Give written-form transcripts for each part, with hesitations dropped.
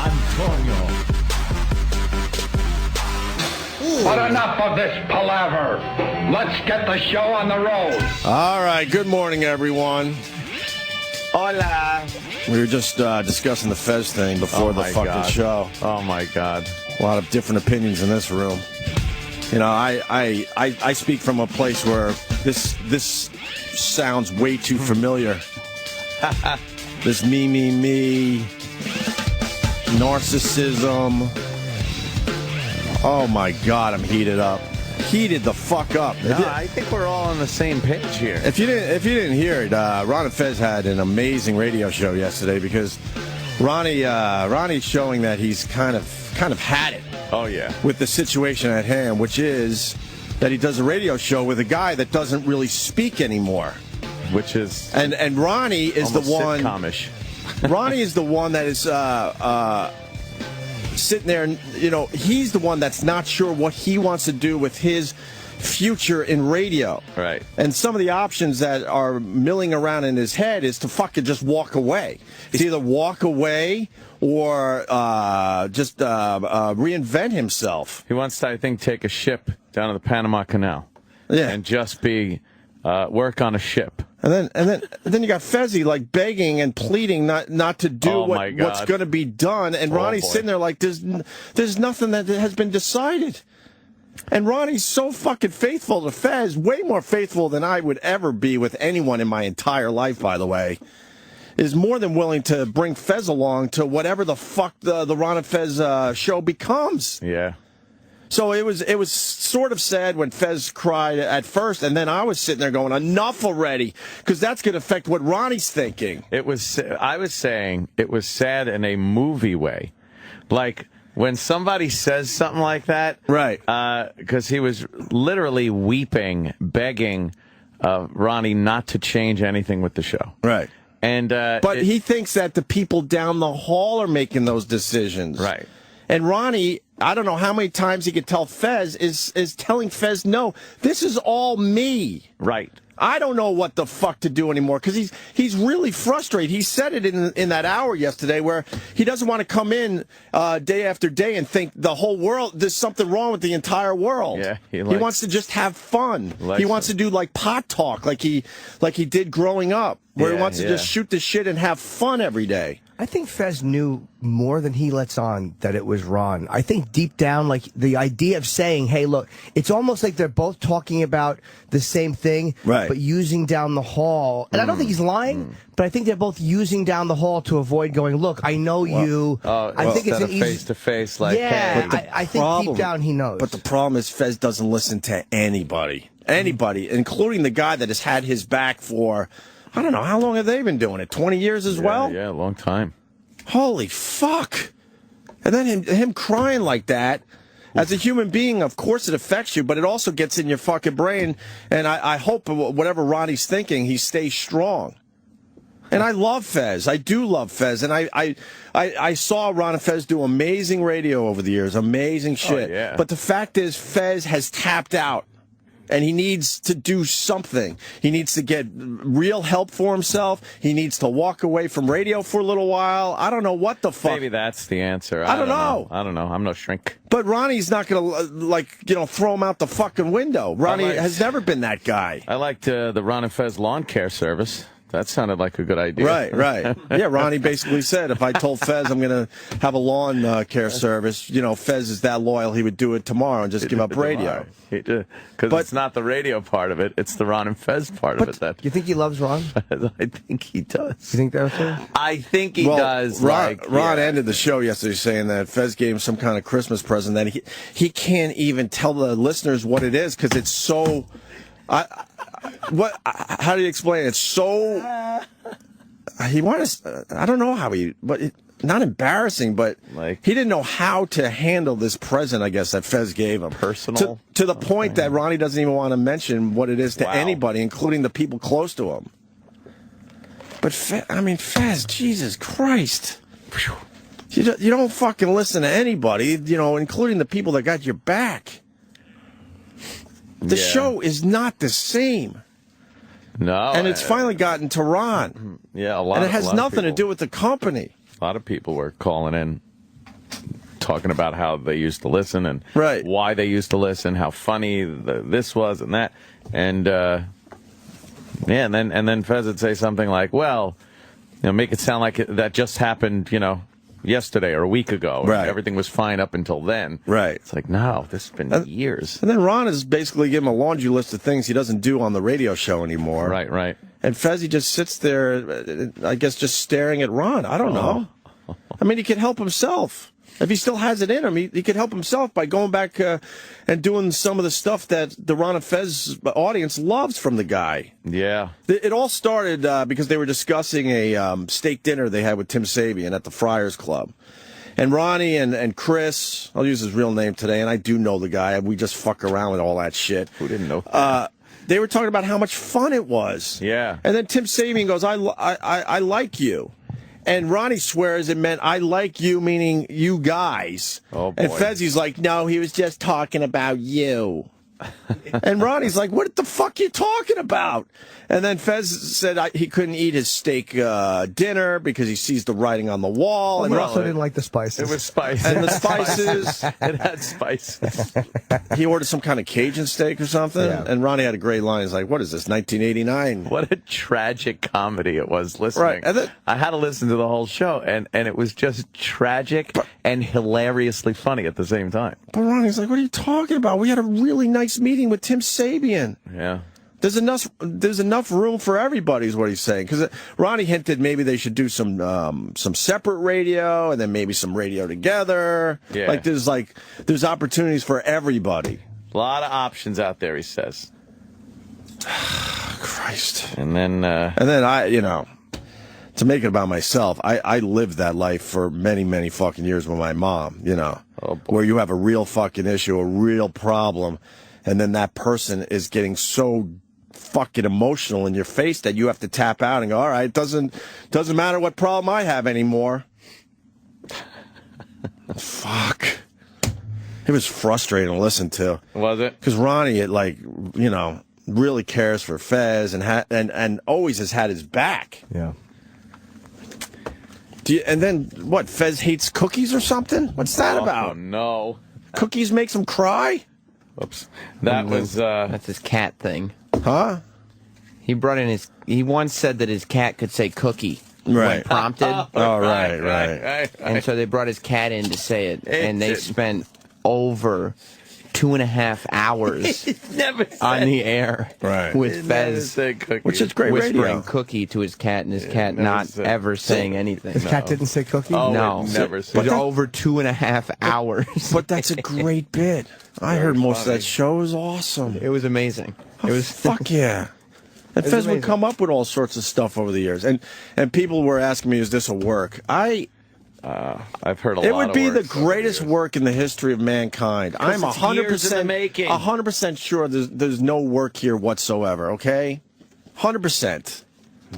Antonio. But enough of this palaver. Let's get the show on the road. All right. Good morning, everyone. Hola. We were just discussing the Fez thing before the fucking show. Oh, my God. A lot of different opinions in this room. You know, I speak from a place where this sounds way too familiar. This me, narcissism. Oh, my God, I'm heated up. Heated the fuck up. No, I think we're all on the same page here. If you didn't hear it, Ron and Fez had an amazing radio show yesterday because Ronnie's showing that he's kind of had it. Oh yeah. With the situation at hand, which is that he does a radio show with a guy that doesn't really speak anymore. Which is and Ronnie is the one. Sitcom-ish. Ronnie is the one that is sitting there, and he's the one that's not sure what he wants to do with his future in radio. Right. And some of the options that are milling around in his head is to fucking just walk away. It's either walk away or just reinvent himself. He wants to, I think, take a ship down to the Panama Canal. Yeah. And just be work on a ship. And then you got Fezzy like begging and pleading not to do what's going to be done, and Ronnie's sitting there like there's nothing that has been decided. And Ronnie's so fucking faithful to Fez, way more faithful than I would ever be with anyone in my entire life, by the way. Is more than willing to bring Fez along to whatever the fuck the Ron and Fez show becomes. Yeah. So it was sort of sad when Fez cried at first, and then I was sitting there going, enough already, because that's going to affect what Ronnie's thinking. I was saying it was sad in a movie way. Like when somebody says something like that. Right. Because he was literally weeping, begging Ronnie not to change anything with the show. Right. And but he thinks that the people down the hall are making those decisions. Right. And Ronnie, I don't know how many times he could tell Fez, is telling Fez, no, this is all me. Right. I don't know what the fuck to do anymore, because he's really frustrated. He said it in that hour yesterday where he doesn't want to come in day after day and think the whole world, there's something wrong with the entire world. Yeah, he wants to just have fun. He wants to do like pot talk like he did growing up, where he wants to just shoot the shit and have fun every day. I think Fez knew more than he lets on that it was Ron. I think deep down, like the idea of saying, hey, look, it's almost like they're both talking about the same thing, right, but using down the hall. And I don't think he's lying, but I think they're both using down the hall to avoid going, look, I know you. I think it's an easy face-to-face, like, yeah, hey. I think deep down he knows. But the problem is Fez doesn't listen to anybody, including the guy that has had his back for, I don't know, how long have they been doing it? 20 years as well? Yeah, a long time. Holy fuck. And then him crying like that, as a human being, of course it affects you, but it also gets in your fucking brain, and I hope whatever Ronnie's thinking, he stays strong. And I love Fez. I do love Fez. And I saw Ron and Fez do amazing radio over the years, amazing shit. Oh, yeah. But the fact is, Fez has tapped out. And he needs to do something. He needs to get real help for himself. He needs to walk away from radio for a little while. I don't know what the fuck. Maybe that's the answer. I don't know. I don't know. I'm no shrink. But Ronnie's not going to, throw him out the fucking window. Ronnie has never been that guy. I liked the Ron and Fez lawn care service. That sounded like a good idea. Right. Yeah, Ronnie basically said, if I told Fez I'm going to have a lawn care service, Fez is that loyal, he would do it tomorrow and just give up radio. Because it's not the radio part of it, it's the Ron and Fez part of it. That you think he loves Ron? I think he does. You think that's it? I think he does. Ron ended the show yesterday saying that Fez gave him some kind of Christmas present that he can't even tell the listeners what it is because it's so... How do you explain it? It's so... He wanted... I don't know how not embarrassing, but he didn't know how to handle this present, I guess, that Fez gave him. Personal? To the point that Ronnie doesn't even want to mention what it is to anybody, including the people close to him. But, Fez, Jesus Christ. You don't fucking listen to anybody, including the people that got your back. The show is not the same. No. And it's finally gotten to Ron. Yeah, a lot. And it has nothing to do with the company. A lot of people were calling in, talking about how they used to listen and why they used to listen, how funny this was and that. And, and then Fez would say something like, well, make it sound like that just happened, yesterday or a week ago. Right. Everything was fine up until then. Right. It's like, no, this has been years. And then Ron is basically giving him a laundry list of things he doesn't do on the radio show anymore. Right. And Fezzy just sits there, I guess, just staring at Ron. I don't know. I mean, he can help himself. If he still has it in him, he could help himself by going back and doing some of the stuff that the Ron and Fez audience loves from the guy. Yeah. It all started because they were discussing a steak dinner they had with Tim Sabian at the Friars Club. And Ronnie and Chris, I'll use his real name today, and I do know the guy. We just fuck around with all that shit. Who didn't know? They were talking about how much fun it was. Yeah. And then Tim Sabian goes, I like you. And Ronnie swears it meant, I like you, meaning you guys. Oh, boy. And Fezzy's like, no, he was just talking about you. And Ronnie's like, what the fuck are you talking about? And then Fez said he couldn't eat his steak dinner because he sees the writing on the wall. And also didn't like the spices. It was spicy. And the spices. It had spices. He ordered some kind of Cajun steak or something. Yeah. And Ronnie had a great line. He's like, what is this, 1989? What a tragic comedy it was listening. Right. And then, I had to listen to the whole show, and it was just tragic and hilariously funny at the same time. but Ronnie's like, what are you talking about? We had a really nice meeting with Tim Sabian. Yeah. There's enough room for everybody, is what he's saying. Because Ronnie hinted maybe they should do some separate radio and then maybe some radio together. Yeah. There's opportunities for everybody. A lot of options out there, he says. Christ. And then I, to make it about myself, I lived that life for many, many fucking years with my mom, where you have a real fucking issue, a real problem, and then that person is getting so fucking emotional in your face that you have to tap out and go, all right, it doesn't matter what problem I have anymore. Fuck. It was frustrating to listen to. Was it? Because Ronnie, really cares for Fez and always has had his back. Yeah. And then, what, Fez hates cookies or something? What's that about? Oh, no. Cookies makes him cry? Oops. That was... That's his cat thing. Huh? He brought in he once said that his cat could say cookie when Right. prompted. Right. And so they brought his cat in to say it. And they spent over 2.5 hours on the air with Fez, which is great whispering radio. cookie to his cat, and his cat not ever saying anything. His cat didn't say cookie? Oh, No, never it said was over 2.5 hours. But that's a great bit. I heard most of that show. It was awesome. It was amazing. It was fuck yeah. And Fez would come up with all sorts of stuff over the years, and people were asking me, "Is this a work?" I've heard a lot. It would of be the works over greast years. work in the history of mankind. I'm it's years in the making. 100% sure there's no work here whatsoever. Okay, 100%.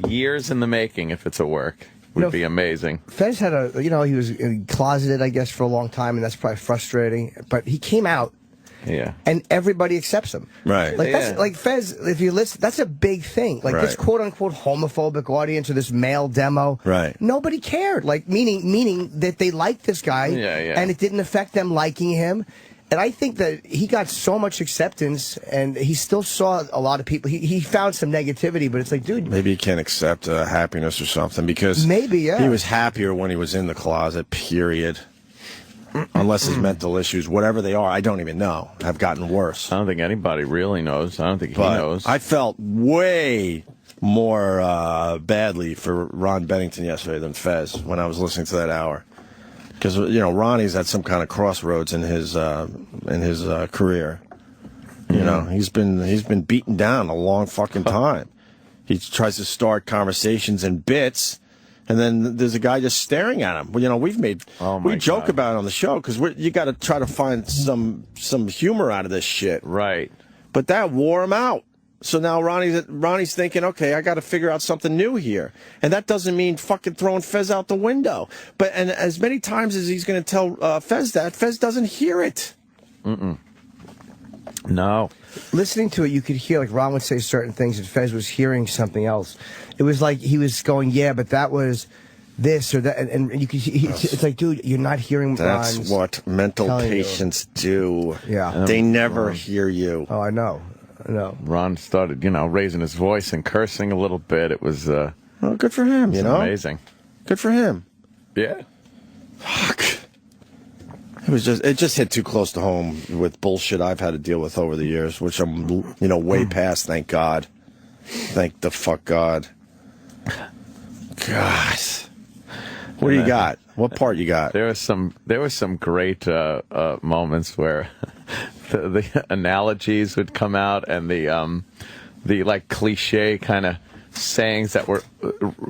Years in the making, if it's a work, would be amazing. Fez had he was closeted, I guess, for a long time, and that's probably frustrating. But he came out. Yeah. And everybody accepts him. Right. That's like Fez, if you listen, that's a big thing. Like this quote unquote homophobic audience or this male demo. Right. Nobody cared. Like meaning that they liked this guy and it didn't affect them liking him. And I think that he got so much acceptance, and he still saw a lot of people. He found some negativity, but it's like, dude, maybe he can't accept happiness or something, because maybe he was happier when he was in the closet, period. Unless his mental issues, whatever they are, I don't even know, have gotten worse. I don't think anybody really knows. I don't think he knows. I felt way more badly for Ron Bennington yesterday than Fez when I was listening to that hour. Because, Ronnie's at some kind of crossroads in his career. He's been beaten down a long fucking time. He tries to start conversations in bits, and then there's a guy just staring at him. We joke about it on the show because you got to try to find some humor out of this shit. Right. But that wore him out. So now Ronnie's thinking, okay, I got to figure out something new here, and that doesn't mean fucking throwing Fez out the window. And as many times as he's going to tell Fez that, Fez doesn't hear it. No. listening to it, you could hear, like, Ron would say certain things, and Fez was hearing something else. It was like he was going, yeah, but that was this or that, and you could. It's like, dude, you're not hearing. That's Ron's what mental patients do. Yeah, they never hear you. Oh, I know. Ron started, raising his voice and cursing a little bit. It was. Well, good for him. Amazing. Good for him. Yeah. Fuck. It just hit too close to home with bullshit I've had to deal with over the years, which I'm, way past. Thank God. Thank the fuck God. God. What do you got? What part you got? There was some great moments where the analogies would come out and the like cliche kind of sayings that were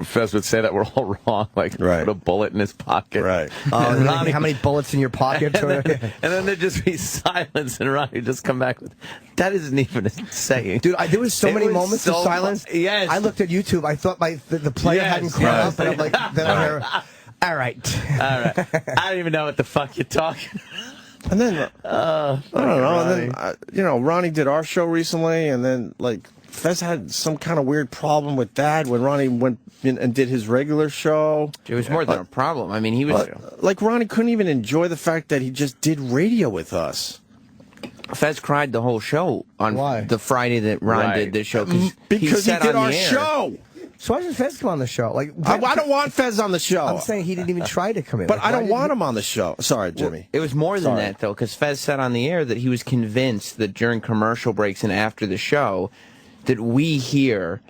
Fez would say that were all wrong, like put a bullet in his pocket. Right. And Ronnie, how many bullets in your pocket? and then there'd just be silence, and Ronnie would just come back with, that isn't even a saying. Dude, there was so many moments of silence. Yes. I looked at YouTube. I thought the player hadn't caught up, and I'm like, then I hear, all right. I don't even know what the fuck you're talking about. And then, I don't know, Ronnie. and then, Ronnie did our show recently, and then, like, Fez had some kind of weird problem with that when Ronnie went in and did his regular show. It was more than a problem. I mean, he was... like, Ronnie couldn't even enjoy the fact that he just did radio with us. Fez cried the whole show on the Friday that Ron did this show. Because he did our show. So why doesn't Fez come on the show? Like, I don't want Fez on the show. I'm saying he didn't even try to come in. But I don't want him on the show. Sorry, Jimmy. Well, it was more than that, though, because Fez said on the air that he was convinced that during commercial breaks and after the show that we here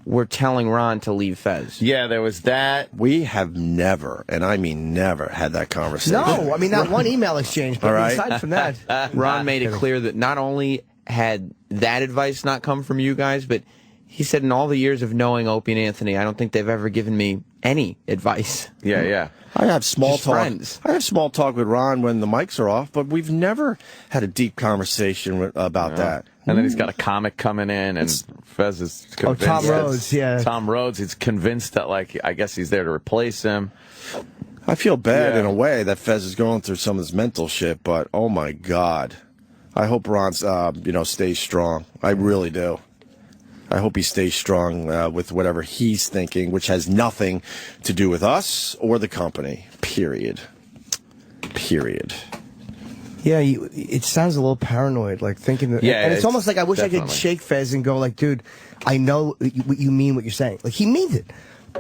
were telling Ron to leave Fez. Yeah, there was that. We have never, and I mean never, had that conversation. No, I mean, not one email exchange, but aside from that. Ron made it clear that not only had that advice not come from you guys, but he said in all the years of knowing Opie and Anthony, I don't think they've ever given me any advice. Yeah. I have small talk. Friends. I have small talk with Ron when the mics are off, but we've never had a deep conversation about that. And then he's got a comic coming in, and Fez is convinced. Tom Rhodes, Tom Rhodes, he's convinced that, like, I guess he's there to replace him. I feel bad in a way that Fez is going through some of this mental shit, but oh my God. I hope Ron's, stays strong. I really do. I hope he stays strong with whatever he's thinking, which has nothing to do with us or the company. Period. Yeah, it sounds a little paranoid, like thinking that. Yeah, and it's almost like I wish definitely. I could shake Fez and go, like, dude, I know you mean what you're saying. Like, he means it,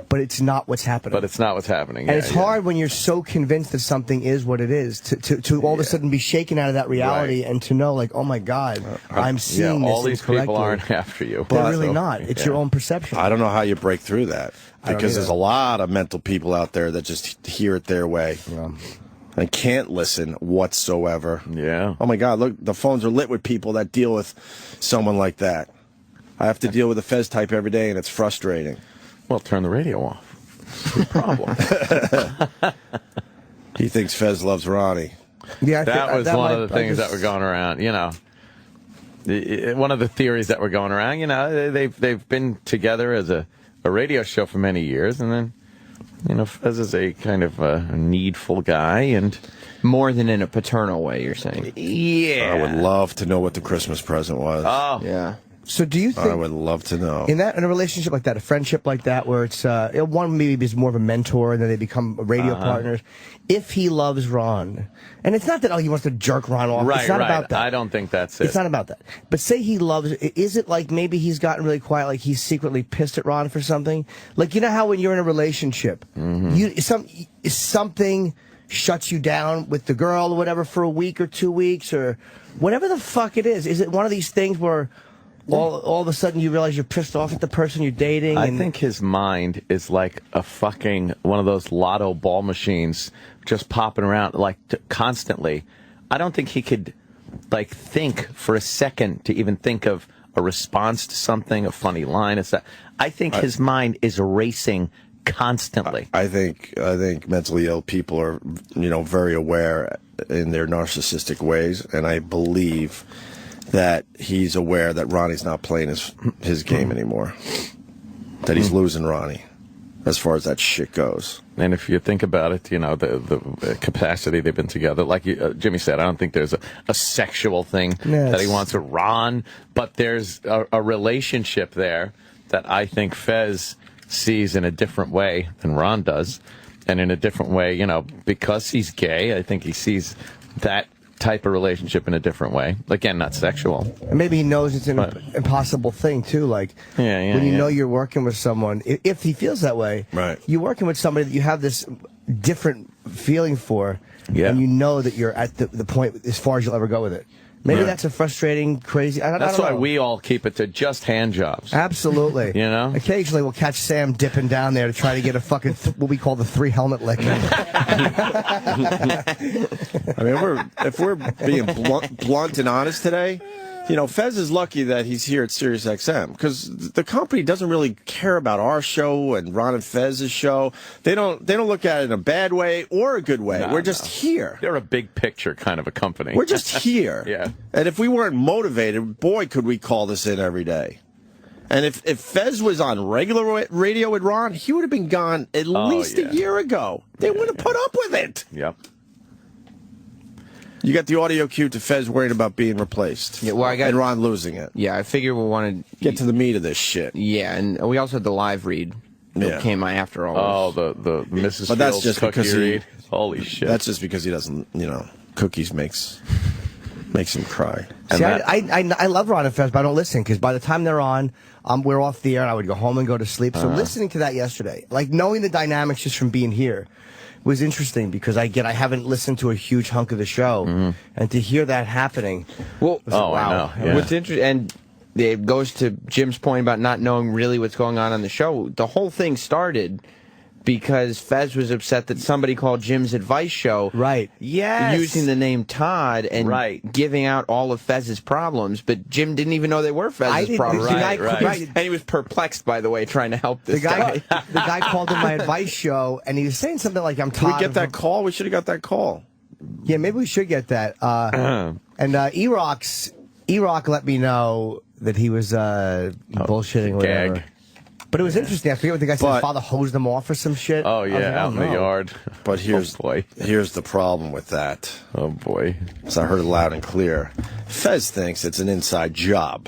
but it's not what's happening. But it's not what's happening. And it's hard when you're so convinced that something is what it is to all of a sudden be shaken out of that reality and to know, like, oh my God, I'm seeing this all these incorrectly. people aren't after you. They're really not. It's your own perception. I don't know how you break through that, because there's a lot of mental people out there that just hear it their way. And can't listen whatsoever. Yeah. Oh my God, look, the phones are lit with people that deal with someone like that. I have to deal with a Fez type every day, and it's frustrating. Well, turn the radio off. No problem. He thinks Fez loves Ronnie. Yeah, that was one of the things that were going around. One of the theories that were going around. They've been together as a radio show for many years, and then. Fez is a kind of a needful guy, and more than in a paternal way, you're saying. Yeah. I would love to know what the Christmas present was. Oh. Yeah. So do you think... I would love to know. In a relationship like that, a friendship like that, where it's one maybe is more of a mentor, and then they become radio partners, if he loves Ron, and it's not that, he wants to jerk Ron off. Right, it's not about that. I don't think that's it. It's not about that. But say he loves... Is it like maybe he's gotten really quiet, like he's secretly pissed at Ron for something? Like, you know how when you're in a relationship, something shuts you down with the girl or whatever for a week or 2 weeks or whatever the fuck it is. Is it one of these things where... All of a sudden you realize you're pissed off at the person you're dating? I think his mind is like a fucking one of those lotto ball machines just popping around like constantly. I don't think he could think for a second to even think of a response to something, a funny line. I think his mind is racing constantly. I think mentally ill people are, very aware in their narcissistic ways, and I believe that he's aware that Ronnie's not playing his game anymore. That he's losing Ronnie. as far as that shit goes. And if you think about it, you know, the capacity they've been together, like Jimmy said, I don't think there's a sexual thing that he wants with Ron, but there's a relationship there that I think Fez sees in a different way than Ron does, and in a different way, you know, because he's gay, I think he sees that type of relationship in a different way. Again, not sexual. And maybe he knows it's an impossible thing, too. Like, when you know you're working with someone, if he feels that way, you're working with somebody that you have this different feeling for, and you know that you're at the point as far as you'll ever go with it. Maybe that's a frustrating, crazy... That's why we all keep it to just hand jobs. Absolutely. You know? Occasionally we'll catch Sam dipping down there to try to get a fucking, what we call the 3-helmet lick. I mean, if we're being blunt and honest today, you know, Fez is lucky that he's here at Sirius XM, because the company doesn't really care about our show and Ron and Fez's show. They don't look at it in a bad way or a good way. We're just here. They're a big picture kind of a company. We're just here. Yeah. And if we weren't motivated, boy, could we call this in every day. And if Fez was on regular radio with Ron, he would have been gone at least a year ago. They wouldn't have put up with it. Yep. You got the audio cue to Fez worried about being replaced. Yeah, well, and Ron losing it. Yeah, I figure we want to get to the meat of this shit. Yeah, and we also had the live read that came after all. Oh, the Mrs. But that's just because he read. Holy shit. That's just because he doesn't, you know, cookies makes him cry. See, I love Ron and Fez, but I don't listen, because by the time they're on, we're off the air and I would go home and go to sleep. So listening to that yesterday, like knowing the dynamics just from being here, was interesting, because I haven't listened to a huge hunk of the show, and to hear that happening. Well, wow. I know. Yeah. What's interesting, and it goes to Jim's point about not knowing really what's going on the show. The whole thing started because Fez was upset that somebody called Jim's advice show, using the name Todd and giving out all of Fez's problems, but Jim didn't even know they were Fez's problems. And he was perplexed, by the way, trying to help this guy. The guy called him my advice show, and he was saying something like, "I'm Todd." Did we get that call? We should have got that call. Yeah, maybe we should get that. And E-Rock let me know that he was bullshitting or whatever. But it was interesting. I forget what the guy said. His father hosed him off or some shit. Oh, yeah, out in the yard. But here's the problem with that. Oh, boy. So I heard it loud and clear. Fez thinks it's an inside job.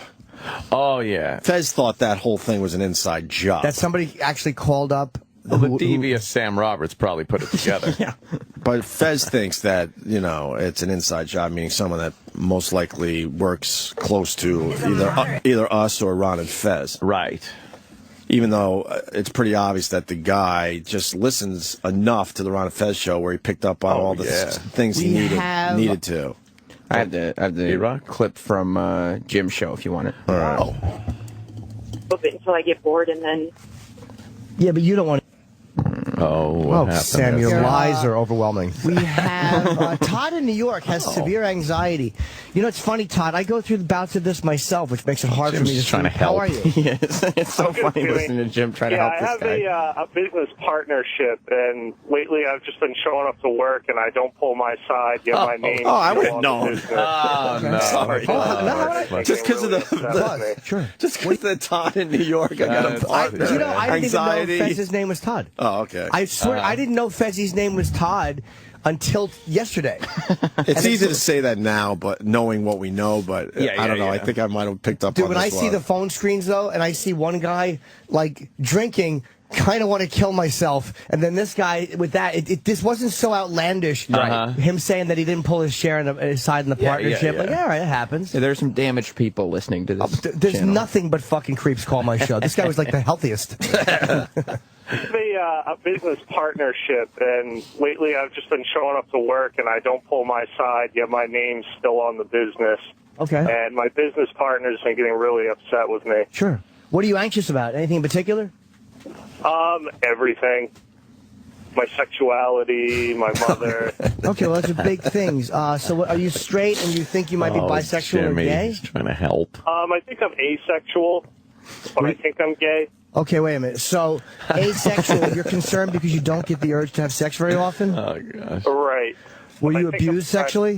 Oh, yeah. Fez thought that whole thing was an inside job. That somebody actually called up. Well, the devious Sam Roberts probably put it together. But Fez thinks that, you know, it's an inside job, meaning someone that most likely works close to either us or Ron and Fez. Right. Even though it's pretty obvious that the guy just listens enough to the Ron and Fez show where he picked up on all the things he needed to. I have the clip from Jim's show if you want it. All right. Until I get bored, and then... Yeah, but you don't want to... Oh, what happened? Sam, your lies are overwhelming. We have Todd in New York has severe anxiety. You know, it's funny, Todd. I go through the bouts of this myself, which makes it hard for me to trying to help. How are you? Yes, it's so funny listening to Jim trying to help this guy. I have a business partnership, and lately I've just been showing up to work, and I don't pull my side. Get my name. Oh, I would have known. Oh, no. Sorry. Just because of just because of the Todd in New York, I got a partner. You know, I didn't anxiety. even know Fez's name was Todd. Oh, okay. I swear, I didn't know Fezzy's name was Todd until yesterday. It's easy to say that now, but knowing what we know, but I don't know. I think I might have picked up on this. Dude, when I see the phone screens, though, and I see one guy, like, drinking, kind of want to kill myself, and then this guy with that, this wasn't so outlandish. Him saying that he didn't pull his share in his side in the partnership. Like, all right, it happens. Yeah, there's some damaged people listening to this. There's channel. Nothing but fucking creeps call my show. This guy was like the healthiest. A business partnership, and lately I've just been showing up to work, and I don't pull my side, yet my name's still on the business. Okay. And my business partner's been getting really upset with me. Sure. What are you anxious about? Anything in particular? Everything. My sexuality, my mother. Okay, well, those are big things. So are you straight and you think you might be bisexual or gay? He's trying to help. I think I'm asexual, but I think I'm gay. Okay, wait a minute. So, asexual, you're concerned because you don't get the urge to have sex very often? Oh, gosh. Right. Were you abused sexually?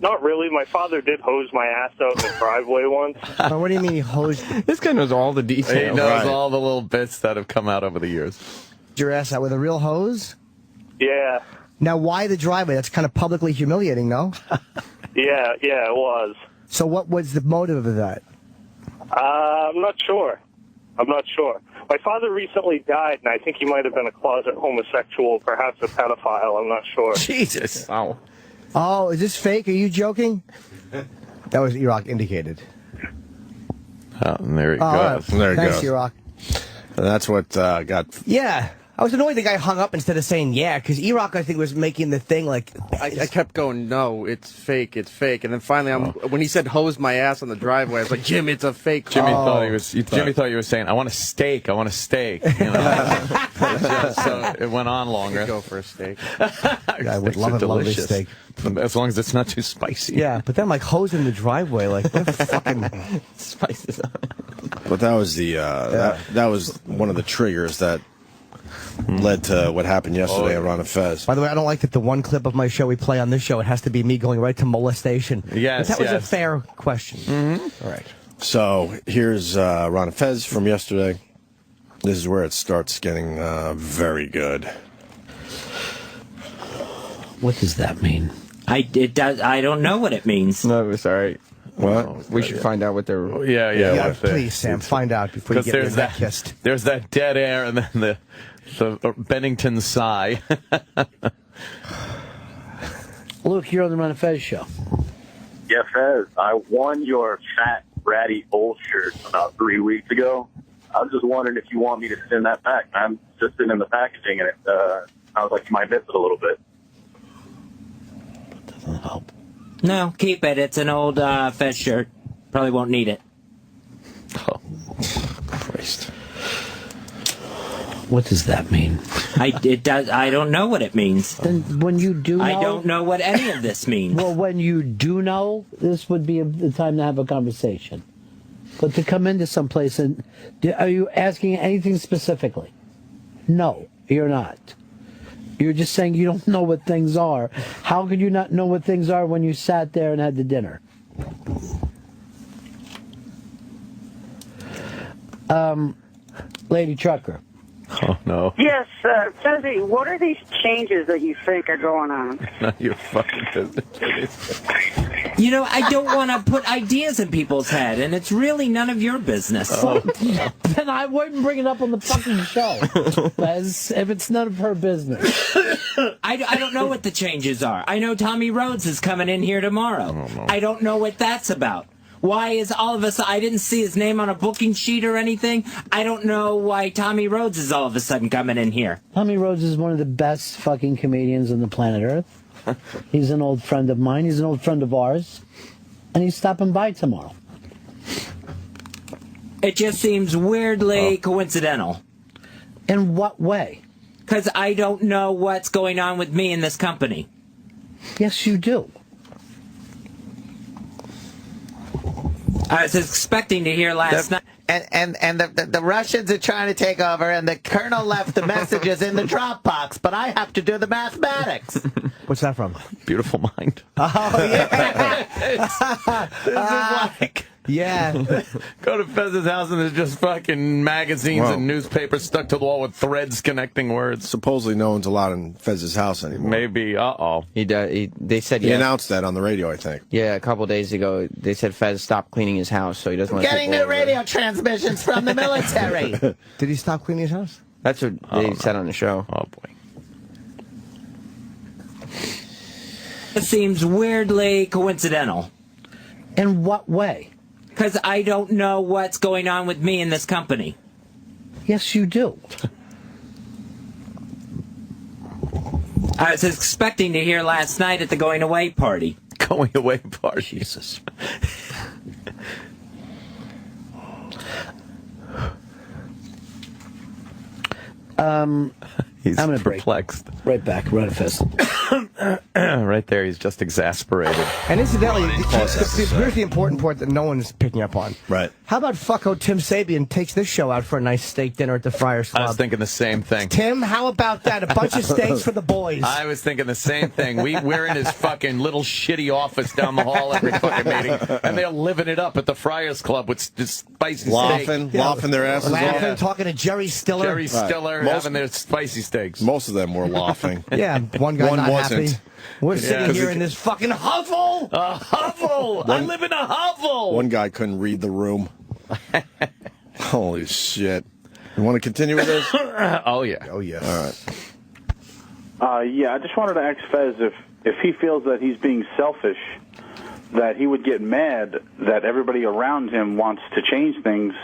Not really. My father did hose my ass out in the driveway once. What do you mean he hosed This guy knows all the details. He knows all the little bits that have come out over the years. your ass out with a real hose? Yeah. Now, why the driveway? That's kind of publicly humiliating, no? Yeah, it was. So what was the motive of that? I'm not sure. My father recently died, and I think he might have been a closet homosexual, perhaps a pedophile. I'm not sure. Jesus. Wow. Oh, is this fake? Are you joking? That was E-Rock indicated. Oh, and there he goes. Right. There he Thanks, goes. E-Rock. And that's what got... Yeah. I was annoyed the guy hung up instead of saying yeah, because E-Rock, I think, was making the thing like... I kept going, no, it's fake. And then finally, when he said hose my ass on the driveway, I was like, Jim, it's a fake. Jimmy thought you were saying, I want a steak. You know? So it went on longer. Go for a steak. I would love a steak. As long as it's not too spicy. Yeah, but then like hosing the driveway, like what fucking Spices on it. But that was the that was one of the triggers that led to what happened yesterday at Ron and Fez. By the way, I don't like that the one clip of my show we play on this show, it has to be me going right to molestation. Yes, but that was a fair question. Mm-hmm. All right. So here's Ron and Fez from yesterday. This is where it starts getting very good. What does that mean? I don't know what it means. No, sorry. What? We should find out what they're... Yeah, please, Sam, find out before you get there's that kissed. There's that dead air and then the Bennington sigh. Luke, you're on the Ron and Fez show. Yeah, Fez, I won your fat, ratty old shirt about 3 weeks ago. I was just wondering if you want me to send that back. I'm just sitting in the packaging, and it sounds like you might miss it a little bit. That doesn't help. No, keep it. It's an old Fez shirt. Probably won't need it. Oh, Christ. What does that mean? I don't know what it means. Then when you do know... I don't know what any of this means. Well, when you do know, this would be the time to have a conversation. But to come into someplace and... Are you asking anything specifically? No, you're not. You're just saying you don't know what things are. How could you not know what things are when you sat there and had the dinner? Lady Trucker. Oh, no. Yes, Fezzy, what are these changes that you think are going on? None of your fucking business. You know, I don't want to put ideas in people's head, and it's really none of your business. Oh. Then I wouldn't bring it up on the fucking show. If it's none of her business. I don't know what the changes are. I know Tommy Rhodes is coming in here tomorrow. Oh, no. I don't know what that's about. Why is all of a sudden, I didn't see his name on a booking sheet or anything. I don't know why Tommy Rhodes is all of a sudden coming in here. Tommy Rhodes is one of the best fucking comedians on the planet Earth. He's an old friend of mine. He's an old friend of ours. And he's stopping by tomorrow. It just seems weirdly coincidental. In what way? Because I don't know what's going on with me in this company. Yes, you do. I was expecting to hear last night. And the Russians are trying to take over, and the colonel left the messages in the Dropbox, but I have to do the mathematics. What's that from? Beautiful Mind. Oh, yeah. This is like... Yeah. Go to Fez's house and there's just fucking magazines and newspapers stuck to the wall with threads connecting words. Supposedly no one's allowed in Fez's house anymore. Maybe, They said he announced that on the radio, I think. Yeah, a couple days ago, they said Fez stopped cleaning his house, so he doesn't want to Getting new radio transmissions from the military. Did he stop cleaning his house? That's what they said on the show. Oh, boy. It seems weirdly coincidental. In what way? Because I don't know what's going on with me in this company. Yes, you do. I was expecting to hear last night at the going away party. Going away party. Jesus. He's I'm perplexed. Right back, Ron and Fez. Right there, he's just exasperated. And incidentally, here's the important part that no one's picking up on. Right. How about fucko Tim Sabian takes this show out for a nice steak dinner at the Friars Club? I was thinking the same thing. Tim, how about that? A bunch of steaks for the boys. I was thinking the same thing. We're in his fucking little shitty office down the hall every fucking meeting, and they're living it up at the Friars Club with spicy laughing their asses off. Talking to Jerry Stiller. Jerry Stiller having their spicy steaks. Most of them were laughing. Yeah, one guy not wasn't. happy. We're sitting here in this fucking hovel. A hovel. I live in a hovel. One guy couldn't read the room. Holy shit. You want to continue with this? Oh, yeah. Oh, yes. All right. Yeah, I just wanted to ask Fez if he feels that he's being selfish, that he would get mad that everybody around him wants to change things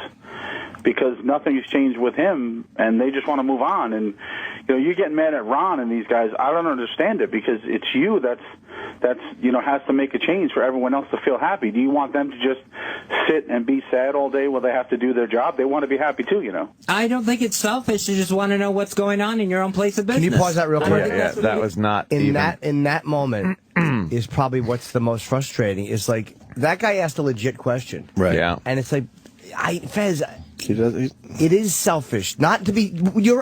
because nothing has changed with him, and they just want to move on. And you're getting mad at Ron and these guys. I don't understand it because it's you that's has to make a change for everyone else to feel happy. Do you want them to just sit and be sad all day while they have to do their job? They want to be happy too, I don't think it's selfish to just want to know what's going on in your own place of business. Can you pause that real quick? Yeah, that was not in that moment is probably what's the most frustrating. Is like that guy asked a legit question, right? Yeah, and it's like, Fez. It is selfish not to be.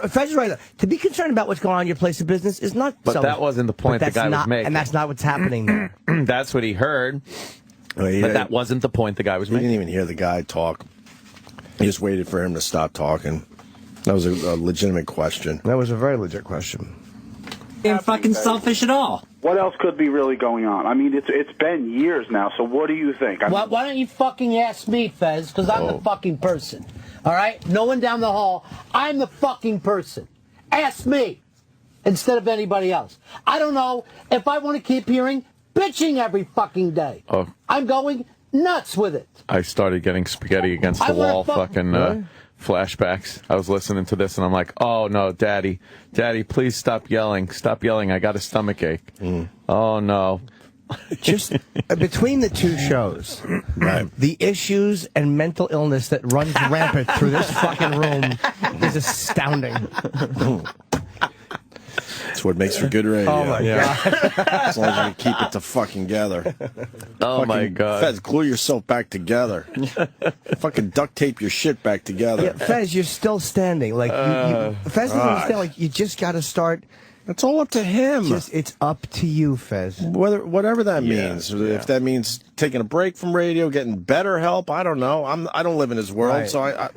Fez is right. To be concerned about what's going on in your place of business is not. But selfish. that wasn't the point the guy was making, and that's not what's happening there. That's what he heard. But that wasn't the point the guy was making. He didn't even hear the guy talk. He just waited for him to stop talking. That was a legitimate question. That was a very legit question. Ain't fucking selfish at all. What else could be really going on? I mean, it's been years now, so what do you think? Why don't you fucking ask me, Fez, because I'm the fucking person. All right? No one down the hall. I'm the fucking person. Ask me instead of anybody else. I don't know if I want to keep hearing bitching every fucking day. Oh. I'm going nuts with it. I started getting spaghetti against the wall flashbacks. I was listening to this and I'm like, oh no, Daddy, please stop yelling. Stop yelling. I got a stomachache. Oh no. Just between the two shows, the issues and mental illness that runs rampant through this fucking room is astounding. That's what makes for good radio. Oh my God. As long as we keep it together. My God. Fez, glue yourself back together. Fucking duct tape your shit back together. Yeah, Fez, you're still standing. Like Fez doesn't understand. Like you just got to start. It's all up to him. It's up to you, Fez. Whatever that means. Yeah. If that means taking a break from radio, getting better help, I don't know. I don't live in his world, so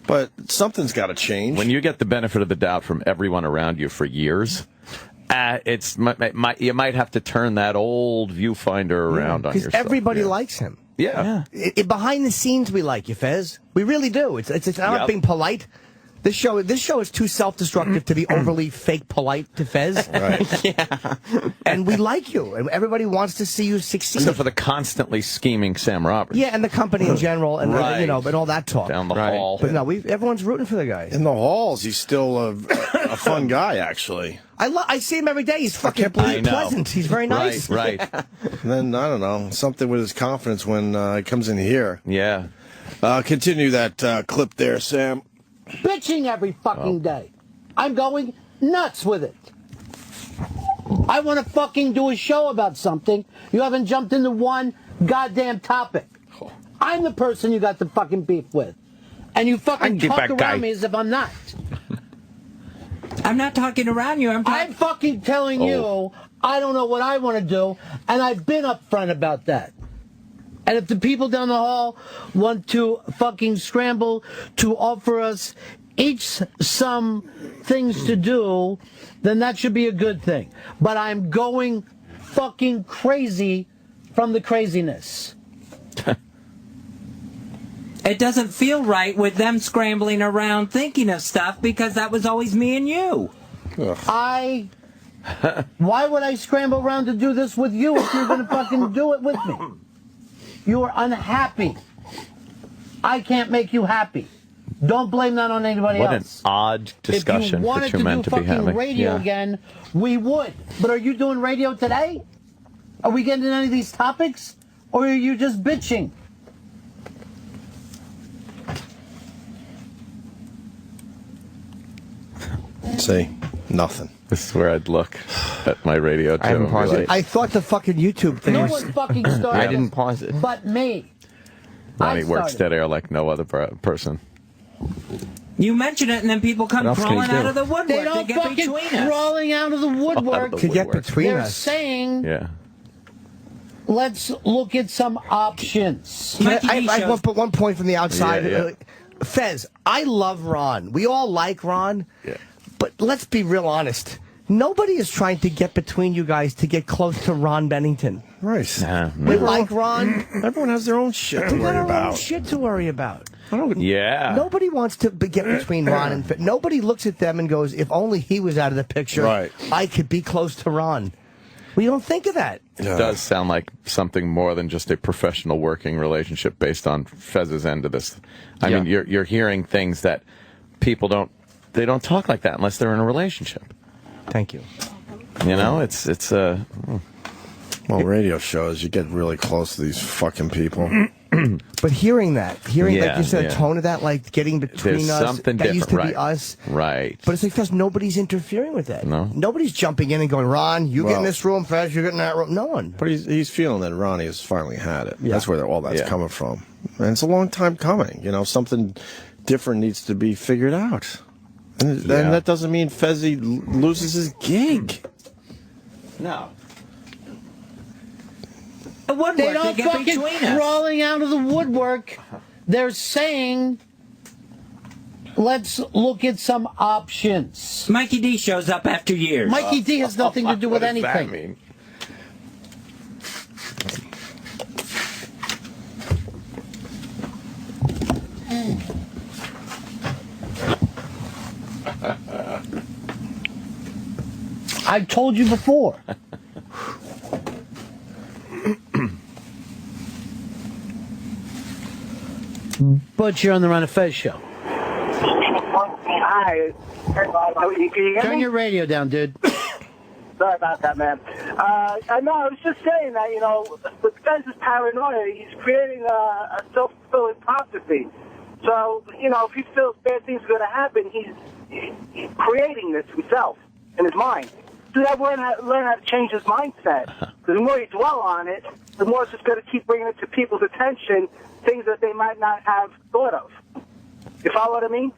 but something's got to change. When you get the benefit of the doubt from everyone around you for years, you might have to turn that old viewfinder around on yourself. Because everybody likes him. Yeah. Behind the scenes, we like you, Fez. We really do. I'm not being polite. This show is too self-destructive to be overly fake polite to Fez. Right. Yeah. And we like you. And everybody wants to see you succeed. Except for the constantly scheming Sam Roberts. Yeah, and the company in general, and and all that talk. Down the hall. But no, everyone's rooting for the guy. In the halls, he's still a fun guy, actually. I see him every day. He's fucking pleasant. He's very nice. Right. And then, I don't know, something with his confidence when he comes in here. Yeah. Continue that clip there, Sam. Bitching every fucking day. I'm going nuts with it. I want to fucking do a show about something. You haven't jumped into one goddamn topic. I'm the person you got the fucking beef with. And you fucking talk around me as if I'm not. I'm not talking around you. I'm fucking telling you I don't know what I want to do, and I've been upfront about that. And if the people down the hall want to fucking scramble to offer us each some things to do, then that should be a good thing. But I'm going fucking crazy from the craziness. It doesn't feel right with them scrambling around thinking of stuff because that was always me and you. Why would I scramble around to do this with you if you're going to fucking do it with me? You are unhappy. I can't make you happy. Don't blame that on anybody else. What an odd discussion for two men to be having. If you wanted to do fucking radio again, we would. But are you doing radio today? Are we getting into any of these topics? Or are you just bitching? See, Nothing. This is where I'd look at my radio, too. I haven't paused it. I thought the fucking YouTube thing No was... one fucking started. I didn't pause it. But me. Ronnie works dead air like no other person. You mention it, and then people come crawling out of the woodwork. They don't get fucking between us. crawling out of the woodwork to get between They're us. saying, Yeah. let's look at some options. I want to put one point from the outside. Yeah. Fez, I love Ron. We all like Ron. Yeah. But let's be real honest. Nobody is trying to get between you guys to get close to Ron Bennington. Right. We like Ron. Everyone has their own shit to We got worry our own about. shit to worry about. Yeah. Nobody wants to get between Ron and Fez. Nobody looks at them and goes, if only he was out of the picture, Right. I could be close to Ron. We don't think of that. It does sound like something more than just a professional working relationship based on Fez's end of this. I mean, you're hearing things that people don't talk like that unless they're in a relationship. Thank you. You know, it's Well, radio shows, you get really close to these fucking people. But hearing like you said, yeah. the tone of that, like getting between There's us, something that used to different, be us. Right. But it's like, Fez, nobody's interfering with that. No. Nobody's jumping in and going, Ron, you get in Well- this room, Fez, you get in that room. No one. But he's feeling that Ronnie has finally had it. Yeah. That's where all that's Yeah. coming from. And it's a long time coming. You know, something different needs to be figured out. And that doesn't mean Fezzy loses his gig. No. They don't fucking crawling out of the woodwork. They're saying, let's look at some options. Mikey D shows up after years. Mikey D has nothing to do with What does that anything. mean? I've told you before. But you're on the Ron and Fez show. Hi. Can you hear Turn me? your radio down, dude. Sorry about that, man. I was just saying that, with Fez's paranoia, he's creating a self-fulfilling prophecy. So, if he feels bad things are going to happen, he's creating this himself in his mind. Dude, I've learned how to change his mindset. Because the more you dwell on it, the more it's just going to keep bringing it to people's attention, things that they might not have thought of. You follow what I mean?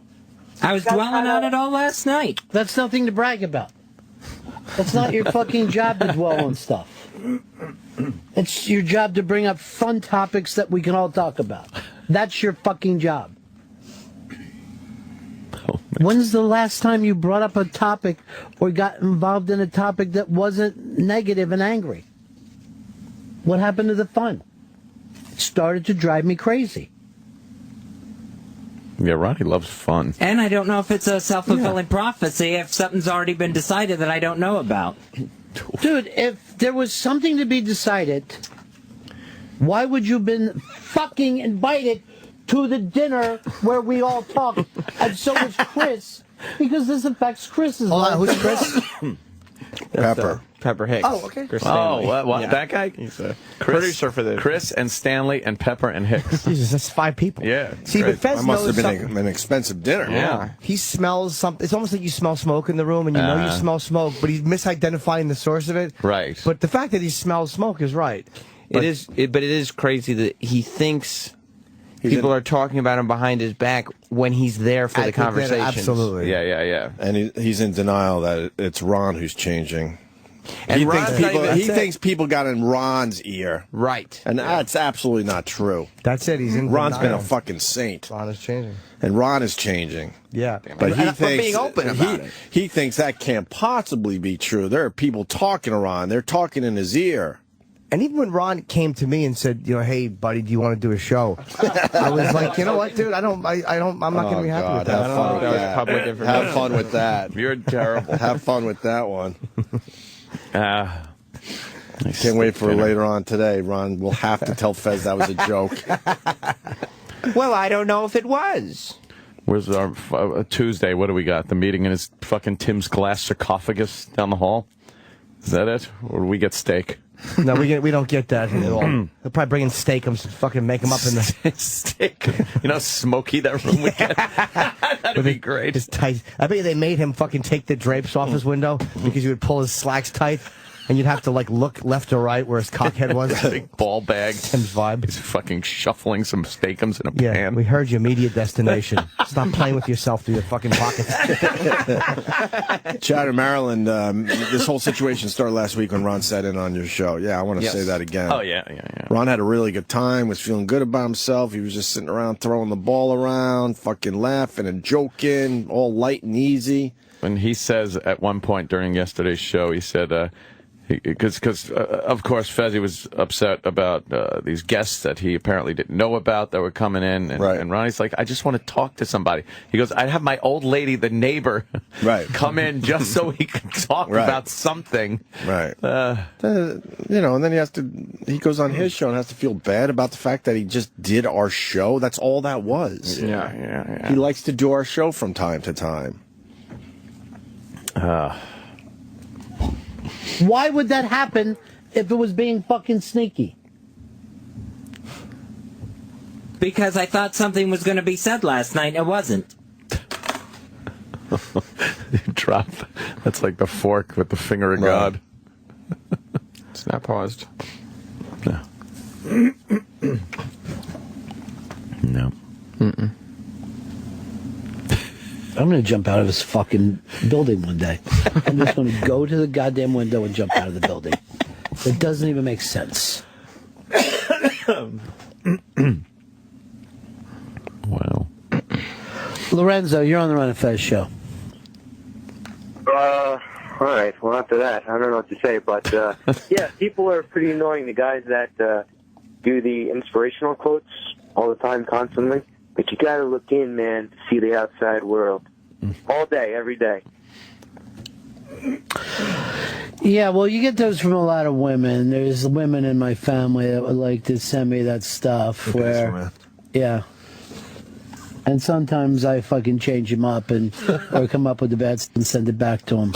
I was dwelling on it all last night. That's nothing to brag about. That's not your fucking job to dwell on stuff. It's your job to bring up fun topics that we can all talk about. That's your fucking job. When's the last time you brought up a topic or got involved in a topic that wasn't negative and angry? What happened to the fun? It started to drive me crazy. Yeah, Ronnie loves fun. And I don't know if it's a self-fulfilling prophecy if something's already been decided that I don't know about. Dude, if there was something to be decided, why would you have been fucking invited to the dinner where we all talk? And so was Chris, because this affects Chris's life. Who's Chris? Pepper Hicks. Oh, okay. Chris Oh, Stanley. what? Yeah. That guy? He's a Chris, producer for the... Chris and Stanley and Pepper and Hicks. Jesus, that's 5 people. Yeah. See, but Fez That must knows have been something. an expensive dinner. Yeah. He smells something. It's almost like you smell smoke in the room, and you know you smell smoke, but he's misidentifying the source of it. Right. But the fact that he smells smoke is right. But it is crazy that he thinks people are talking about him behind his back when he's there for the conversation. Absolutely. Yeah. And he's in denial that it's Ron who's changing. And he Ron's thinks not people, even- he thinks people got in Ron's ear. Right. And that's absolutely not true. That's it. He's in Ron's been denial. a fucking saint. Ron is changing. And Ron is changing. Yeah. But he And for thinks being open about it. He thinks that can't possibly be true. There are people talking to Ron. They're talking in his ear. And even when Ron came to me and said, hey, buddy, do you want to do a show? I was like, you know what, dude? I'm not going to be happy with that. Have fun with that was that. public information. Have fun with that. You're terrible. Have fun with that one. Nice Can't wait for dinner. later on today. Ron will have to tell Fez that was a joke. Well, I don't know if it was. Where's our Tuesday? What do we got? The meeting in his fucking Tim's glass sarcophagus down the hall? Is that it? Or do we get steak? No, we don't get that at all. They'll probably bring in Steakums and fucking make them up in the steak. You know how smoky that room would get. That'd be great. His tight. I bet you they made him fucking take the drapes off his window because you would pull his slacks tight. And you'd have to, like, look left or right where his cockhead was. Big ball bag. Tim's vibe. He's fucking shuffling some Steakums in a pan. We heard your immediate destination. Stop playing with yourself through your fucking pockets. Chatter, Maryland, this whole situation started last week when Ron sat in on your show. Yeah, I want to say that again. Oh, yeah. Ron had a really good time, was feeling good about himself. He was just sitting around throwing the ball around, fucking laughing and joking, all light and easy. And he says at one point during yesterday's show, he said... Because of course, Fezzi was upset about these guests that he apparently didn't know about that were coming in. And Ronnie's like, I just want to talk to somebody. He goes, I'd have my old lady, the neighbor, come in just so he can talk about something. Right. And then he goes on his show and has to feel bad about the fact that he just did our show. That's all that was. Yeah. He likes to do our show from time to time. Why would that happen if it was being fucking sneaky? Because I thought something was going to be said last night and it wasn't. Drop. That's like the fork with the finger of God. It's not paused. No. No. Mm-mm. I'm going to jump out of this fucking building one day. I'm just going to go to the goddamn window and jump out of the building. It doesn't even make sense. Wow. Lorenzo, you're on the Ron and Fez show. All right. Well, after that, I don't know what to say, but yeah, people are pretty annoying. The guys that do the inspirational quotes all the time, constantly. But you got to look in, man, to see the outside world. All day, every day. Yeah, well, you get those from a lot of women. There's women in my family that would like to send me that stuff yeah. And sometimes I fucking change them up or come up with the best and send it back to them.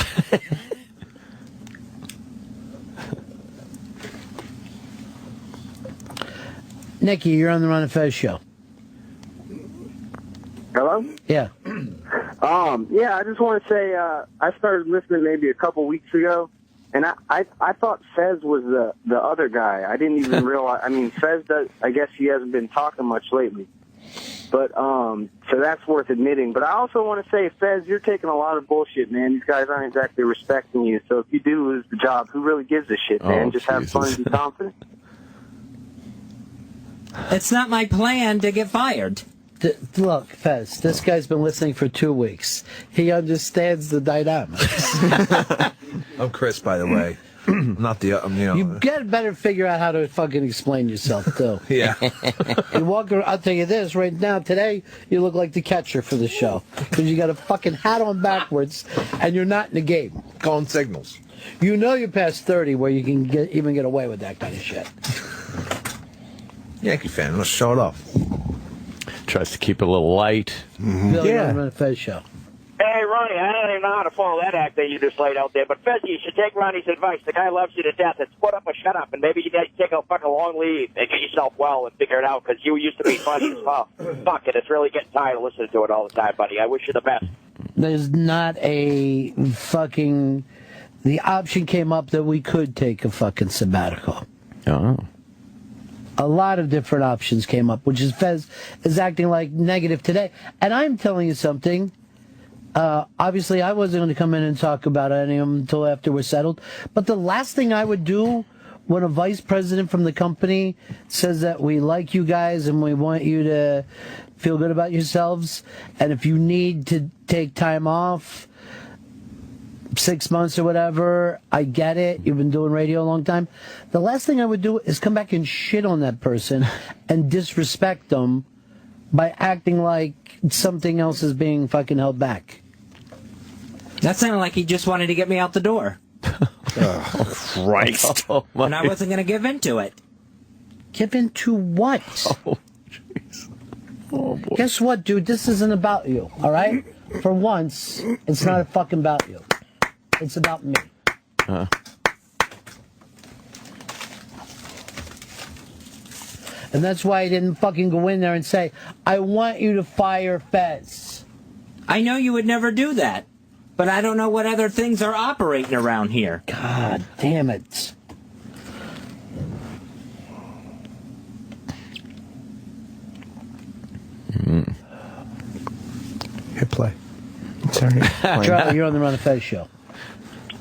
Nikki, you're on the Ron and Fez show. Hello? Yeah. Yeah, I just want to say I started listening maybe a couple weeks ago, and I thought Fez was the other guy. I didn't even realize. I mean, Fez does. I guess he hasn't been talking much lately, but so that's worth admitting. But I also want to say, Fez, you're taking a lot of bullshit, man. These guys aren't exactly respecting you. So if you do lose the job, who really gives a shit, man? Just have fun and be confident. It's not my plan to get fired. Look, Fez, this guy's been listening for 2 weeks. He understands the dynamics. I'm Chris, by the way. Not the, You better figure out how to fucking explain yourself, too. Yeah. You walk around, I'll tell you this, right now, today, you look like the catcher for the show. Because you got a fucking hat on backwards, and you're not in the game. Calling signals. You know you're past 30 where you can even get away with that kind of shit. Yankee fan, let's show it off. Tries to keep it a little light. Billy on the Fez show. Hey, Ronnie, I don't even know how to follow that act that you just laid out there, but Fez, you should take Ronnie's advice. The guy loves you to death. It's put up or shut up, and maybe you need to take a fucking long leave and get yourself well and figure it out, because you used to be funny as well. Fuck it, it's really getting tired of listening to it all the time, buddy. I wish you the best. There's not a fucking... The option came up that we could take a fucking sabbatical. Oh. A lot of different options came up, which is Fez is acting like negative today. And I'm telling you something. Obviously, I wasn't going to come in and talk about any of them until after we're settled. But the last thing I would do when a vice president from the company says that we like you guys and we want you to feel good about yourselves, and if you need to take time off, 6 months or whatever, I get it. You've been doing radio a long time. The last thing I would do is come back and shit on that person and disrespect them by acting like something else is being fucking held back. That sounded like he just wanted to get me out the door. Oh, Christ. And I wasn't going to give in to it. Give in to what? Oh, jeez. Oh, boy. Guess what, dude? This isn't about you, all right? For once, it's not fucking about you. It's about me. And that's why I didn't fucking go in there and say, I want you to fire Fez. I know you would never do that, but I don't know what other things are operating around here. God damn it. Hit play. Charlie, you're on the Ron and Fez show.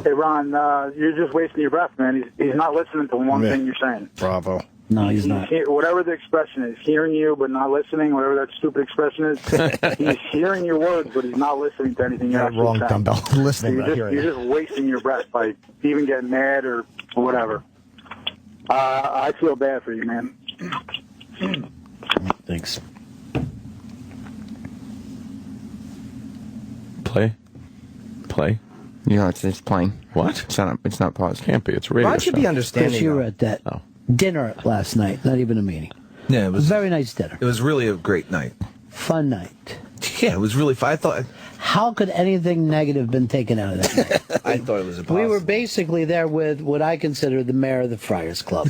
Hey, Ron, you're just wasting your breath, man. He's not listening to one thing you're saying. Bravo. No, he's not. Whatever the expression is, hearing you but not listening, whatever that stupid expression is, he's hearing your words, but he's not listening to anything you're actually wrong, saying. dumbbell. Listening, So not hearing. you're just wasting your breath by even getting mad or whatever. I feel bad for you, man. Thanks. Play. You know, it's playing. What? It's not paused. Can't be. It's a radio Why should be understanding? Chris, you were at that dinner last night, not even a meeting. Yeah, it was a very nice dinner. It was really a great night. Fun night. Yeah, it was really fun. I thought. How could anything negative been taken out of that night? I thought it was impossible. We were basically there with what I consider the mayor of the Friars Club.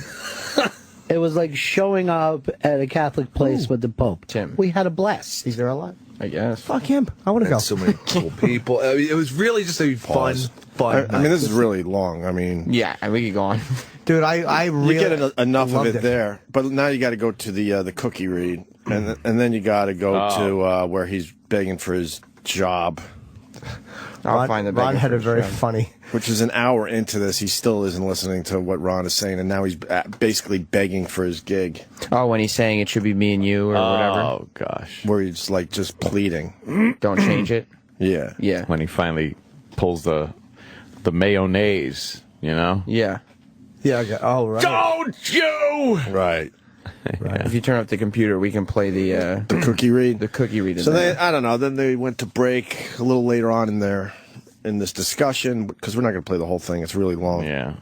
It was like showing up at a Catholic place with the Pope. Tim. We had a blast. He's there a lot. I guess. Fuck him. I want to go. So many cool people. I mean, it was really just a fun I night. mean, this is really long. I mean, Yeah, we could go on. Dude, I really you get enough of loved it there, but now you got to go to the cookie read, and then you got to go to where he's begging for his job. I'll find the Ron begging had for a his very job. funny. Which is an hour into this, he still isn't listening to what Ron is saying, and now he's basically begging for his gig. Oh, when he's saying it should be me and you or whatever. Oh gosh. Where he's like just pleading. Don't change it. Yeah. Yeah. When he finally pulls the mayonnaise, you know? Yeah. Yeah. Okay. Oh, right. Don't you? Right. If you turn up the computer, we can play the cookie read. The cookie read. So they, I don't know. Then they went to break a little later on in this discussion, because we're not going to play the whole thing. It's really long. Yeah.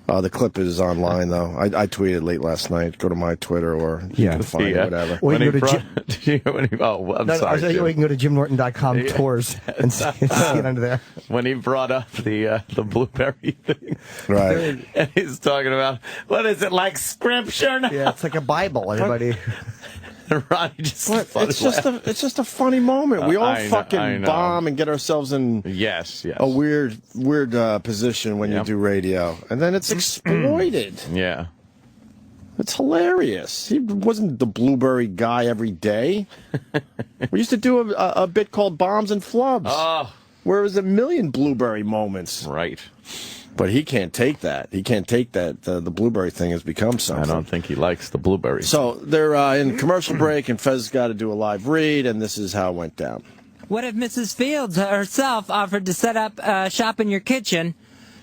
The clip is online, though. I tweeted late last night. Go to my Twitter or you can find it, whatever. Or you can go to I'm I sorry. was like, or you can go to JimNorton.com tours and see it under there. When he brought up the blueberry thing. Right. And he's talking about, what is it, like scripture now? Yeah, it's like a Bible, everybody. And Ronnie just It's just a funny moment. We all I fucking know. bomb and get ourselves in yes. a weird position when you do radio, and then it's exploited. Yeah. It's hilarious. He wasn't the blueberry guy every day. We used to do a bit called Bombs and Flubs, where it was a million blueberry moments. Right. But he can't take that. He can't take that. The blueberry thing has become something. I don't think he likes the blueberry. So they're in commercial break, and Fez got to do a live read, and this is how it went down. What if Mrs. Fields herself offered to set up shop in your kitchen,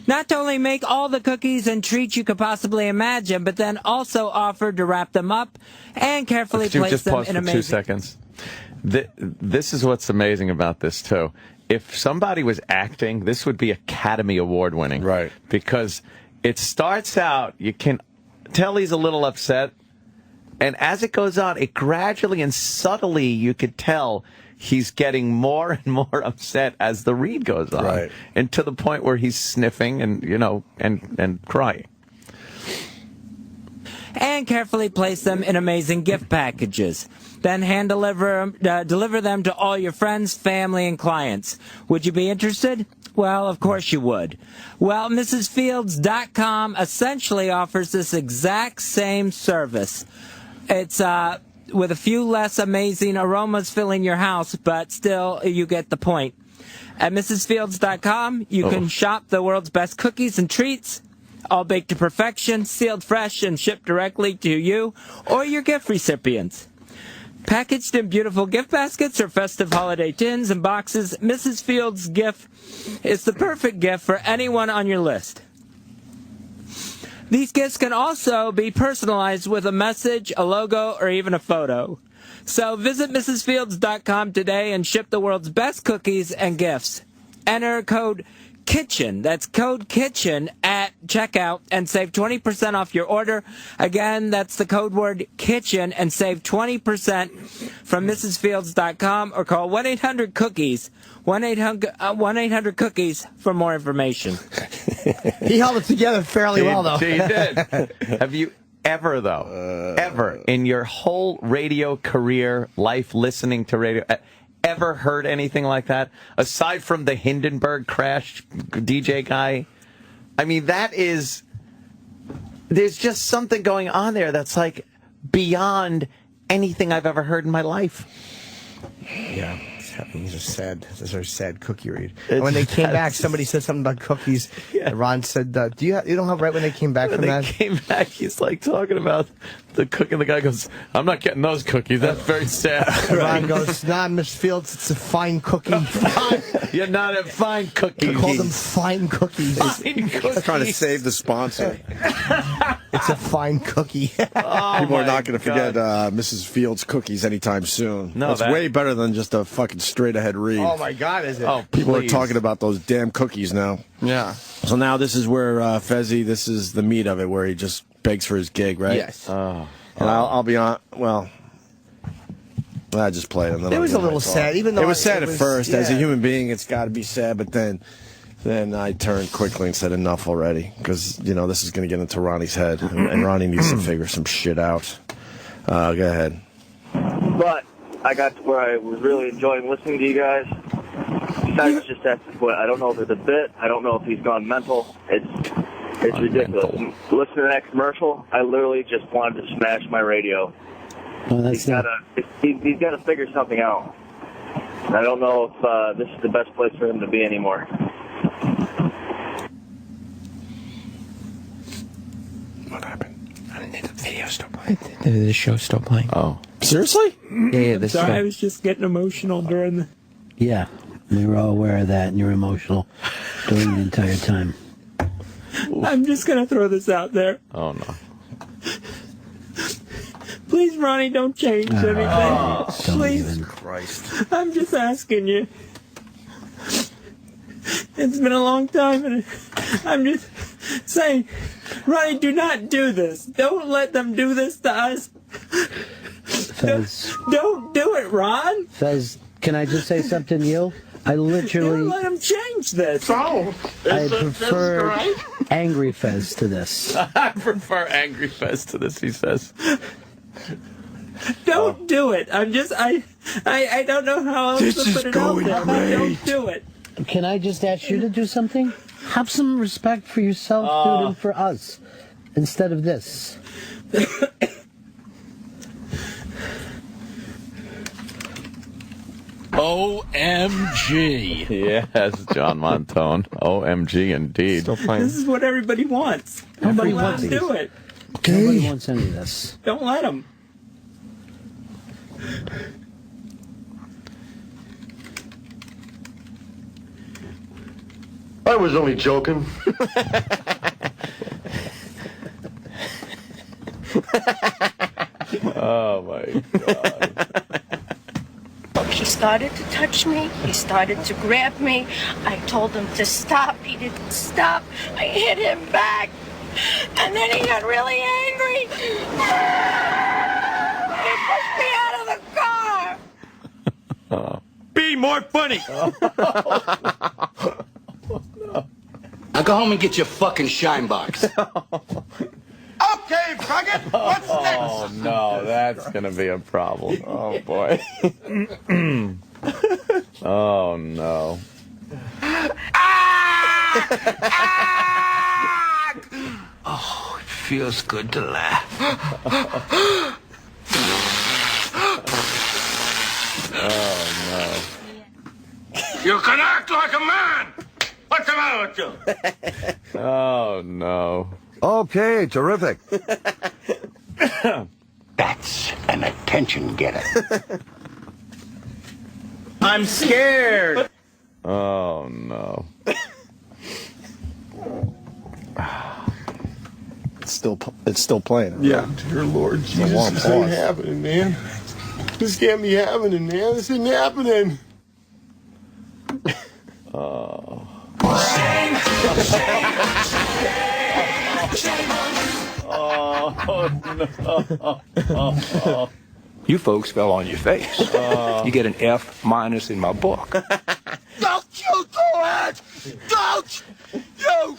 not to only make all the cookies and treats you could possibly imagine, but then also offered to wrap them up and carefully Could you place just them pause in for amazing... 2 seconds? This is what's amazing about this, too. If somebody was acting, this would be Academy Award winning. Right. Because it starts out, you can tell he's a little upset, and as it goes on, it gradually and subtly, you could tell he's getting more and more upset as the read goes on. Right. And to the point where he's sniffing and, and crying. And carefully place them in amazing gift packages. Then hand deliver them to all your friends, family, and clients. Would you be interested? Well, of course you would. Well, MrsFields.com essentially offers this exact same service. It's with a few less amazing aromas filling your house, but still you get the point. At MrsFields.com, you can shop the world's best cookies and treats, all baked to perfection, sealed fresh, and shipped directly to you or your gift recipients. Packaged in beautiful gift baskets or festive holiday tins and boxes, Mrs. Fields' gift is the perfect gift for anyone on your list. These gifts can also be personalized with a message, a logo, or even a photo. So visit MrsFields.com today and ship the world's best cookies and gifts. Enter code KITCHEN, that's code KITCHEN at checkout, and save 20% off your order. Again, that's the code word KITCHEN, and save 20% from MrsFields.com, or call 1-800-COOKIES, 1-800-COOKIES for more information. He held it together fairly well, though. He did. ever, though, ever in your whole radio career, life, listening to radio, ever heard anything like that? Aside from the Hindenburg crash DJ guy? I mean, there's just something going on there that's like beyond anything I've ever heard in my life. Yeah. These are sad. This is a very sad cookie read. And when they came back, somebody said something about cookies. Yeah. And Ron said, you don't have right when they came back from that? When they came back, he's like talking about the cookie. And the guy goes, I'm not getting those cookies. That's very sad. Ron goes, nah, Miss Fields, it's a fine cookie. You're not a fine cookie. He called them fine cookies. Fine cookies. Trying to save the sponsor. It's a fine cookie. People are not going to forget Mrs. Fields' cookies anytime soon. No, that's way better than just a fucking straight-ahead read. Oh, my God, is it? Oh, people are talking about those damn cookies now. Yeah. So now this is where Fezzy, this is the meat of it, where he just begs for his gig, right? Yes. And I'll be on, well, I just played it. It was a little sad, even though it was sad at first. Yeah. As a human being, it's got to be sad, but then I turned quickly and said enough already, because, this is going to get into Ronnie's head, and Ronnie needs to figure some shit out. Go ahead. But I got to where I was really enjoying listening to you guys. Besides just that, I don't know if it's a bit. I don't know if he's gone mental. It's ridiculous. Listen to the next commercial. I literally just wanted to smash my radio. Oh, he's got to figure something out. I don't know if this is the best place for him to be anymore. What happened? The video's still playing. The show's still playing. Oh. Seriously? Yeah, I'm sorry, I was just getting emotional during the... Yeah, we were all aware of that, and you're emotional during the entire time. I'm just going to throw this out there. Oh, no. Please, Ronnie, don't change anything. Please. Christ. I'm just asking you. It's been a long time, and I'm just saying, Ronnie, do not do this. Don't let them do this to us. Fez. Don't do it, Ron. Fez, can I just say something to you? I literally... Don't let them change this. I prefer angry Fez to this. I prefer angry Fez to this, he says. Don't do it. I don't know how else to put it out there. But don't do it. Can I just ask you to do something? Have some respect for yourself, dude, and for us, instead of this. OMG. Yes, John Montone. OMG, indeed. Still playing. This is what everybody wants. Nobody Don't let wants them do it. Nobody wants any of this. Don't let them. I was only joking. Oh, my God. He started to touch me. He started to grab me. I told him to stop. He didn't stop. I hit him back. And then he got really angry. He pushed me out of the car. Be more funny. Now go home and get your fucking shine box. Okay, Bucket, what's next? Oh, no, that's going to be a problem. Oh, boy. Oh, no. Oh, it feels good to laugh. Oh, no. You can act like a man. What's the matter with you? Oh, no. Okay, terrific. That's an attention getter. I'm scared. Oh, no. It's still playing. Yeah, dear Lord Jesus, this ain't happening, man. This can't be happening, man. This isn't happening. Oh. Oh, no. You folks fell on your face. You get an F- in my book. Don't you do it! Don't you!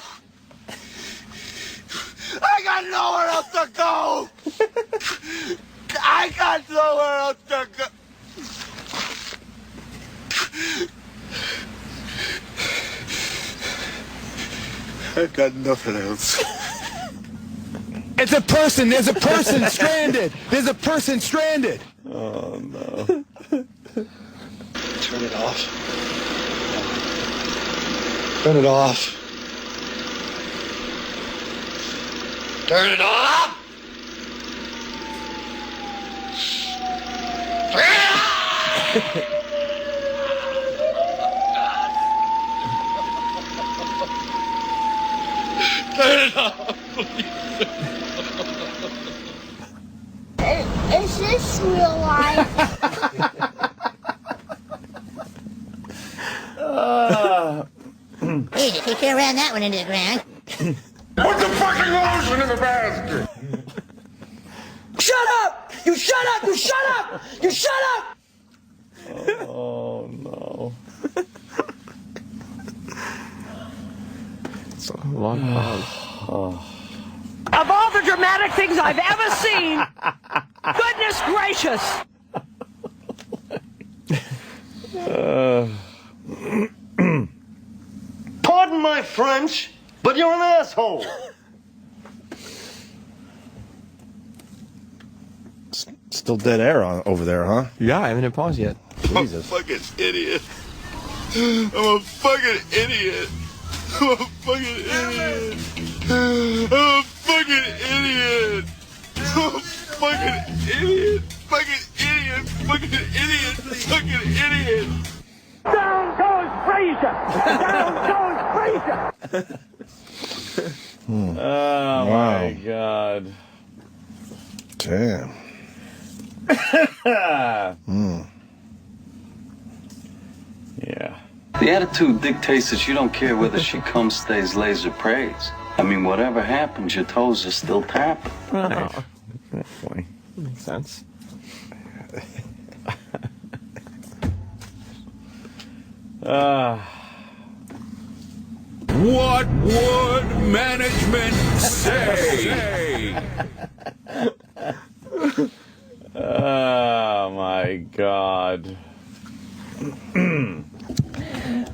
I got nowhere else to go. I got nowhere else to go. I've got nothing else. It's a person. There's a person stranded. There's a person stranded. Oh, no. Turn it off. Turn it off. Turn it off! Turn it off, please. Is this real life? Easy, kick her around that one into the ground. Put the fucking lotion in the basket! Shut up! You shut up! You shut up! You shut up! Oh, no. It's a long pause. Oh. Of all the dramatic things I've ever seen, goodness gracious! Pardon my French, but you're an asshole. Still dead air over there, huh? Yeah, I haven't hit pause yet. Jesus. I'm a fucking idiot. I'm a fucking idiot. I'm a fucking idiot. I'm a fucking idiot. I'm a fucking idiot. Fucking idiot. Fucking idiot. Fucking idiot. Down goes Fraser! Down goes Fraser! Oh, my God. Damn. Yeah. The attitude dictates that you don't care whether she comes, stays, lays, or prays. I mean, whatever happens, your toes are still tapping. Right. That's funny. Makes sense. What would management say? Oh, my God.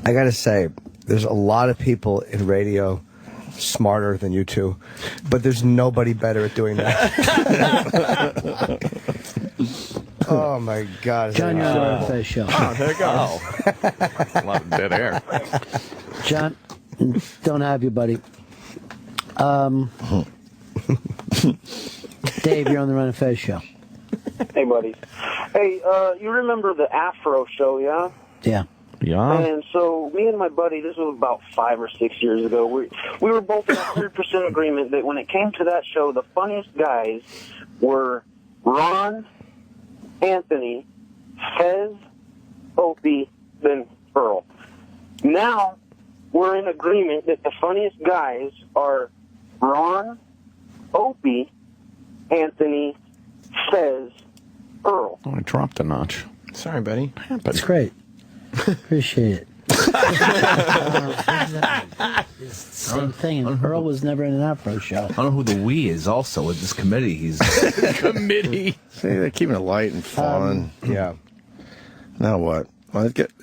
I gotta say, there's a lot of people in radio smarter than you two, but there's nobody better at doing that. Oh my God! John, you're on the Ron and Fez show. Oh, there you go. A lot of dead air. John, don't have you, buddy. Dave, you're on the Ron and Fez show. Hey, buddies. Hey, you remember the Afro show, yeah? Yeah. Yeah. And so me and my buddy, this was about 5 or 6 years ago, we were both in 100% agreement that when it came to that show, the funniest guys were Ron, Anthony, Fez, Opie, then Earl. Now, we're in agreement that the funniest guys are Ron, Opie, Anthony, Fez, Earl. Oh, I dropped a notch. Sorry, buddy. That's great. Appreciate it. Same thing. And Earl was never in an Afro show. I don't know who the we is also with this committee. He's committee. See, they're keeping it light and fun. Yeah. Now what?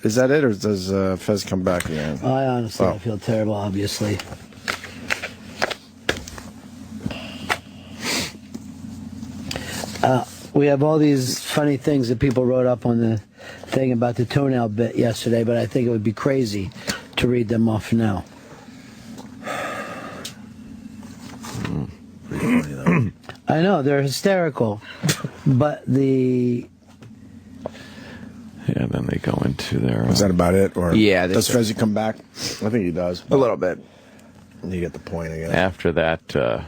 Is that it, or does Fez come back again? I honestly I feel terrible, obviously. We have all these funny things that people wrote up on the thing about the toenail bit yesterday, but I think it would be crazy to read them off now. I know, they're hysterical, but the... Yeah, then they go into their... Is that about it? Or yeah. Does Fezzy come back? I think he does. A little bit. You get the point, I guess. After that, kind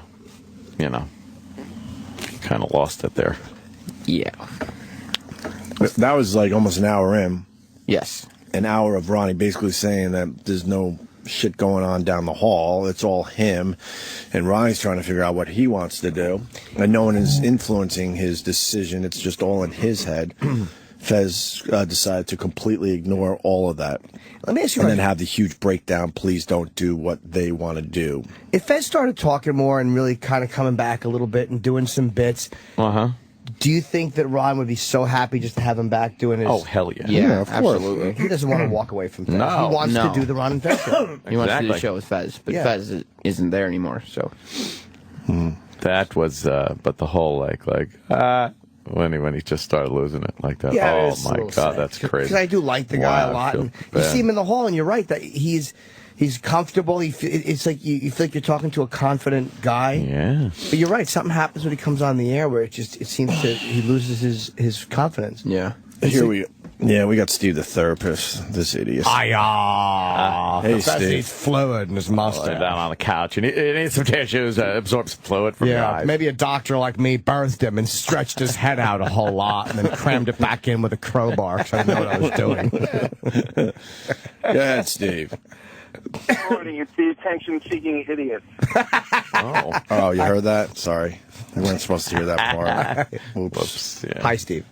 of lost it there. Yeah. That was like almost an hour in. Yes. An hour of Ronnie basically saying that there's no shit going on down the hall. It's all him. And Ronnie's trying to figure out what he wants to do. And no one is influencing his decision. It's just all in his head. Fez decided to completely ignore all of that. Let me ask you, and then have the huge breakdown. Please don't do what they want to do. If Fez started talking more and really kind of coming back a little bit and doing some bits, do you think that Ron would be so happy just to have him back doing his? Oh, hell yeah. Yeah, of course. absolutely. He doesn't want to walk away from Fez. No, he wants no. to do the Ron and Fez show. He wants to do the show with Fez, but Fez isn't there anymore. So that was, but the whole when he just started losing it like that. Yeah, oh it's a my little God, sad. that's crazy. Because I do like the guy a lot, I feel and you bad. see him in the hall, and you're right that he's comfortable. It's like you feel like you're talking to a confident guy. Yeah. But you're right. Something happens when he comes on the air where it seems he loses his confidence. yeah. We got Steve the therapist, this idiot. Hey, Steve. He's fluid in his mustache. Down on the couch, and he needs some tissues, absorb some fluid from your eyes. Maybe a doctor like me birthed him and stretched his head out a whole lot and then crammed it back in with a crowbar because I didn't know what I was doing. Go ahead, Steve. Good morning, it's the attention-seeking idiot. Oh, you heard that? Sorry. We weren't supposed to hear that part. Oops. Yeah. Hi, Steve.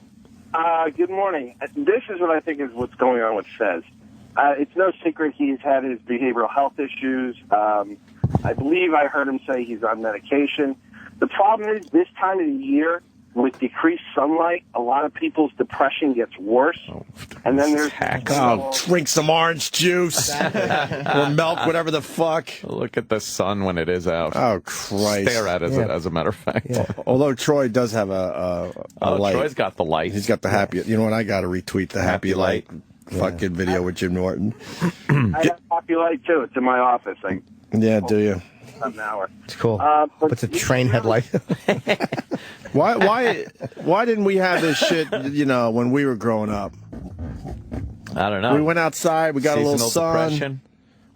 Good morning. This is what I think is what's going on with Fez. It's no secret he's had his behavioral health issues. I believe I heard him say he's on medication. The problem is this time of the year, with decreased sunlight, a lot of people's depression gets worse. And then there's... drink some orange juice or milk, whatever the fuck. Look at the sun when it is out. Oh, Christ. Stare at it, as a matter of fact. Yeah. Although Troy does have a light. Troy's got the light. He's got the happy... You know what? I got to retweet the happy light fucking video with Jim Norton. I have happy light, too. It's in my office. Yeah, do you? An hour. It's cool. What's a train headlight? Why didn't we have this shit, when we were growing up? I don't know. We went outside, we got a little Seasonal sun. depression.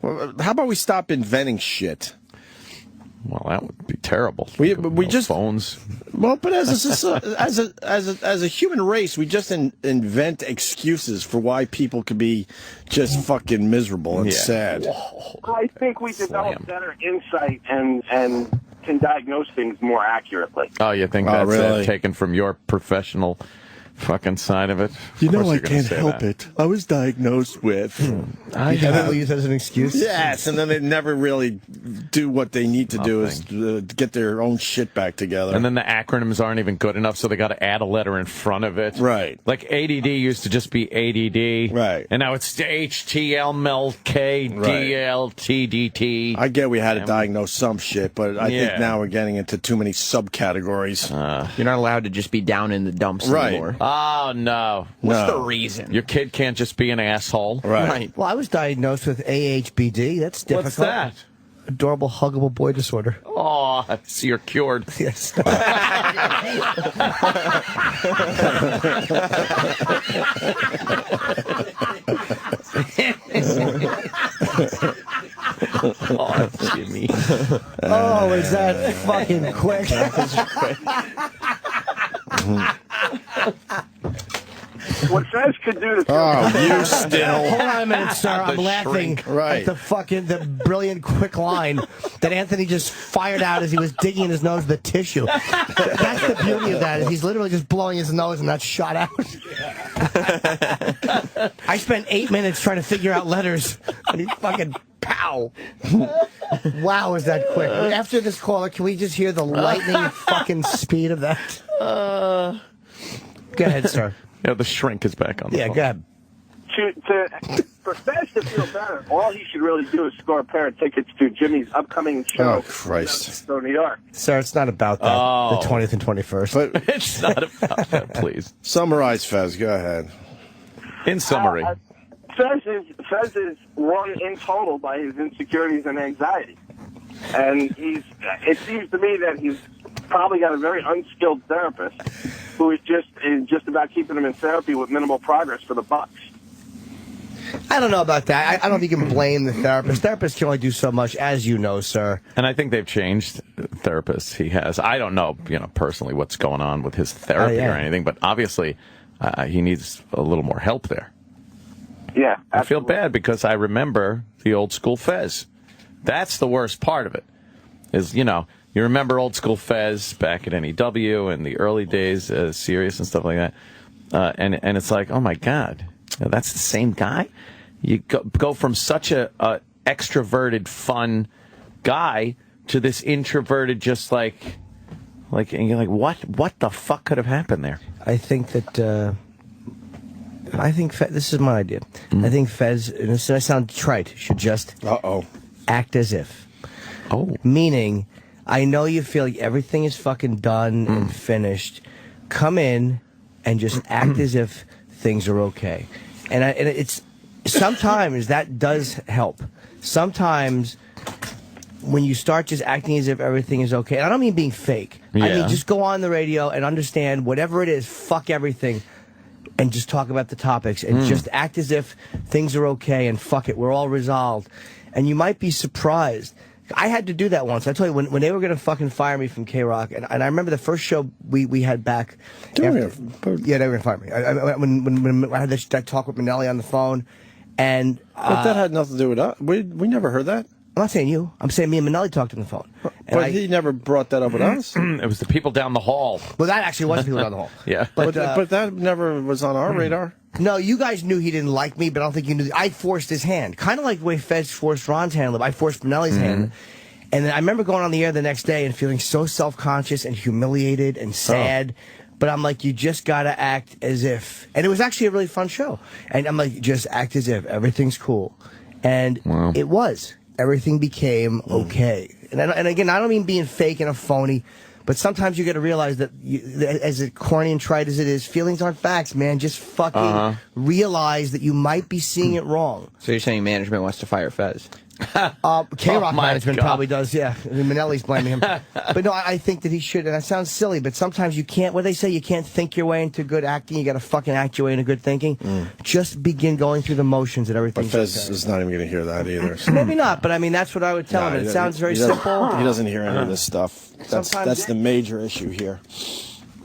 Well, how about we stop inventing shit? Well, that would be terrible. We just phones. Well, but as a human race, we just invent excuses for why people could be just fucking miserable and sad. I think we develop better insight and can diagnose things more accurately. Oh, you think that's really? Taken from your professional fucking side of it? I can't help it. I was diagnosed with. I heavily use that as an excuse. Yes, and then they never really do what they need to do is get their own shit back together. And then the acronyms aren't even good enough, so they got to add a letter in front of it. Right. Like ADD used to just be ADD. Right. And now it's HTMLKDLTDT. I get we had to diagnose some shit, but I think now we're getting into too many subcategories. You're not allowed to just be down in the dumps anymore. Oh, no. What's the reason? Your kid can't just be an asshole. Right. Well, I was diagnosed with AHBD. That's difficult. What's that? Adorable, huggable boy disorder. Oh, so you're cured. Yes. Oh, Jimmy. Oh, is that fucking quick? What Fez could do to... you still. Hold on a minute, sir. I'm laughing at the brilliant quick line that Anthony just fired out as he was digging in his nose with a tissue. That's the beauty of that, is he's literally just blowing his nose and that's shot out. I spent 8 minutes trying to figure out letters, and he fucking pow. Wow, is that quick? After this caller, can we just hear the lightning fucking speed of that? Go ahead, sir. Yeah, the shrink is back on the phone. Go ahead. For Fez to feel better, all he should really do is score a pair of tickets to Jimmy's upcoming show. Oh, Christ. in New York. Sir, it's not about that. The 20th and 21st. But it's not about that, please. Summarize, Fez. Go ahead. In summary. Fez is run in total by his insecurities and anxiety. And it seems to me that he's probably got a very unskilled therapist who is just about keeping him in therapy with minimal progress for the bucks. I don't know about that. I don't think you can blame the therapist. Therapists can only do so much, as you know, sir. And I think they've changed therapists he has. I don't know, personally what's going on with his therapy or anything, but obviously he needs a little more help there. Yeah. Absolutely. I feel bad because I remember the old school Fez. That's the worst part of it. Is, you remember old school Fez back at NEW in the early days, Sirius and stuff like that. and it's like, oh my God, that's the same guy. You go from such a extroverted, fun guy to this introverted, just like, and you're like, what the fuck could have happened there? I think that. This is my idea. I think Fez, and this I sound trite, should just act as if. Meaning, I know you feel like everything is fucking done and finished. Come in and just act as if things are okay. And it's sometimes that does help. Sometimes when you start just acting as if everything is okay, and I don't mean being fake. Yeah. I mean just go on the radio and understand whatever it is, fuck everything. And just talk about the topics and just act as if things are okay and fuck it, we're all resolved. And you might be surprised. I had to do that once. I tell you, when they were going to fucking fire me from K-Rock, and I remember the first show we had back. They were going to fire me. When I had that talk with Minnelli on the phone, and but that had nothing to do with us. We never heard that. I'm not saying you. I'm saying me and Minnelli talked on the phone. But he never brought that up with us. It was the people down the hall. Well, that actually was the people down the hall. Yeah. But that never was on our radar. No, you guys knew he didn't like me, but I don't think you knew. I forced his hand. Kind of like the way Fez forced Ron's hand. I forced Minnelli's hand. And then I remember going on the air the next day and feeling so self-conscious and humiliated and sad. But I'm like, you just got to act as if. And it was actually a really fun show. And I'm like, just act as if. Everything's cool. And it was. Everything became okay. And again, I don't mean being fake and a phony, but sometimes you got to realize that, as corny and trite as it is, feelings aren't facts, man. Just fucking realize that you might be seeing it wrong. So you're saying management wants to fire Fez? K-Rock management probably does, yeah. I mean, Minnelli's blaming him. But no, I think that he should, and that sounds silly, but sometimes you can't, what they say, you can't think your way into good acting, you got to fucking act your way into good thinking. Just begin going through the motions and everything. But Fez is not even going to hear that either. So. Maybe not, but I mean, that's what I would tell him. It sounds very simple. He doesn't hear any of this stuff. That's the major issue here.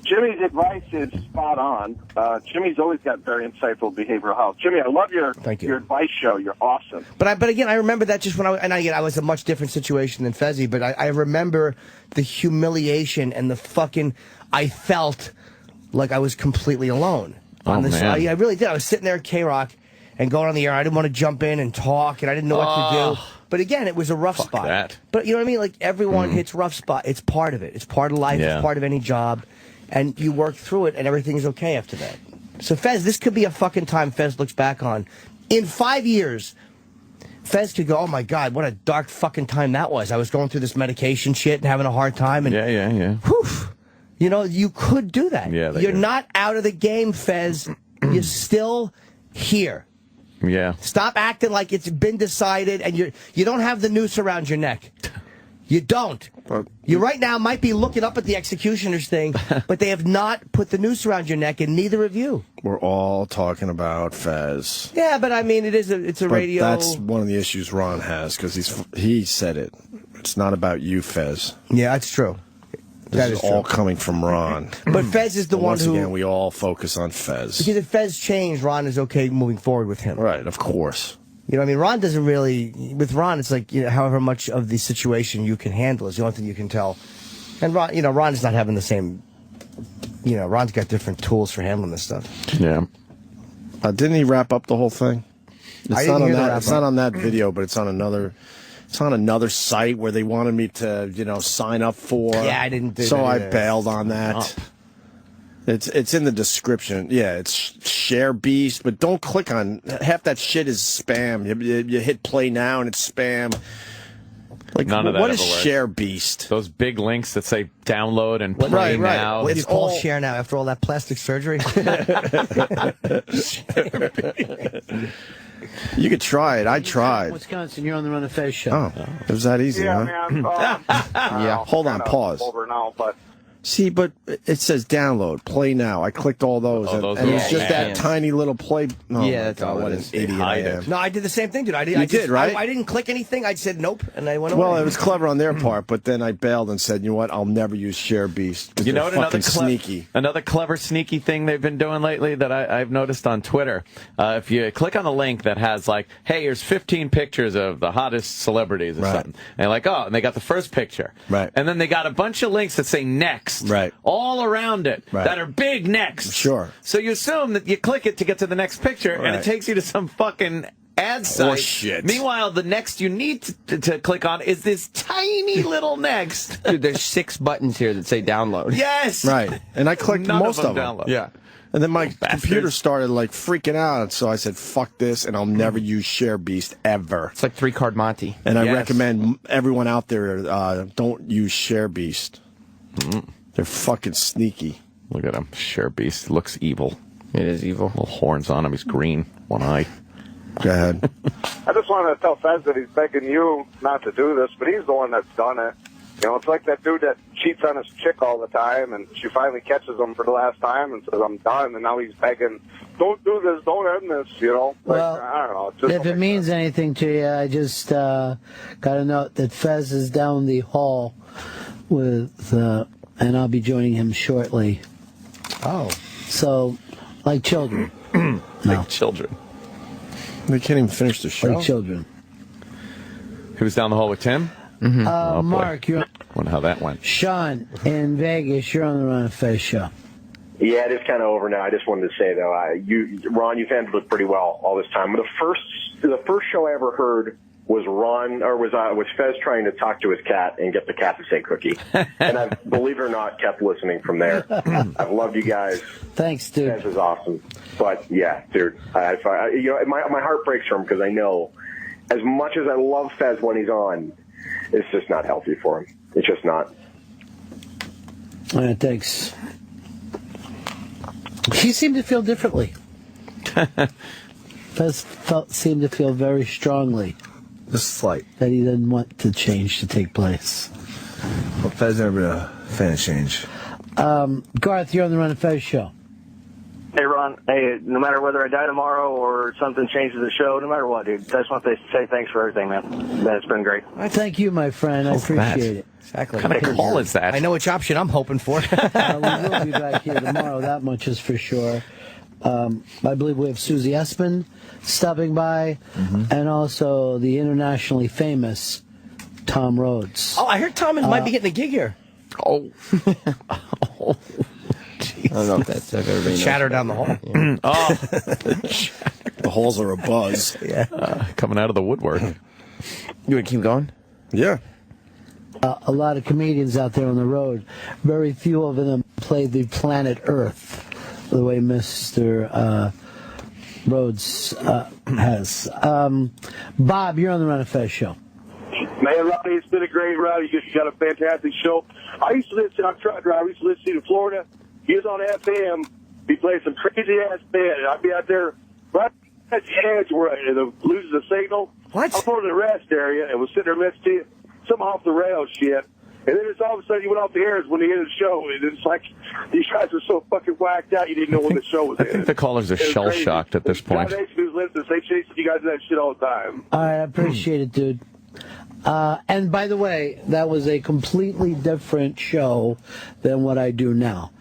Jimmy's advice is spot on. Jimmy's always got very insightful behavioral health. Jimmy, I love your advice show. You're awesome. But I remember that just when I was a much different situation than Fezzy, but I remember the humiliation and the fucking, I felt like I was completely alone on this. Man. I really did. I was sitting there at K-Rock and going on the air. I didn't want to jump in and talk, and I didn't know what to do. But again, it was a rough spot. That. But you know what I mean? Like everyone hits rough spot. It's part of it. It's part of life. It's part of any job. And you work through it, and everything's okay after that. So, Fez, this could be a fucking time Fez looks back on. In 5 years, Fez could go, oh, my God, what a dark fucking time that was. I was going through this medication shit and having a hard time. And, whew, you know, you could do that. Yeah, You're not out of the game, Fez. You're still here. Yeah. Stop acting like it's been decided, and you don't have the noose around your neck. You don't. You right now might be looking up at the executioner's thing, but they have not put the noose around your neck, and neither of you. We're all talking about Fez. Yeah, but I mean, it's a radio. That's one of the issues Ron has, because he said it. It's not about you, Fez. Yeah, that's true. This is all coming from Ron. But Fez is the one who... Once again, we all focus on Fez. Because if Fez changed, Ron is okay moving forward with him. Right, of course. You know what I mean? Ron doesn't really... With Ron, it's like, however much of the situation you can handle is the only thing you can tell. And Ron, Ron's not having the same... Ron's got different tools for handling this stuff. Yeah. Didn't he wrap up the whole thing? It's not on that video, but it's on another... It's on another site where they wanted me to, sign up for. Yeah, I didn't do that. So I bailed on that. It's in the description. Yeah, it's Share Beast, but don't click on half that shit is spam. You hit play now and it's spam. Like none of that what is ever works. Share Beast? Those big links that say download and play now. What do you call Share now after all that plastic surgery? You could try it. I tried. Wisconsin, you're on the Ron and Fez show. Oh, it was that easy, huh? Man, Yeah. Hold on, pause. Over now, but See, but it says download, play now. I clicked all those, and it's just that tiny little play. Oh Yeah, my that's God, all what it an is. idiot I am. No, I did the same thing, dude. I did, right? I didn't click anything. I said nope, and I went away. Well, it was clever on their part, but then I bailed and said, you know what? I'll never use Share Beast. You know what? Fucking sneaky. Another clever, sneaky thing they've been doing lately that I've noticed on Twitter. If you click on the link that has like, hey, here's 15 pictures of the hottest celebrities or something, and like, oh, and they got the first picture, right? And then they got a bunch of links that say next. text all around it that are big next. Sure. So you assume that you click it to get to the next picture, and it takes you to some fucking ad site. Shit. Meanwhile, the next you need to click on is this tiny little next. Dude, there's 6 buttons here that say download. Yes. Right. And I clicked None most of of them. download. Yeah. And then my computer started like freaking out, so I said, fuck this, and I'll never use ShareBeast ever. It's like 3-card Monty. And I recommend everyone out there don't use ShareBeast. They're fucking sneaky. Look at him. ShareBeast looks evil. It is evil. Little horns on him. He's green. One eye. Go ahead. I just wanted to tell Fez that he's begging you not to do this, but he's the one that's done it. You know, it's like that dude that cheats on his chick all the time, and she finally catches him for the last time and says, I'm done, and now he's begging, don't do this, don't end this, you know? Like, Well, I don't know. Just if it means anything to you, I just got a note that Fez is down the hall with, and I'll be joining him shortly. Oh. So, like children. Like children. They can't even finish the show. Like children. He was down the hall with Tim? Oh, Mark, you're... Wonder how that went. Sean, in Vegas, you're on the Ron and Fez show. Yeah, it is kind of over now. I just wanted to say, though, Ron, you've handled it pretty well all this time. The first show I ever heard was was Fez trying to talk to his cat and get the cat to say cookie. And I've, believe it or not, kept listening from there. I've loved you guys. Thanks, dude. Fez is awesome. But, yeah, dude, my heart breaks for him because I know as much as I love Fez when he's on, it's just not healthy for him. It's just not. All right, thanks. He seemed to feel differently. Fez seemed to feel very strongly. Just slight. That he didn't want the change to take place. Well, Fez never been a fan of change. Garth, you're on the Ron and Fez show. Hey, Ron. Hey, no matter whether I die tomorrow or something changes the show, no matter what, dude, I just want to say thanks for everything, man. That's been great. Thank you, my friend. I appreciate it. Exactly. What kind of call is that? I know which option I'm hoping for. We will be back here tomorrow, that much is for sure. I believe we have Susie Espin stopping by, and also the internationally famous Tom Rhodes. Oh, I heard Tom might be getting a gig here. Oh. I don't know if that's everybody chatter down the hall. Yeah. Oh, the halls are a buzz. Coming out of the woodwork. You want to keep going? Yeah. A lot of comedians out there on the road. Very few of them play the planet Earth the way Mr. Rhodes has. Bob, you're on the Ron and Fez show. Man, Ronnie, it's been a great ride. You got a fantastic show. I used to listen. I'm truck driver. I used to listen to you in Florida. He was on FM. He played some crazy ass band. I'd be out there right at the edge where it loses the signal. What? I'm going to the rest area and was sitting there listening to some off the rails shit. And then it's all of a sudden you went off the air when the end of the show. And it's like these guys were so fucking whacked out you didn't know when the show was I think the callers are shell shocked at this point. John H. News listens. They chase you guys that shit all the time. All right, I appreciate it, dude. And by the way, that was a completely different show than what I do now.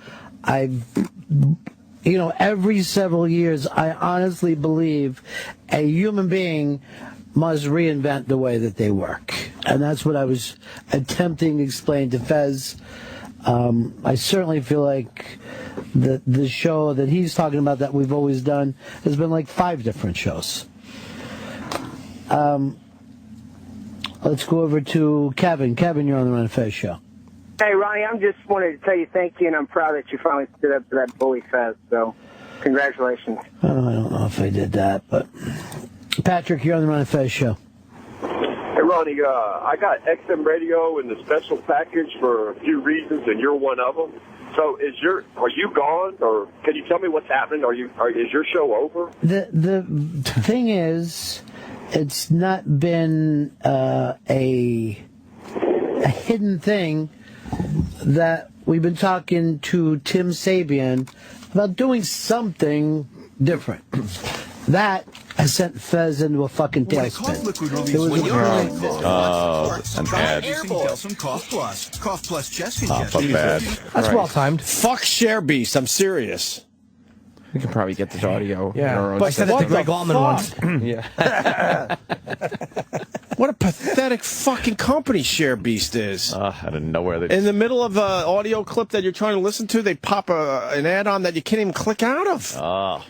Every several years, I honestly believe a human being must reinvent the way that they work. And that's what I was attempting to explain to Fez. I certainly feel like the show that he's talking about that we've always done has been like 5 different shows. Let's go over to Kevin. Kevin, you're on the Ron and Fez show. Hey, Ronnie, I'm just wanted to tell you thank you, and I'm proud that you finally stood up to that bully Fez. So, congratulations. I don't know if I did that, but Patrick, you're on the Ron and Fez show. Hey, Ronnie, I got XM radio in the special package for a few reasons, and you're one of them. So, are you gone, or can you tell me what's happening? Is your show over? The thing is, it's not been a hidden thing that we've been talking to Tim Sabian about doing something different. That has sent Fez into a fucking tailspin. An ad. Cough Plus chest Pop-up ad. That's well timed. Fuck ShareBeast. I'm serious. We can probably get this audio. Yeah, but I said that to Greg Allman once. Yeah. What a pathetic fucking company Share Beast is. I didn't know where they... In the middle of an audio clip that you're trying to listen to, they pop an ad on that you can't even click out of. Oh.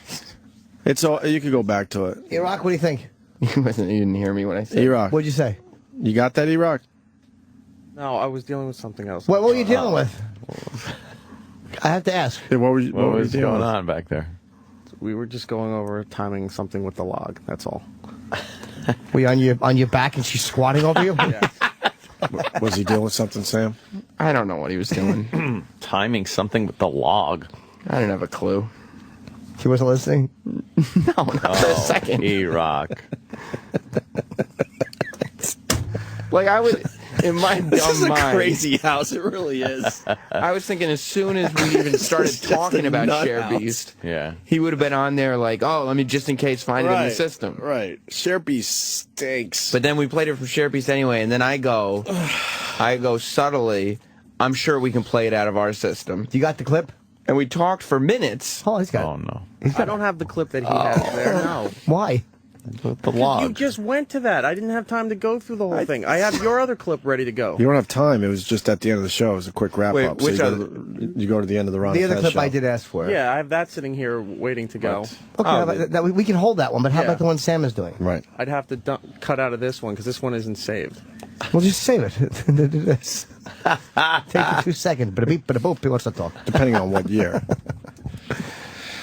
It's all, you could go back to it. E-Rock, what do you think? You didn't hear me when I said E-Rock. What'd you say? You got that, E-Rock? No, I was dealing with something else. What were you dealing with? I have to ask. Yeah, what was going on back there? We were just going over timing something with the log. That's all. Were you on your back and she's squatting over you? Yeah. Was he dealing with something, Sam? I don't know what he was doing. Timing something with the log. I didn't have a clue. He wasn't listening? No, not for a second. E-Rock. Like, I would, in my dumb This is a mind, crazy house. It really is. I was thinking as soon as we even started talking about Share Beast, he would have been on there like, oh, let me just in case find it in the system. Right. Share Beast stinks. But then we played it from Share Beast anyway, and then I go subtly, I'm sure we can play it out of our system. You got the clip? And we talked for minutes. Oh, he's got Oh, no. I don't have the clip that he has there. No. Why? The log. You just went to that. I didn't have time to go through the whole thing. I have your other clip ready to go. You don't have time. It was just at the end of the show. It was a quick wrap up. Which you go to the end of the Ron The and other Fez clip show. I did ask for. Yeah, I have that sitting here waiting to go. Okay, we can hold that one, but how about the one Sam is doing? Right. I'd have to cut out of this one because this one isn't saved. Well, just save it. Take you 2 seconds. But a beep, but a boop. He wants to talk. Depending on what year.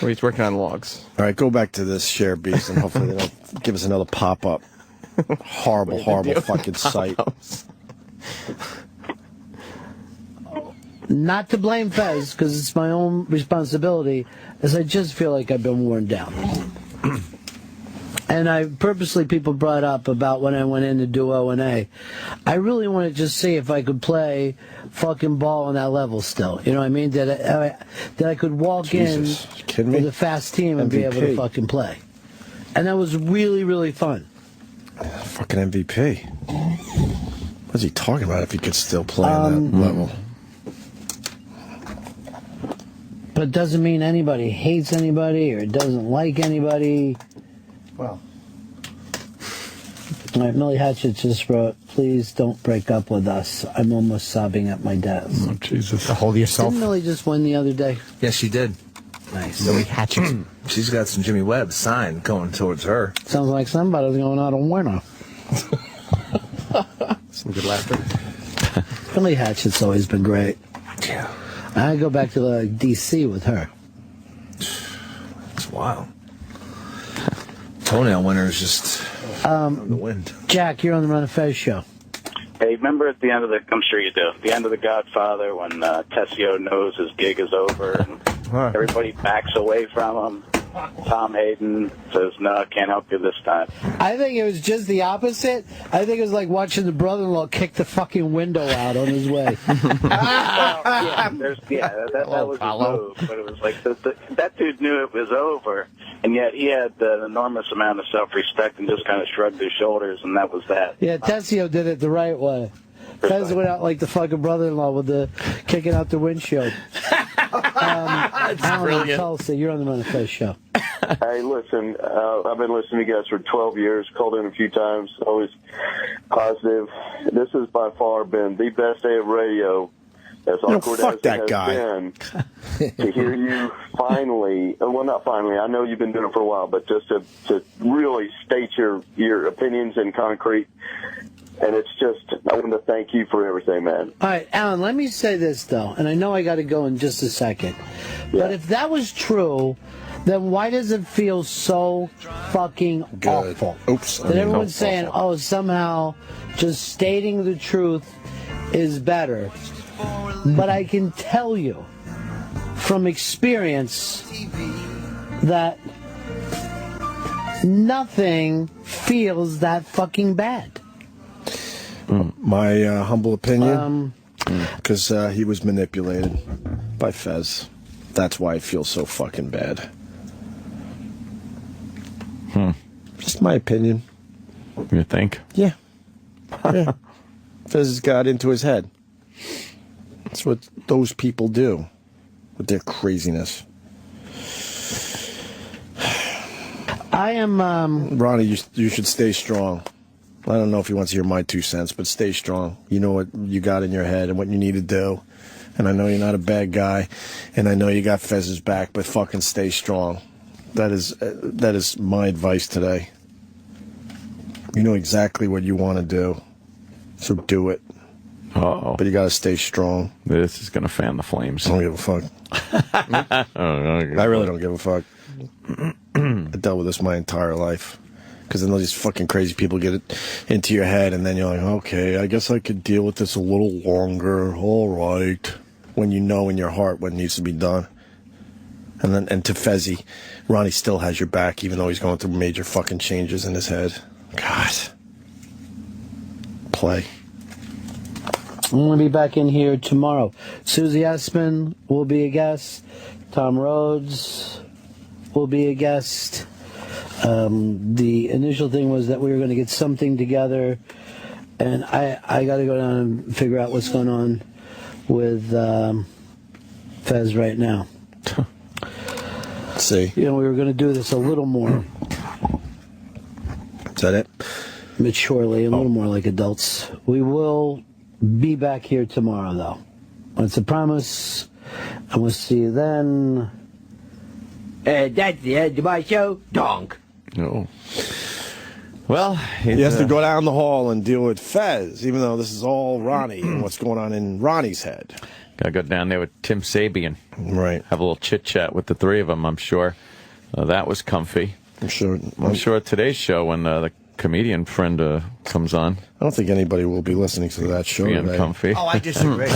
Well, he's working on logs. All right, go back to this Share Beast and hopefully they don't give us another pop-up. Horrible fucking site. Not to blame Fez, because it's my own responsibility, as I just feel like I've been worn down. And I purposely, people brought up about when I went in to do O&A. I really want to just see if I could play fucking ball on that level still. You know what I mean? That I could walk in with a fast team and be able to fucking play. And that was really, really fun. Fucking MVP. What's he talking about if he could still play on that level? But it doesn't mean anybody hates anybody or doesn't like anybody. Well. All right, Millie Hatchett just wrote, please don't break up with us. I'm almost sobbing at my desk. Oh, Jesus. Hold yourself. Didn't Millie just win the other day? Yes, she did. Nice. Millie Hatchett. She's got some Jimmy Webb sign going towards her. Sounds like somebody's going out on winner. Some good laughter. Millie Hatchett's always been great. Yeah. I go back to D.C. with her. It's wild. Toenail winner is just on the wind. Jack, you're on the Ron and Fez show. Hey, remember at the end of I'm sure you do, the end of The Godfather when Tessio knows his gig is over and everybody backs away from him. Tom Hayden says, no, I can't help you this time. I think it was just the opposite. I think it was like watching the brother-in-law kick the fucking window out on his way. That was his move, but it was like that dude knew it was over, and yet he had an enormous amount of self-respect and just kind of shrugged his shoulders, and that was that. Yeah, Tessio did it the right way. Fez went out like the fucking brother-in-law with the kicking out the windshield. That's brilliant. Tulsa, you're on the Ron and Fez show. Hey, listen, I've been listening to you guys for 12 years, called in a few times, always positive. This has by far been the best day of radio, as awkward as it has been, to hear you finally, well, not finally, I know you've been doing it for a while, but just to really state your opinions in concrete. And it's just, I want to thank you for everything, man. All right, Alan, let me say this, though, and I know I got to go in just a second. But if that was true, then why does it feel so fucking awful? Oops. That everyone's saying, oh, somehow just stating the truth is better. But I can tell you from experience that nothing feels that fucking bad. My humble opinion, because he was manipulated by Fez. That's why I feel so fucking bad. Just my opinion. You think? Yeah. Yeah. Fez got into his head. That's what those people do with their craziness. I am... Ronnie, you should stay strong. I don't know if he wants to hear my 2 cents, but stay strong. You know what you got in your head and what you need to do. And I know you're not a bad guy, and I know you got Fez's back, but fucking stay strong. That is my advice today. You know exactly what you want to do, so do it. Uh-oh. But you got to stay strong. This is going to fan the flames. I don't give a fuck. I really don't give a fuck. I dealt with this my entire life. Because then these fucking crazy people get it into your head, and then you're like, okay, I guess I could deal with this a little longer. All right. When you know in your heart what needs to be done. And to Fezzy, Ronnie still has your back, even though he's going through major fucking changes in his head. God. Play. I'm going to be back in here tomorrow. Susie Essman will be a guest. Tom Rhodes will be a guest. The initial thing was that we were going to get something together, and I got to go down and figure out what's going on with Fez right now. Let's see. You know, we were going to do this a little more. Is that it? Maturely, a little more like adults. We will be back here tomorrow, though. It's a promise, and we'll see you then. That's the end of my show. Donk. No. Well, he has to go down the hall and deal with Fez, even though this is all Ronnie and what's going on in Ronnie's head. Got to go down there with Tim Sabian. Right. Have a little chit-chat with the three of them, I'm sure. That was comfy. I'm sure today's show, when the comedian friend comes on. I don't think anybody will be listening to that show today. Comfy. Oh, I disagree.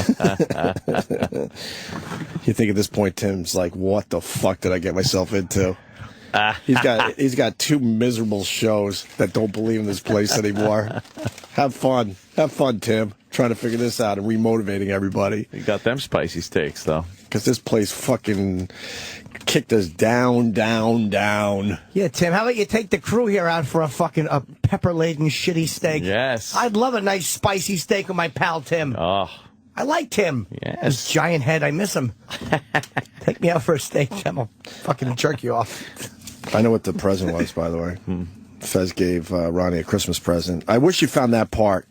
You think at this point Tim's like, what the fuck did I get myself into? He's got 2 miserable shows that don't believe in this place anymore. Have fun, Tim. Trying to figure this out and remotivating everybody. You got them spicy steaks though, because this place fucking kicked us down. Yeah, Tim, how about you take the crew here out for a pepper-laden shitty steak? Yes. I'd love a nice spicy steak with my pal Tim. Oh. I like Tim. Yes. His giant head, I miss him. Take me out for a steak, Tim. I'll fucking jerk you off. I know what the present was, by the way. Fez gave Ronnie a Christmas present. I wish you found that part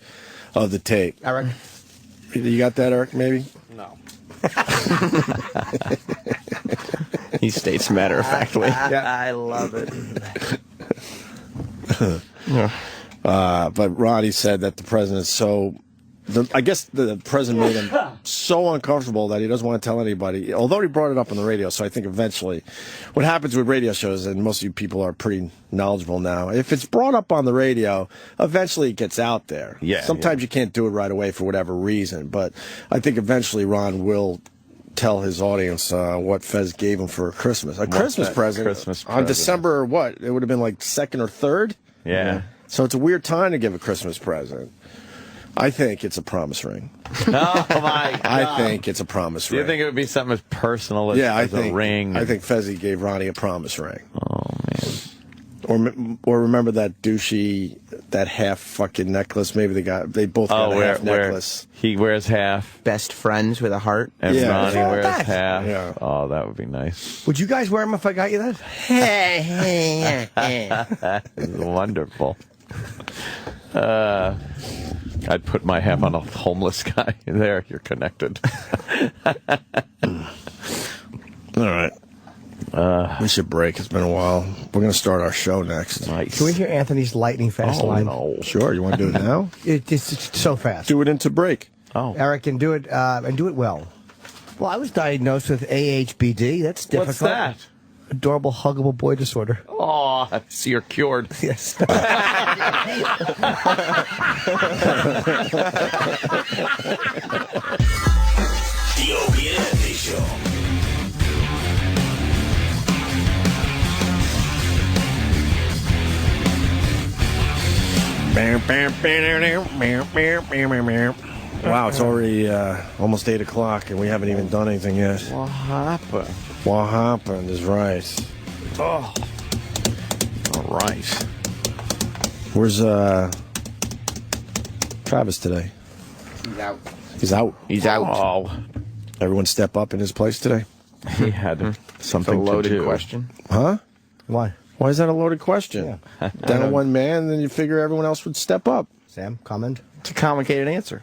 of the tape. Eric? You got that, Eric, maybe? No. He states matter-of-factly. I love it. But Ronnie said that the president is so... I guess the president made him so uncomfortable that he doesn't want to tell anybody, although he brought it up on the radio, so I think eventually... What happens with radio shows, and most of you people are pretty knowledgeable now, if it's brought up on the radio, eventually it gets out there. Yeah. Sometimes you can't do it right away for whatever reason, but I think eventually Ron will tell his audience what Fez gave him for Christmas. A Christmas present on December, what? It would have been like 2nd or 3rd? Yeah. So it's a weird time to give a Christmas present. I think it's a promise ring. Oh, my God. I think it's a promise ring. Do you think it would be something as personal as, a ring? I think Fezzy gave Ronnie a promise ring. Oh, man. Or remember that douchey, that half fucking necklace? Maybe they both got a half necklace. He wears half. Best friends with a heart. And Ronnie wears that? half. Yeah. Oh, that would be nice. Would you guys wear them if I got you that? Wonderful. I'd put my half on a homeless guy. There, you're connected. All right. We should break. It's been a while. We're going to start our show next. Nice. Can we hear Anthony's lightning fast line? No. Sure. You want to do it now? It's so fast. Do it into break. Oh. Eric can do it, and do it well. Well, I was diagnosed with AHBD. That's difficult. What's that? Adorable, huggable boy disorder. Oh, so you're cured. Yes. The Opie and Anthony Show. Wow, it's already almost 8 o'clock, and we haven't even done anything yet. What happened? What happened is right. Oh. All right. Where's Travis today? He's out. He's out. He's out. Oh. Everyone step up in his place today? He had something It's a loaded to do. question. Huh? Why? Why is that a loaded question? Yeah. Down to one man, then you figure everyone else would step up. Sam, comment? It's a complicated answer.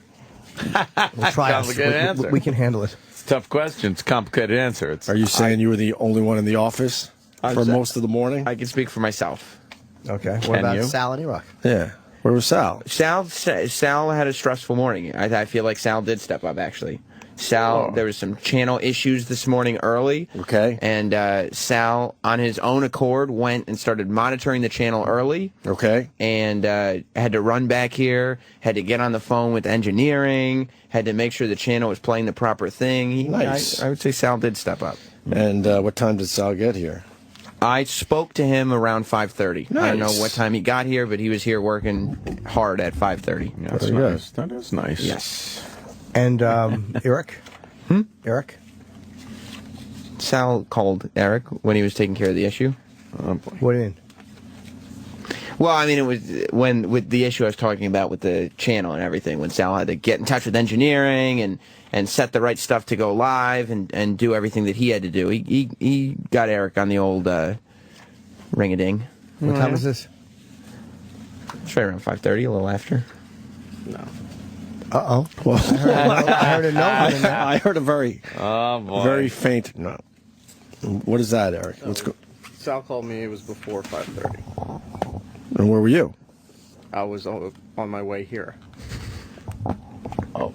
We'll try it. Complicated answer. We can handle it. It's a tough question. It's a complicated answer. Are you saying you were the only one in the office for most of the morning? I can speak for myself. Okay. What about Sal and E-Rock? Yeah. Where was Sal? Sal had a stressful morning. I feel like Sal did step up, actually. Sal, there was some channel issues this morning early. Okay. And Sal, on his own accord, went and started monitoring the channel early. Okay. And had to run back here, had to get on the phone with engineering, had to make sure the channel was playing the proper thing. Nice. I would say Sal did step up. And what time did Sal get here? I spoke to him around 5:30. Nice. I don't know what time he got here, but he was here working hard at 5:30. Yeah, that's nice. That is nice. Yes. And Eric? Eric? Sal called Eric when he was taking care of the issue. Oh, boy. What do you mean? Well, I mean, it was with the issue I was talking about with the channel and everything, when Sal had to get in touch with engineering and set the right stuff to go live and do everything that he had to do. He got Eric on the old ring-a-ding. What time is this? It's right around 5:30, a little after. No. Uh-oh. Well, I heard a no. I heard a very faint no. What is that, Eric? Sal called me. It was before 5:30. And where were you? I was on my way here. Oh.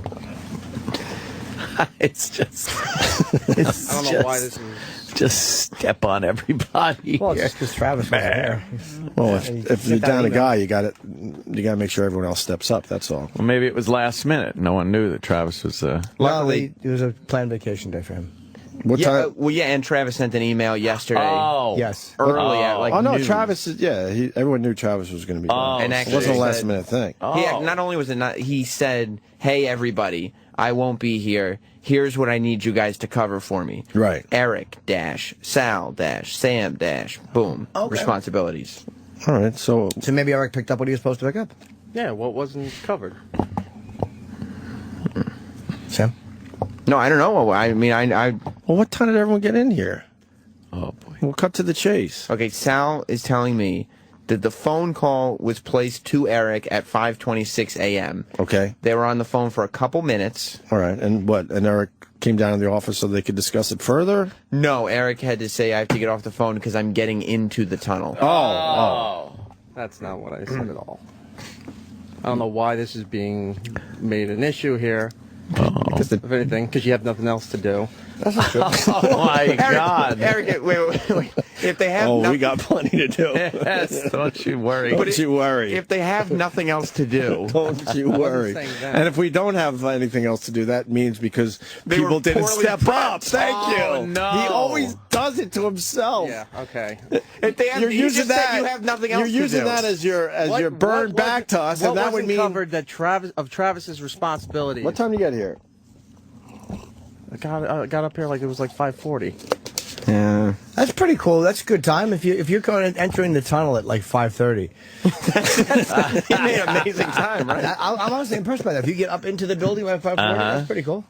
It's just... I don't know why this is... Just step on everybody. Well, it's just because Travis was there. Well, if you're down a guy, you got to make sure everyone else steps up. That's all. Well, maybe it was last minute. No one knew that Travis was. Luckily, it was a planned vacation day for him. What time? Well, yeah, and Travis sent an email yesterday. Oh, yes, early at like no, noon. Travis. Everyone knew Travis was going to be. And it wasn't a last minute thing. Not only was it not, he said, "Hey, everybody, I won't be here. Here's what I need you guys to cover for me." Right. Eric dash Sal dash Sam dash boom. Okay. Responsibilities. All right. So maybe Eric picked up what he was supposed to pick up. Yeah. What wasn't covered? Sam. No, I don't know. I mean, Well, what time did everyone get in here? Oh boy. We'll cut to the chase. Okay, Sal is telling me that the phone call was placed to Eric at 5:26 a.m. Okay. They were on the phone for a couple minutes. All right. And what? And Eric came down to the office so they could discuss it further? No, Eric had to say, "I have to get off the phone because I'm getting into the tunnel." Oh. That's not what I said at all. I don't know why this is being made an issue here. If anything, because you have nothing else to do. That's not true. Oh my God, Eric! Wait! If they have, we got plenty to do. Yes, don't you worry. Don't you worry. If they have nothing else to do, don't you worry. And if we don't have anything else to do, that means because people didn't step up. Thank you. No. He always does it to himself. Yeah. Okay. if they have, You're using that. You have nothing else. You're using that as your burn back to us, and that would mean covered that Travis's responsibility. What time did you get here? I got up here like it was like 5:40. Yeah, that's pretty cool. That's a good time if you're entering the tunnel at like 5:30. You made an amazing time, right? I'm honestly impressed by that. If you get up into the building by 5:40, that's pretty cool.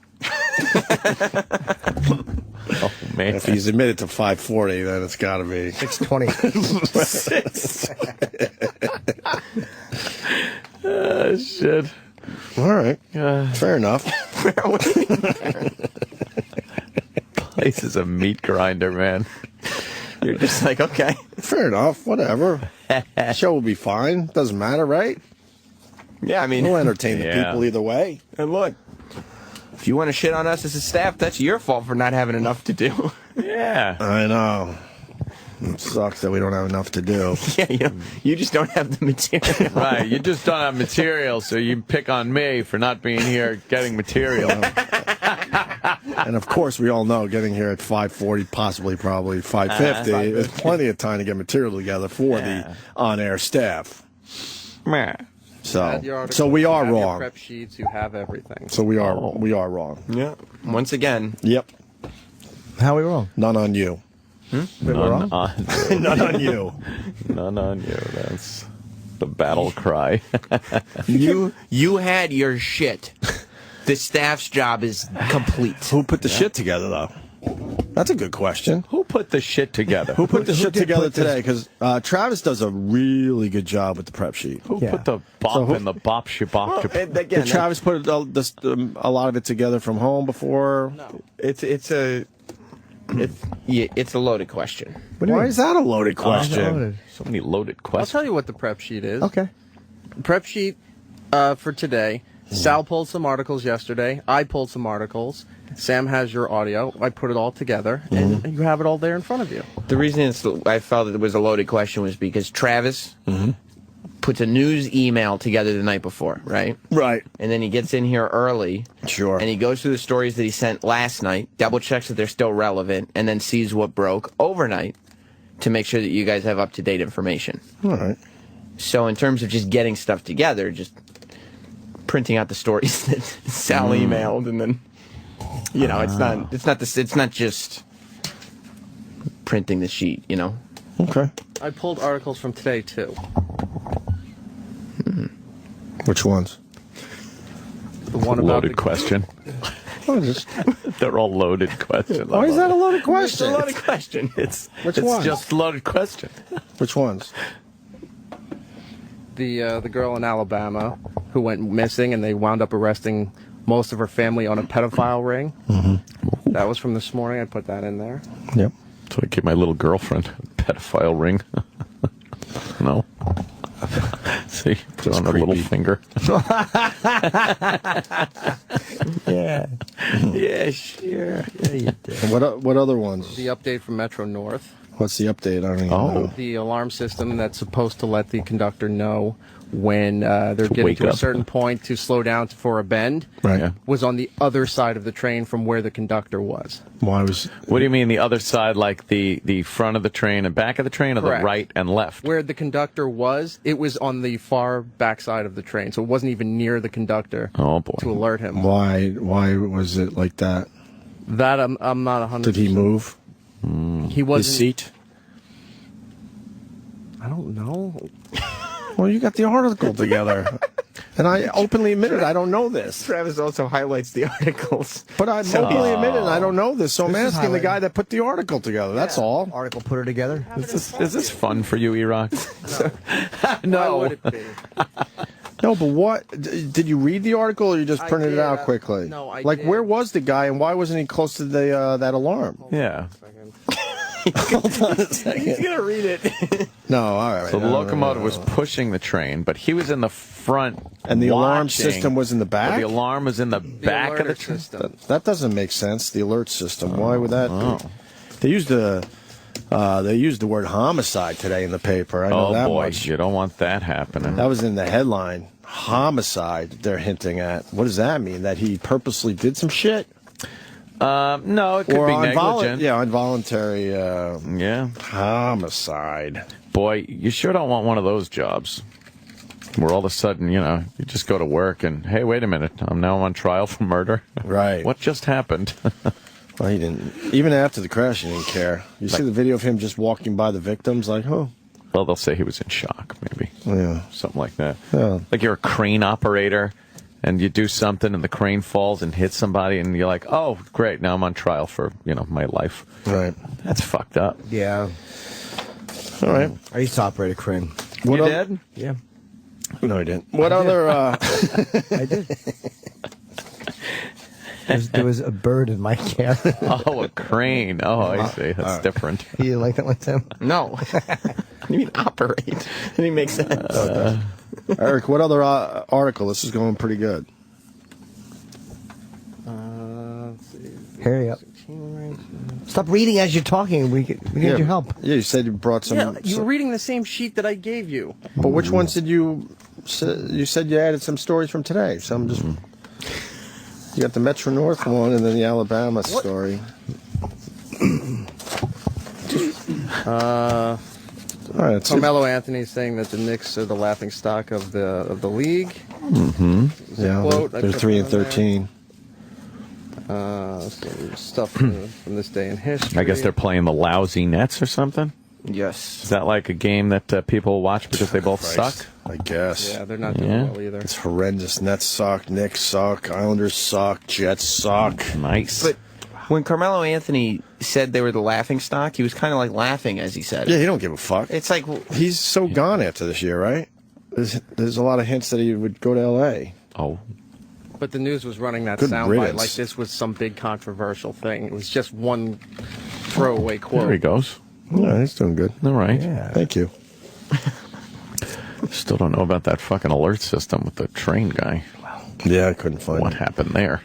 Oh man! If he's admitted to 5:40, then it's got to be 6:20. Shit. All right. Fair enough. Place is a meat grinder, man. You're just like, okay. Fair enough. Whatever. Show will be fine. Doesn't matter, right? Yeah, I mean, we'll entertain the people either way. And look, if you want to shit on us as a staff, that's your fault for not having enough to do. Yeah. I know. It sucks that we don't have enough to do. Yeah, you just don't have the material. Right, you just don't have material, so you pick on me for not being here getting material. And of course, we all know getting here at 5:40, probably 5:50, there's plenty of time to get material together for the on-air staff. So we are wrong. Your prep sheets, you have everything. So we are wrong. Yeah. Once again. Yep. How are we wrong? None on you. None on you. None on you. None on you. That's the battle cry. You had your shit. The staff's job is complete. Who put the shit together, though? That's a good question. Who put the shit together? Who put the shit together today? Because Travis does a really good job with the prep sheet. Who put the bop in the bop shibop? Did Travis put a lot of it together from home before? No. It's a loaded question. Why is that a loaded question? So many loaded questions. I'll tell you what the prep sheet is. Okay. Prep sheet for today. Sal pulled some articles yesterday. I pulled some articles. Sam has your audio. I put it all together, and you have it all there in front of you. The reason I felt it was a loaded question was because Travis puts a news email together the night before, right? Right. And then he gets in here early. Sure. And he goes through the stories that he sent last night, double checks that they're still relevant, and then sees what broke overnight to make sure that you guys have up-to-date information. All right. So in terms of just getting stuff together, just printing out the stories that Sal emailed, and then it's not just printing the sheet, Okay. I pulled articles from today too. Which ones? The one about loaded question. They're all loaded questions. Why is that a loaded question? It's a loaded question. It's ones? just a loaded question. Which ones? The girl in Alabama who went missing, and they wound up arresting most of her family on a pedophile ring. That was from this morning. I put that in there. Yep. So I gave my little girlfriend a pedophile ring. No. See, put on a little finger. Yeah. Yeah, sure. Yeah, you did. What other ones? The update from Metro North. What's the update? I don't even know. The alarm system that's supposed to let the conductor know when they're getting to a certain point to slow down for a bend, was on the other side of the train from where the conductor was. Why was? What do you mean the other side, like the front of the train and back of the train, or Correct. the right and left? Where the conductor was, it was on the far back side of the train, so it wasn't even near the conductor. Oh boy! To alert him. Why was it like that? That I'm not 100%. Did he move? He wasn't. His seat? I don't know. Well, you got the article together. And I openly admitted I don't know this. Travis also highlights the articles. But I openly admitted I don't know this, so I'm asking the guy that put the article together. That's all. Article put her together. Is this fun for you, E-Rock? No. Why would it be? No, but what? Did you read the article, or you just printed it out quickly? No, I Like, did. where was the guy, and why wasn't he close to the that alarm? Yeah. Hold on a second. He's going to read it. No, all right. So the locomotive was pushing the train, but he was in the front. And the alarm watching, system was in the back? The alarm was in the back of the train. That doesn't make sense, the alert system. Why would that be? They used the word homicide today in the paper. I know that boy, much. you don't want that happening. That was in the headline. Homicide, they're hinting at. What does that mean? That he purposely did some shit? No, it could be negligent. Yeah, involuntary homicide. Boy, you sure don't want one of those jobs where all of a sudden, you just go to work and, hey, wait a minute, I'm now on trial for murder. Right. What just happened? Well, he didn't. Even after the crash, he didn't care. You see the video of him just walking by the victims, like, oh. Well, they'll say he was in shock, maybe. Yeah. Something like that. Yeah. Like you're a crane operator, and you do something, and the crane falls and hits somebody, and you're like, oh, great, now I'm on trial for, my life. Right. That's fucked up. Yeah. All right. I used to operate a crane. You did? Yeah. No, I didn't. What other... I did. There was a bird in my cab. Oh, a crane. Oh, I see. That's different. You didn't like that one, Tim? No. You mean operate? It didn't make sense. Eric, what other article? This is going pretty good. Let's see. Hurry up. Stop reading as you're talking. We need your help. Yeah, you said you brought some... Yeah, you were reading the same sheet that I gave you. But which ones did you... You said you added some stories from today, so I'm just... You got the Metro North one and then the Alabama story. All right, Carmelo Anthony saying that the Knicks are the laughing stock of the league. Mm-hmm. Yeah, quote, they're 3-13. Some stuff from this day in history. I guess they're playing the lousy Nets or something? Yes. Is that like a game that people watch because they both suck? I guess. Yeah, they're not doing well either. It's horrendous. Nets suck, Knicks suck, Islanders suck, Jets suck. Nice. But When Carmelo Anthony said they were the laughing stock, he was kind of like laughing as he said it. Yeah, he don't give a fuck. It's like he's so gone after this year, right? There's a lot of hints that he would go to L.A. Oh. But the news was running that Good soundbite riddance. like this was some big controversial thing. It was just one throwaway quote. There he goes. Yeah, he's doing good. All right. Yeah. Thank you. Still don't know about that fucking alert system with the train guy. Yeah, I couldn't find what happened there.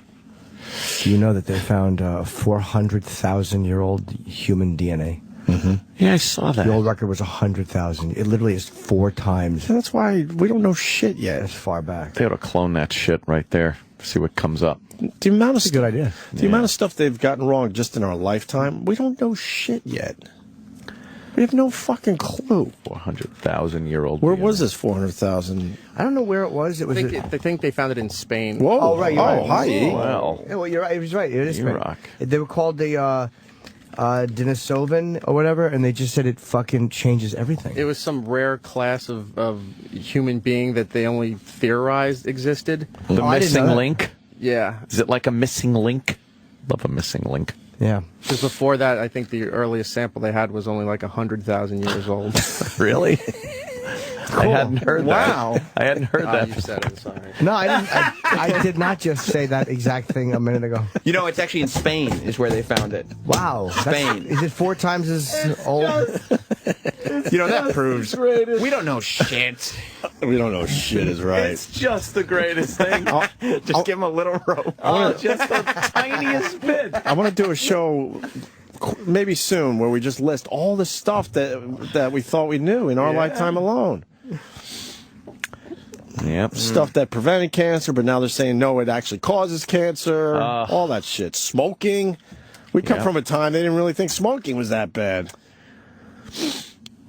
Do you know that they found 400,000-year-old human DNA? Mm-hmm. Yeah, I saw that. The old record was 100,000. It literally is 4 times. Yeah, that's why we don't know shit yet. As far back. They ought to clone that shit right there. See what comes up. The amount of That's a good idea. The amount of stuff they've gotten wrong just in our lifetime, we don't know shit yet. We have no fucking clue. 400,000-year-old. Where was this 400,000? I don't know where it was. It was. They think they found it in Spain. Whoa! Oh, right. You're right. Hi. Well. Yeah, well, you're right. He was right. It is Spain. rock. They were called the Denisovan or whatever, and they just said it fucking changes everything. It was some rare class of human being that they only theorized existed. The missing link? Yeah. Is it like a missing link? Love a missing link. Yeah. Because before that, I think the earliest sample they had was only like 100,000 years old. Really? I hadn't heard Wow. that. I hadn't heard that. You said it, sorry. No, I didn't. I did not just say that exact thing a minute ago. You know, it's actually in Spain is where they found it. Wow. Spain. Is it 4 times as old? You know, that proves we don't know shit. We don't know shit is right. It's just the greatest thing. Just give him a little rope. Just the tiniest bit. I want to do a show maybe soon where we just list all the stuff that we thought we knew in our lifetime alone. Yep. Stuff that prevented cancer, but now they're saying no, it actually causes cancer. All that shit. Smoking. We come from a time they didn't really think smoking was that bad.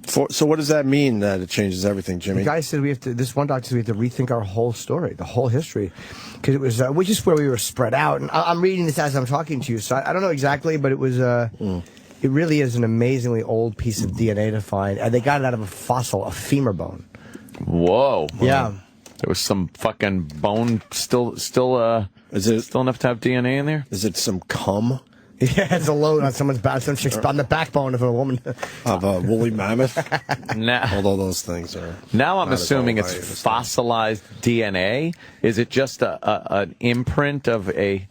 So what does that mean that it changes everything, Jimmy? The guy said this one doctor said we have to rethink our whole story, the whole history. Because it was just where we were spread out. And I'm reading this as I'm talking to you, so I don't know exactly, but it was, it really is an amazingly old piece of DNA to find. And they got it out of a fossil, a femur bone. Whoa. Yeah. There was some fucking bone still enough to have DNA in there? Is it some cum? Yeah, it's a load on someone's back, some chick's on the backbone of a woman. Of a woolly mammoth? Although those things are... Now I'm assuming it's fossilized DNA. Is it just an imprint of a...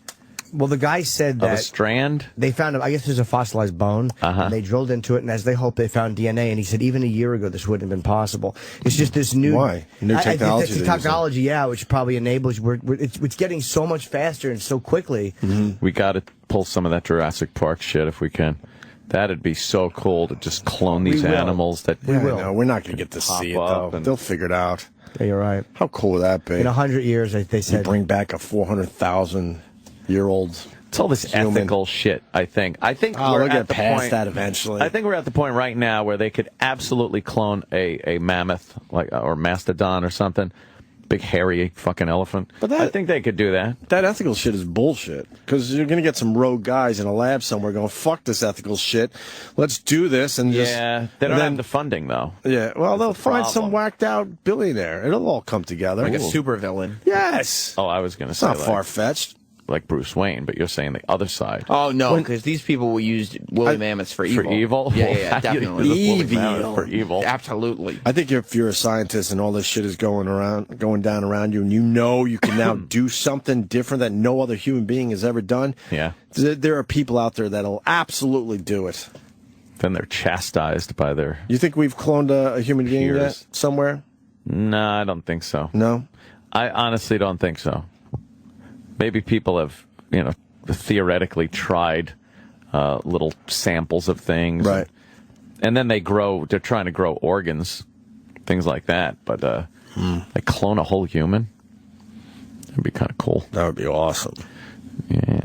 Well, the guy said that... Of a strand? They found, I guess there's a fossilized bone, and they drilled into it, and as they hoped, they found DNA, and he said even a year ago this wouldn't have been possible. It's just this new... Why? New technology? It's technology, yeah, which probably enables... It's getting so much faster and so quickly. We got to pull some of that Jurassic Park shit if we can. That'd be so cool to just clone these animals. That we will. No, we're not going to get to see it, though. They'll figure it out. Yeah, you're right. How cool would that be? In 100 years, they said... You bring back a 400,000-year-old... It's all this ethical shit, I think. I think we'll get past that eventually. I think we're at the point right now where they could absolutely clone a mammoth, or mastodon or something. Big hairy fucking elephant. But I think they could do that. That ethical shit is bullshit. Because you're going to get some rogue guys in a lab somewhere going, fuck this ethical shit. Let's do this. And they don't have the funding, though. Yeah, well, they'll find some whacked out billionaire. It'll all come together. Like a supervillain. Yes. Oh, I was going to It's say not far-fetched. Like Bruce Wayne, but you're saying the other side. Oh, no, because these people will use woolly mammoths for evil. For evil? Yeah, definitely. Evil. For evil. Absolutely. I think if you're a scientist and all this shit is going down around you, and you know you can now do something different that no other human being has ever done, there are people out there that'll absolutely do it. Then they're chastised by their... You think we've cloned a human being yet somewhere? No, I don't think so. No? I honestly don't think so. Maybe people have, theoretically tried little samples of things. Right. And then they're trying to grow organs, things like that. But like clone a whole human? That'd be kind of cool. That would be awesome. Yeah.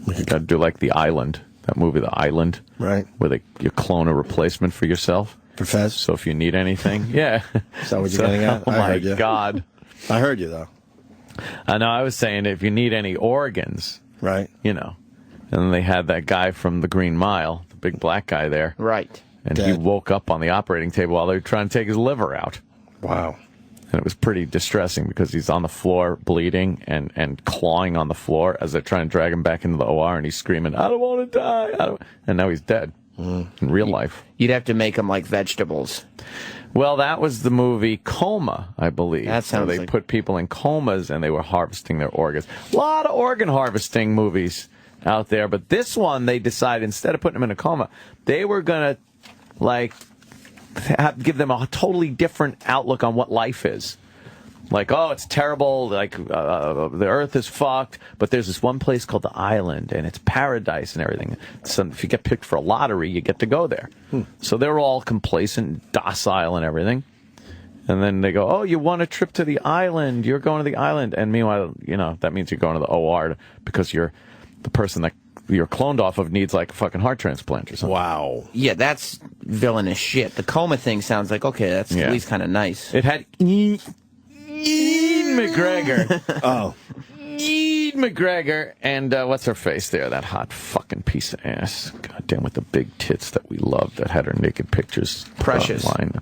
You got to do like The Island, that movie The Island. Right. Where you clone a replacement for yourself. For Fez? So if you need anything. Yeah. Is that what you're getting at? Oh, my God. I heard you, though. I know. I was saying if you need any organs, right? And then they had that guy from the Green Mile, the big black guy there, right? And he woke up on the operating table while they were trying to take his liver out. Wow! And it was pretty distressing because he's on the floor bleeding and clawing on the floor as they're trying to drag him back into the OR, and he's screaming, "I don't want to die." And now he's dead in real life. You'd have to make him like vegetables. Well, that was the movie Coma, I believe. That sounds they put people in comas and they were harvesting their organs. A lot of organ harvesting movies out there, but this one they decided instead of putting them in a coma, they were going to give them a totally different outlook on what life is. Like, oh, it's terrible, like the earth is fucked, but there's this one place called the island, and it's paradise and everything. So if you get picked for a lottery, you get to go there. So they're all complacent, docile and everything. And then they go, oh, you won a trip to the island, you're going to the island. And meanwhile, that means you're going to the OR because you're the person that you're cloned off of needs like a fucking heart transplant or something. Wow. Yeah, that's villainous shit. The coma thing sounds like, okay, that's at least kind of nice. It had Ian McGregor. Oh. Ian McGregor and what's her face there? That hot fucking piece of ass. Goddamn, with the big tits that we loved that had her naked pictures. Precious. Online.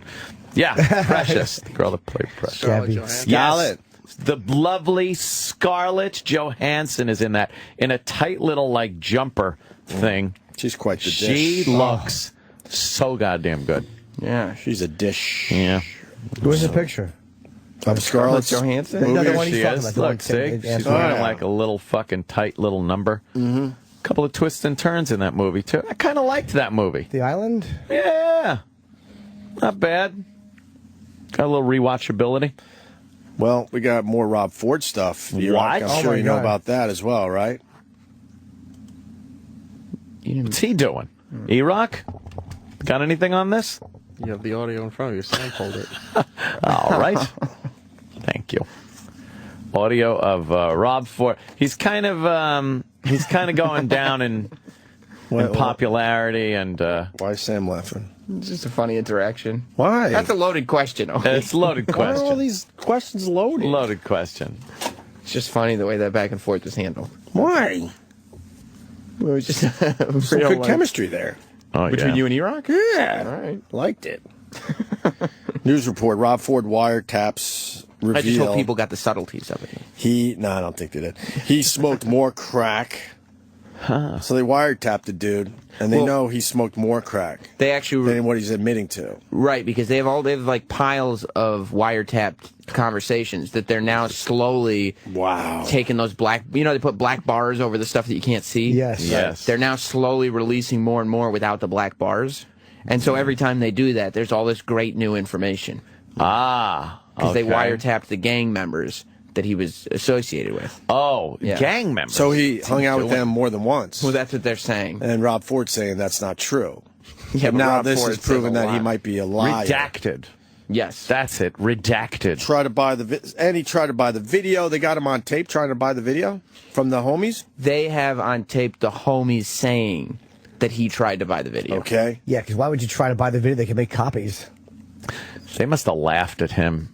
Yeah, Precious. The girl that played Precious. Scarlett. Yes. The lovely Scarlett Johansson is in that, in a tight little like jumper thing. She's quite the dish. She looks so goddamn good. Yeah, she's a dish. Yeah. Where's the picture? Of Scarlett Johansson? Another one She he's talking is. about. Look, see? She's wearing like a little fucking tight little number. Mm-hmm. Couple of twists and turns in that movie, too. I kind of liked that movie. The Island? Yeah. Not bad. Got a little rewatchability. Well, we got more Rob Ford stuff. What? I'm sure you know about that as well, right? What's he doing? E-Rock? Got anything on this? You have the audio in front of you. Sampled it. All right. Thank you. Audio of Rob Ford. He's kind of going down in popularity and. Why is Sam laughing? It's just a funny interaction. Why? That's a loaded question. It's a loaded question. Why are all these questions loaded? Loaded question. It's just funny the way that back and forth was handled. Why? It was just some good chemistry there. Oh, Between you and E-Rock? Yeah. All right. Liked it. News report, Rob Ford wiretaps reveal. I just hope people got the subtleties of it. No, I don't think they did. He smoked more crack. So they wiretapped the dude, and they know he smoked more crack. They actually than what he's admitting to. Right, because they have like piles of wiretapped conversations that they're now slowly taking those black. They put black bars over the stuff that you can't see. Yes. They're now slowly releasing more and more without the black bars, and so every time they do that, there's all this great new information. Because they wiretapped the gang members that he was associated with. Oh, gang members. So he hung out with them more than once. Well, that's what they're saying. And Rob Ford's saying that's not true. Yeah, but now Rob this Ford has proven said a that he lot. might be a liar. Redacted. Yes. That's it. Redacted. Try to buy he tried to buy the video. They got him on tape trying to buy the video from the homies. They have on tape the homies saying that he tried to buy the video. Okay. Yeah, because why would you try to buy the video? They can make copies. They must have laughed at him.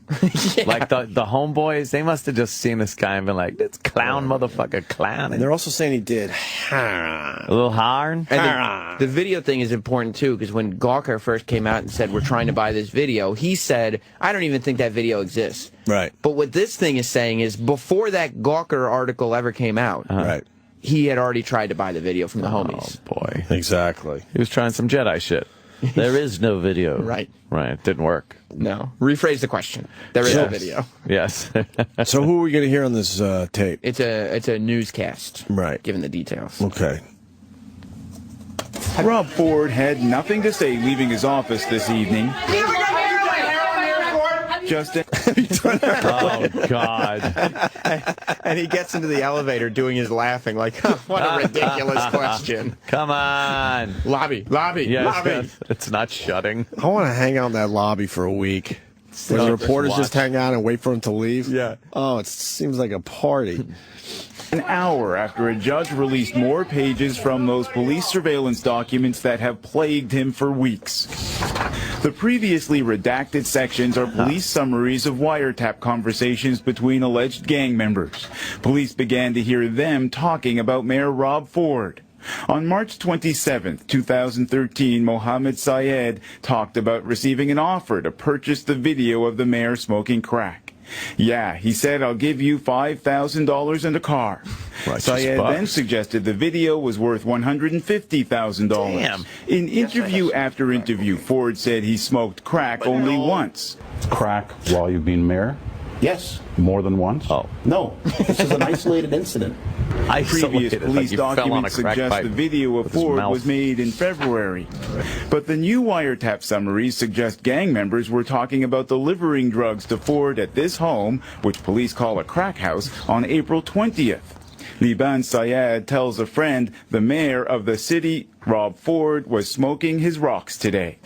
Like the homeboys, they must have just seen this guy and been like, this clown motherfucker clown. And they're also saying he did a little harn. And the video thing is important too, because when Gawker first came out and said, we're trying to buy this video, he said, I don't even think that video exists. Right. But what this thing is saying is, before that Gawker article ever came out, right, he had already tried to buy the video from the homies. Oh, boy. Exactly. He was trying some Jedi shit. There is no video. Right. Right. It didn't work. No. Rephrase the question. There is no video. Yes. So who are we going to hear on this tape? It's a newscast. Right. Given the details. Okay. Rob Ford had nothing to say leaving his office this evening. Justin. Oh, God. And he gets into the elevator doing his laughing like, what a ridiculous question. Come on. Lobby. Yes, lobby. yes. It's not shutting. I want to hang out in that lobby for a week. Where the reporters just hang out and wait for him to leave. Yeah. Oh, it seems like a party. An hour after a judge released more pages from those police surveillance documents that have plagued him for weeks. The previously redacted sections are police summaries of wiretap conversations between alleged gang members. Police began to hear them talking about Mayor Rob Ford. On March 27, 2013, Mohammed Syed talked about receiving an offer to purchase the video of the mayor smoking crack. Yeah, he said, I'll give you $5,000 and a car. Syed then suggested the video was worth $150,000. Damn. In interview after interview, Ford said he smoked crack only once. Crack while you've been mayor? Yes. More than once? Oh. No. This is an isolated incident. Previous police documents suggest the video of Ford was made in February. But the new wiretap summaries suggest gang members were talking about delivering drugs to Ford at this home, which police call a crack house, on April 20th. Liban Syed tells a friend the mayor of the city, Rob Ford, was smoking his rocks today.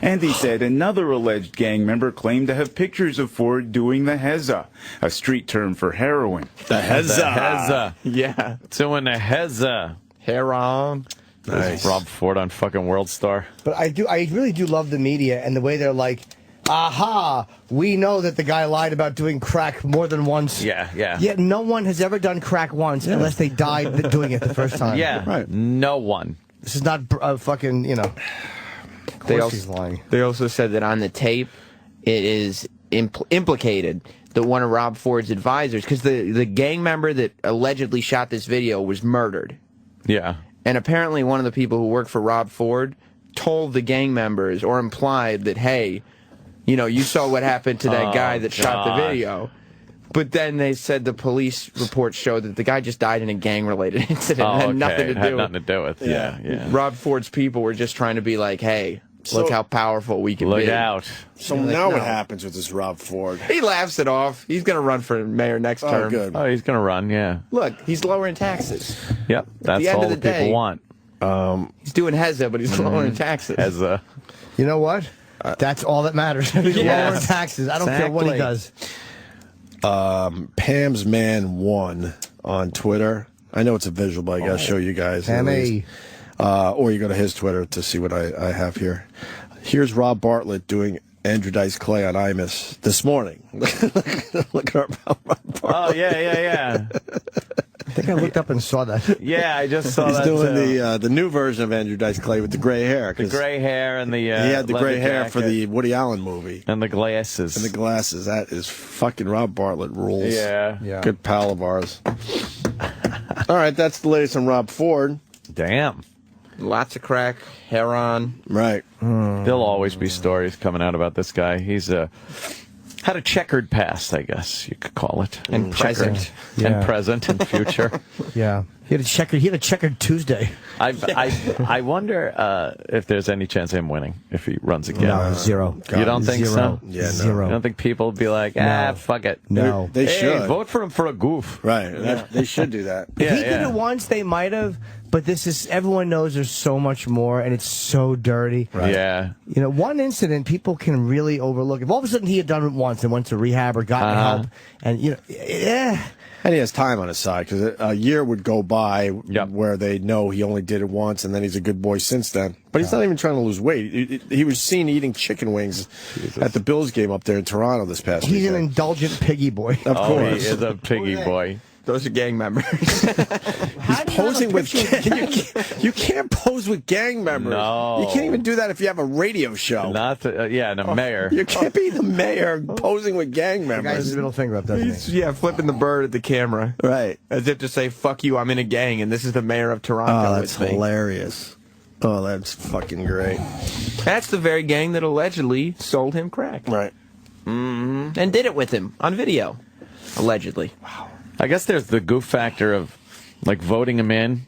And he said another alleged gang member claimed to have pictures of Ford doing the hezza, a street term for heroin. The hezza. Hezza. Yeah. Doing the hezza. Heron. Nice. Rob Ford on fucking World Star. But I really do love the media and the way they're like, aha, we know that the guy lied about doing crack more than once. Yeah. Yet no one has ever done crack once unless they died doing it the first time. Yeah. Right. No one. This is not fucking, They also said that on the tape, it is implicated that one of Rob Ford's advisors, because the gang member that allegedly shot this video was murdered. Yeah. And apparently one of the people who worked for Rob Ford told the gang members or implied that, hey, you saw what happened to that guy that shot the video. But then they said the police reports showed that the guy just died in a gang-related incident. It had nothing to do. Had nothing to do with yeah. Rob Ford's people were just trying to be like, hey, look how powerful we can be. Look out. So now what happens with this Rob Ford? He laughs it off. He's going to run for mayor next term. Oh, good. Oh, he's going to run, yeah. Look, he's lowering taxes. Yep, that's all the people want. He's doing hezza, but he's lowering taxes. Hezza. You know what? That's all that matters. Lowering taxes. I don't care what he does. Pam's Man 1 on Twitter. I know it's a visual, but I got to show you guys. Pam-A. Or you go to his Twitter to see what I have here. Here's Rob Bartlett doing Andrew Dice Clay on Imus this morning. Look at Rob Bartlett. Oh, yeah. I think I looked up and saw that. Yeah, I just saw He's that. He's doing the new version of Andrew Dice Clay with the gray hair. The gray hair and the he had the gray hair jacket. for the Woody Allen movie. And the glasses. And the glasses. That is fucking Rob Bartlett rules. Yeah. Good pal of ours. All right, that's the latest on Rob Ford. Damn. Lots of crack, heroin. Right. There'll always be stories coming out about this guy. He's had a checkered past, I guess you could call it. And present. And present and future. Yeah. He had a checkered Tuesday. I wonder if there's any chance of him winning if he runs again. No, zero. You don't think so? Yeah, no. Zero. You don't think people will be like, fuck it. No. They should. Vote for him for a goof. Right. They should do that. If he did it once, they might have. But everyone knows there's so much more, and it's so dirty. Right. Yeah. One incident people can really overlook. If all of a sudden he had done it once and went to rehab or gotten help, and And he has time on his side, because a year would go by where they know he only did it once, and then he's a good boy since then. But he's not even trying to lose weight. He was seen eating chicken wings at the Bills game up there in Toronto this past week. He's an indulgent piggy boy. Of course. He is a piggy boy. Those are gang members. He's posing with. You can't pose with gang members. No. You can't even do that if you have a radio show. Not the mayor. You can't be the mayor posing with gang members. The guy's his middle finger up, doesn't he? Yeah, flipping the bird at the camera. Right. As if to say, fuck you, I'm in a gang, and this is the mayor of Toronto. Oh, that's hilarious. Oh, that's fucking great. That's the very gang that allegedly sold him crack. Right. And did it with him on video. Allegedly. Wow. I guess there's the goof factor of, like, voting him in,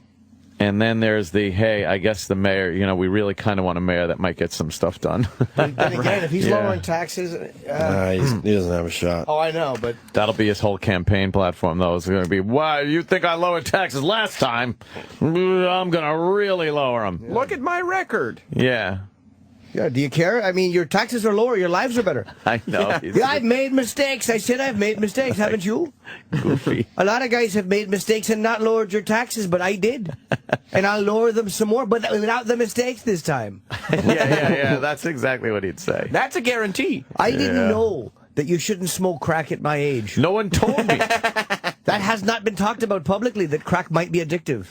and then there's the, hey, I guess the mayor, we really kind of want a mayor that might get some stuff done. But again, if he's lowering taxes... he doesn't have a shot. Oh, I know, but... That'll be his whole campaign platform, though. It's going to be, why, you think I lowered taxes last time? I'm going to really lower them. Yeah. Look at my record. Yeah. Yeah, do you care? I mean, your taxes are lower, your lives are better. I know. Yeah, I've made mistakes. I said I've made mistakes, haven't you? Goofy. A lot of guys have made mistakes and not lowered your taxes, but I did. And I'll lower them some more, but without the mistakes this time. Yeah. That's exactly what he'd say. That's a guarantee. I didn't know that you shouldn't smoke crack at my age. No one told me. That has not been talked about publicly, that crack might be addictive.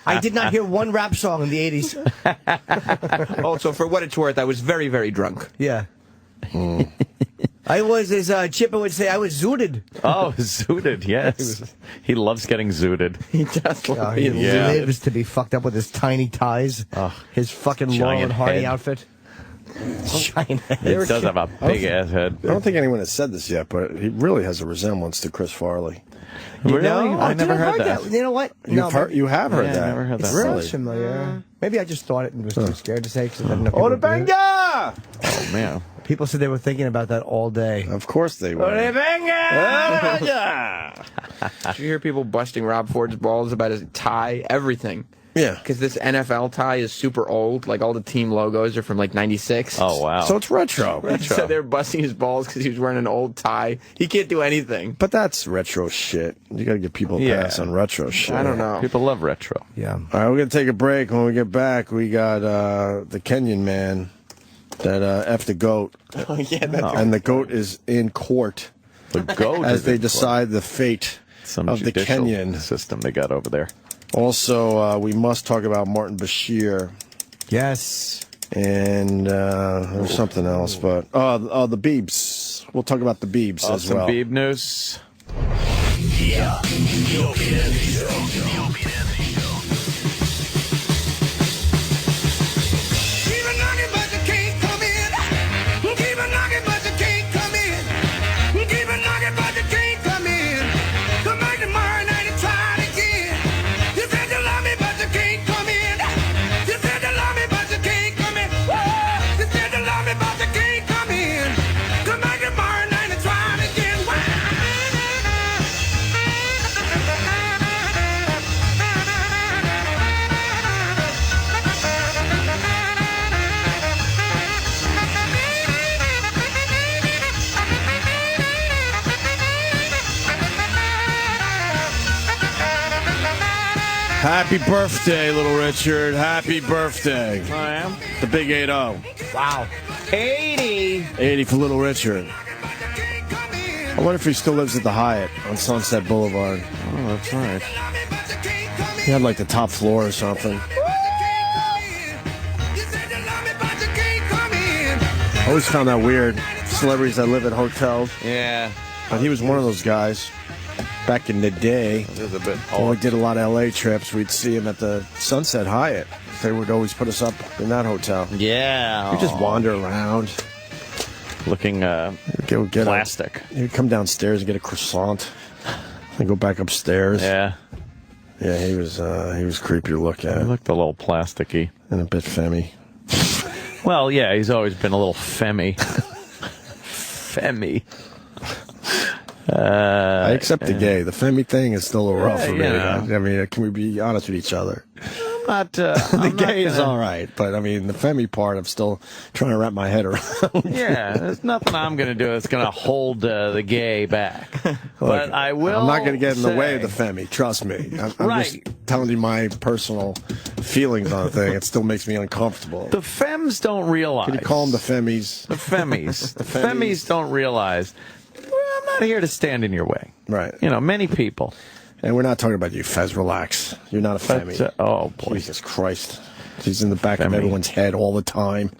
I did not hear one rap song in the 80s. Also, for what it's worth, I was very, very drunk. Yeah. I was, as Chipper would say, I was zooted. Oh, zooted, yes. He loves getting zooted. He does. He lives to be fucked up with his tiny ties. His fucking Laurel and Hardy head. outfit. Giant head. It does have a big-ass head. I don't think anyone has said this yet, but he really has a resemblance to Chris Farley. Really? I never heard that. You know what? You have heard that. I never heard that. It Really? sounds familiar. Maybe I just thought it and was too scared to say. Oh, Oh, man. People said they were thinking about that all day. Of course they were. Did you hear people busting Rob Ford's balls about his tie? Everything. Yeah. Because this NFL tie is super old. Like, all the team logos are from, like, 96. Oh, wow. So it's retro. So they're busting his balls because he was wearing an old tie. He can't do anything. But that's retro shit. You got to give people a pass on retro shit. I don't know. People love retro. Yeah. All right, we're going to take a break. When we get back, we got the Kenyan man that F the goat. Oh, yeah, that's And the goat is in court. The goat as is they in decide the fate Some of the judicial Kenyan system they got over there. Also, we must talk about Martin Bashir. Yes. And there's something else, but the Biebs. We'll talk about the Biebs as some well. Bieb news. Yeah. The Opie and Anthony Show. Happy birthday, little Richard. Happy birthday. I am. The big 80. Wow. 80. 80 for little Richard. I wonder if he still lives at the Hyatt on Sunset Boulevard. Oh, that's right. He had like the top floor or something. I always found that weird. Celebrities that live at hotels. Yeah. But he was one of those guys. Back in the day, It was a bit when we did a lot of LA trips, we'd see him at the Sunset Hyatt. They would always put us up in that hotel. Yeah. We just wander around. Looking Go get plastic. He'd come downstairs and get a croissant, and go back upstairs. Yeah. Yeah, he was creepy to look at. He looked a little plasticky. And a bit femmy. Well, yeah, he's always been a little femmy. Femmy. I accept the gay. The femmy thing is still a little rough for me. Yeah. I mean, can we be honest with each other? I'm not. The gay is all right, but I mean, the femmy part, I'm still trying to wrap my head around. Yeah, there's nothing I'm going to do that's going to hold the gay back. But I will. I'm not going to get in the way of the femmy. Trust me. I'm just telling you my personal feelings on the thing. It still makes me uncomfortable. The femmes don't realize. Can you call them the femmies? The femmies. The femmies don't realize. Well, I'm not here to stand in your way. Right. You know, many people. And we're not talking about you, Fez. Relax. You're not a femmy. Oh, boy. Jesus Christ. She's in the back of everyone's head all the time.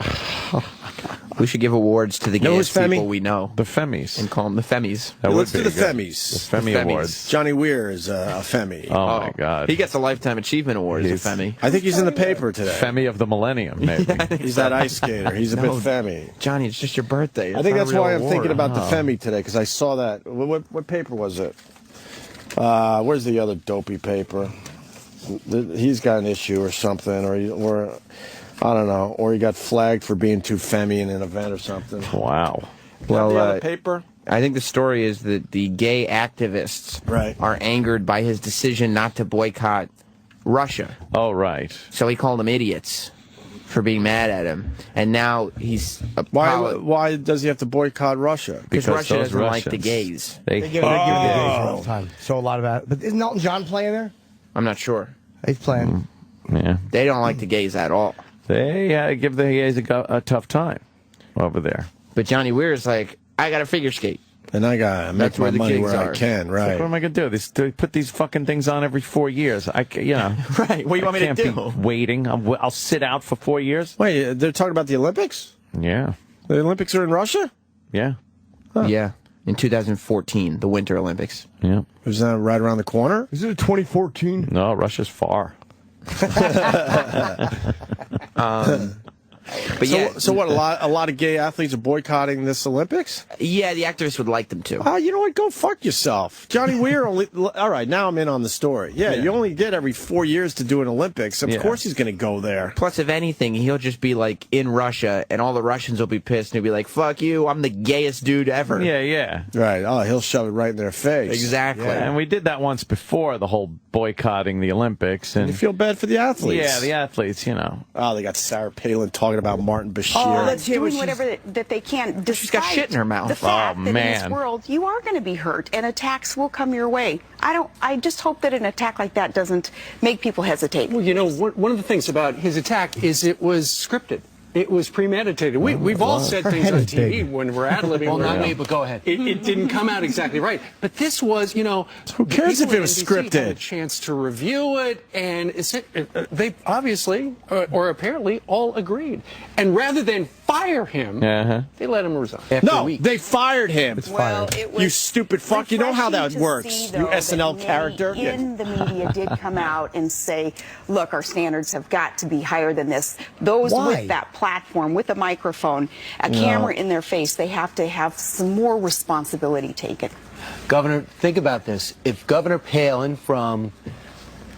We should give awards to the gayest people we know. The femmies. And call them the femmies. Let's do the femmies. The Femi Awards. Johnny Weir is a femmy. Oh, my God. He gets a Lifetime Achievement Award as a femmy. I think he's in the paper today. Femmy of the millennium, maybe. He's that ice skater. He's a bit femmy. Johnny, it's just your birthday. I think that's why I'm thinking about the femmy today, because I saw that. What paper was it? Where's the other dopey paper? He's got an issue or something, or I don't know, or he got flagged for being too femmy in an event or something. Wow. Well, the other paper? I think the story is that the gay activists are angered by his decision not to boycott Russia. Oh, right. So he called them idiots for being mad at him. And now he's... Why does he have to boycott Russia? Because Russia doesn't like the gays. They give the gays all the time. So a lot about it. But isn't Elton John playing there? I'm not sure. He's playing. Yeah. They don't like the gays at all. They give the gays a tough time over there. But Johnny Weir is like, I got to figure skate. And I got to make my money where I can, right? Like, what am I going to do? They put these fucking things on every 4 years. Right. What do you want me to do? I can't be waiting. I'll sit out for 4 years. Wait, they're talking about the Olympics? Yeah. The Olympics are in Russia? Yeah. Yeah, in 2014, the Winter Olympics. Yeah. Was that right around the corner? Is it 2014? No, Russia's far. But yeah, so what? A lot of gay athletes are boycotting this Olympics. Yeah, the activists would like them to. Oh, you know what? Go fuck yourself, Johnny Weir. Only all right. Now I'm in on the story. Yeah, you only get every 4 years to do an Olympics. Of course he's going to go there. Plus, if anything, he'll just be like in Russia, and all the Russians will be pissed, and he'll be like, "Fuck you! I'm the gayest dude ever." Yeah. Right. Oh, he'll shove it right in their face. Exactly. Yeah, and we did that once before, the whole boycotting the Olympics. And you feel bad for the athletes. Yeah, the athletes. Oh, they got Sarah Palin talking about Martin Bashir. Oh, that's doing whatever that they can. Despite she's got shit in her mouth. The fact that in this world you are going to be hurt, and attacks will come your way. I just hope that an attack like that doesn't make people hesitate. Well, one of the things about his attack is it was scripted. It was premeditated. We've all said things on TV when we're ad-libbing. Well, not me, but go ahead. It didn't come out exactly right. But this was, who cares if it was scripted? Had a chance to review it, and they obviously, or apparently, all agreed. And rather than fire him, they let him resign. They fired him. Well, you stupid fuck. You know how that works. You SNL character. In the media did come out and say, look, our standards have got to be higher than this. Those with that platform, with a microphone, a camera in their face, they have to have some more responsibility taken. Governor, think about this. If Governor Palin from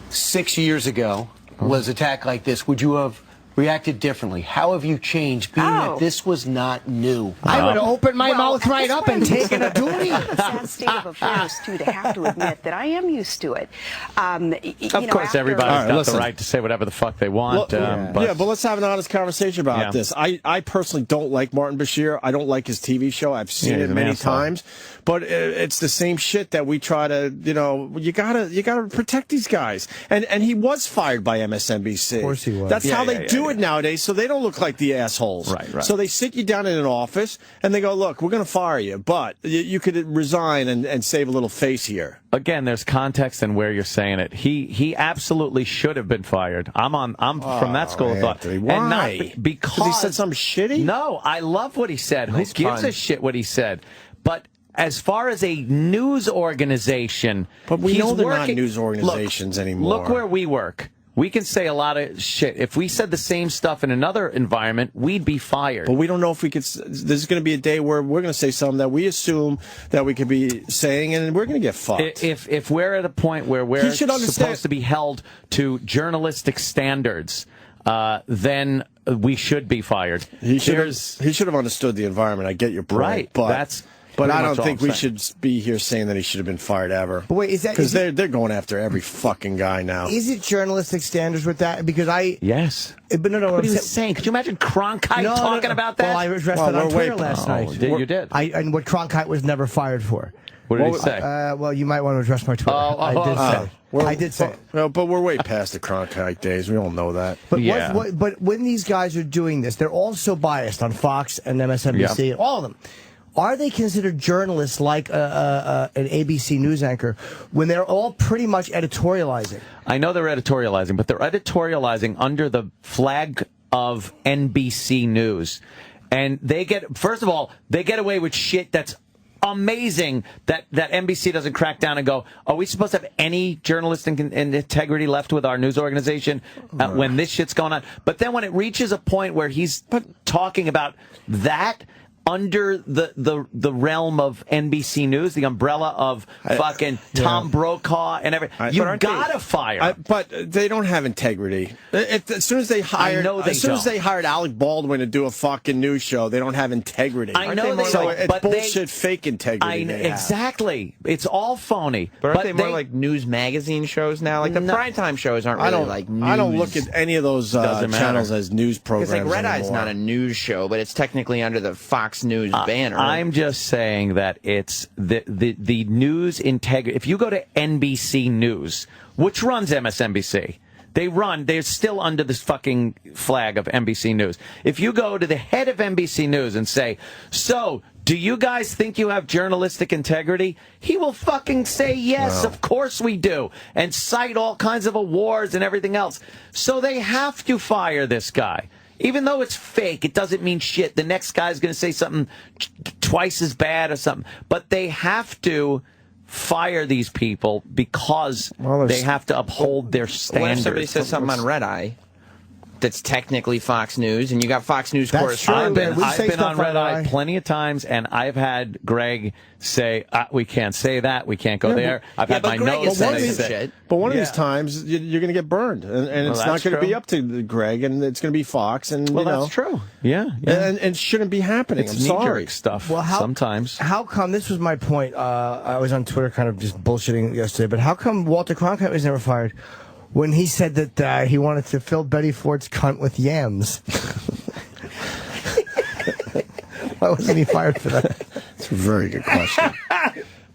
6 years ago was attacked like this, would you have reacted differently? How have you changed, being that this was not new? I would have opened my mouth right up and taken a duty. It's a sad state of affairs, too, to have to admit that I am used to it. Of course, everybody's got the right to say whatever the fuck they want. But let's have an honest conversation about this. I personally don't like Martin Bashir. I don't like his TV show. I've seen it many times. But it's the same shit that we try to, you gotta protect these guys. And he was fired by MSNBC. Of course he was. That's how they do it nowadays, so they don't look like the assholes. Right. So they sit you down in an office, and they go, look, we're going to fire you, but you could resign and save a little face here. Again, there's context in where you're saying it. He absolutely should have been fired. I'm from that school of thought. Why? And not because he said something shitty? No, I love what he said. Who gives a shit what he said? But as far as a news organization, but we know they're not news organizations anymore. Look where we work. We can say a lot of shit. If we said the same stuff in another environment, we'd be fired. But we don't know if we could. There's going to be a day where we're going to say something that we assume that we could be saying, and we're going to get fucked. If we're at a point where we're supposed to be held to journalistic standards, then we should be fired. He should have understood the environment. I get your point. Right. But I don't think we should be here saying that he should have been fired ever. But wait, because they're going after every fucking guy now. Is it journalistic standards with that? Because yes. But no, what are you saying? Could you imagine Cronkite talking about that? Well, I addressed that on Twitter last night. You did. And what Cronkite was never fired for. What did he say? Well, you might want to address my Twitter. I did say. Well, but we're way past the Cronkite days. We all know that. But but when these guys are doing this, they're all so biased on Fox and MSNBC, and all of them. Are they considered journalists like an ABC news anchor when they're all pretty much editorializing? I know they're editorializing, but they're editorializing under the flag of NBC News. And first of all, they get away with shit that's amazing that NBC doesn't crack down and go, are we supposed to have any journalistic and integrity left with our news organization when this shit's going on? But then when it reaches a point where he's talking about that under the realm of NBC News, the umbrella of fucking Tom Brokaw and everything, you gotta fire. But they don't have integrity. As soon as they hired, soon as they hired Alec Baldwin to do a fucking news show, they don't have integrity. I know they so don't, it's but bullshit, fake integrity. Exactly, it's all phony. But aren't they more like news magazine shows now? Like the primetime shows aren't really like news. I don't look at any of those channels as news programs. It's like Red Eye's not a news show, but it's technically under the Fox News banner. I'm just saying that it's the news integrity. If you go to NBC News, which runs MSNBC, they're still under this fucking flag of NBC News. If you go to the head of NBC News and say, so, do you guys think you have journalistic integrity? He will fucking say, yes, of course we do, and cite all kinds of awards and everything else. So they have to fire this guy. Even though it's fake, it doesn't mean shit. The next guy's going to say something twice as bad or something. But they have to fire these people because they have to uphold their standards. What if somebody says something on Red Eye that's technically Fox News, and you got Fox News correspondents? I've been on Red Eye plenty of times, and I've had Greg say, we can't say that, we can't go there. I've had my nose say But one of these times, you're going to get burned, and it's not going to be up to Greg, and it's going to be Fox. And that's true. Yeah. And it shouldn't be happening. It's I'm sorry. stuff sometimes. How come, this was my point, I was on Twitter kind of just bullshitting yesterday, but how come Walter Cronkite was never fired when he said that he wanted to fill Betty Ford's cunt with yams? Why wasn't he fired for that? It's a very good question.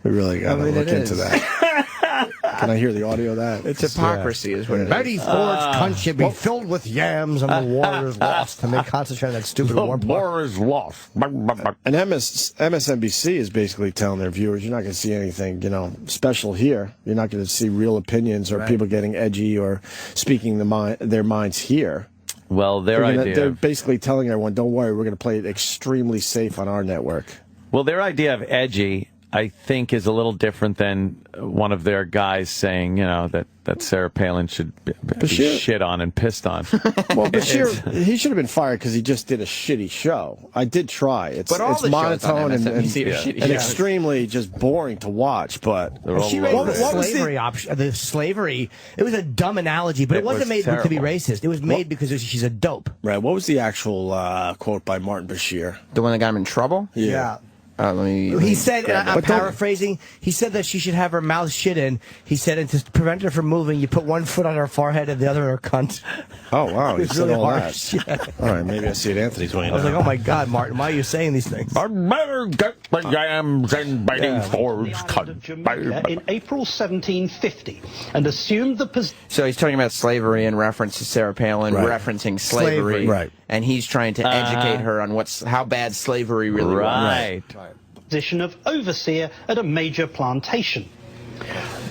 We really got to look into that. Can I hear the audio of that? It's hypocrisy is what it is. Betty Ford's cunt should be filled with yams, and the war is lost. And they concentrate on that stupid war. The war is lost. And MSNBC is basically telling their viewers, you're not going to see anything, special here. You're not going to see real opinions or people getting edgy or speaking their minds here. Well, they're basically telling everyone, don't worry, we're going to play it extremely safe on our network. Well, their idea of edgy, I think, is a little different than one of their guys saying, that Sarah Palin should be shit on and pissed on. Well, Bashir, he should have been fired because he just did a shitty show. I did try. It's monotone and extremely just boring to watch. But she raised the slavery. It was a dumb analogy, but it wasn't made to be racist. It was made because she's a dope. Right. What was the actual quote by Martin Bashir? The one that got him in trouble? Yeah. He said, I'm paraphrasing, he said that she should have her mouth shit in. He said, and to prevent her from moving, you put one foot on her forehead and the other on her cunt. Oh, wow. He said really all harsh. that. Yeah. All right, maybe I see it Anthony's way now. I was like, oh my God, Martin, why are you saying these things? I better get the yams and Betty Ford's cunt. In April 1750, and assumed the position. So he's talking about slavery in reference to Sarah Palin, referencing slavery. Right. And he's trying to educate her on how bad slavery really was. Position of overseer at a major plantation.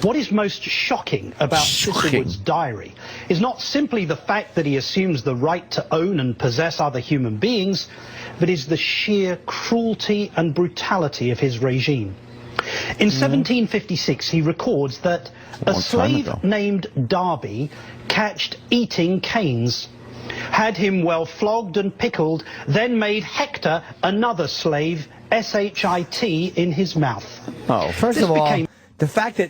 What is most shocking about Thistlewood's diary is not simply the fact that he assumes the right to own and possess other human beings, but is the sheer cruelty and brutality of his regime. In 1756, he records that a slave named Darby catched eating canes, had him well flogged and pickled, then made Hector, another slave, S-H-I-T, in his mouth. First of all, the fact that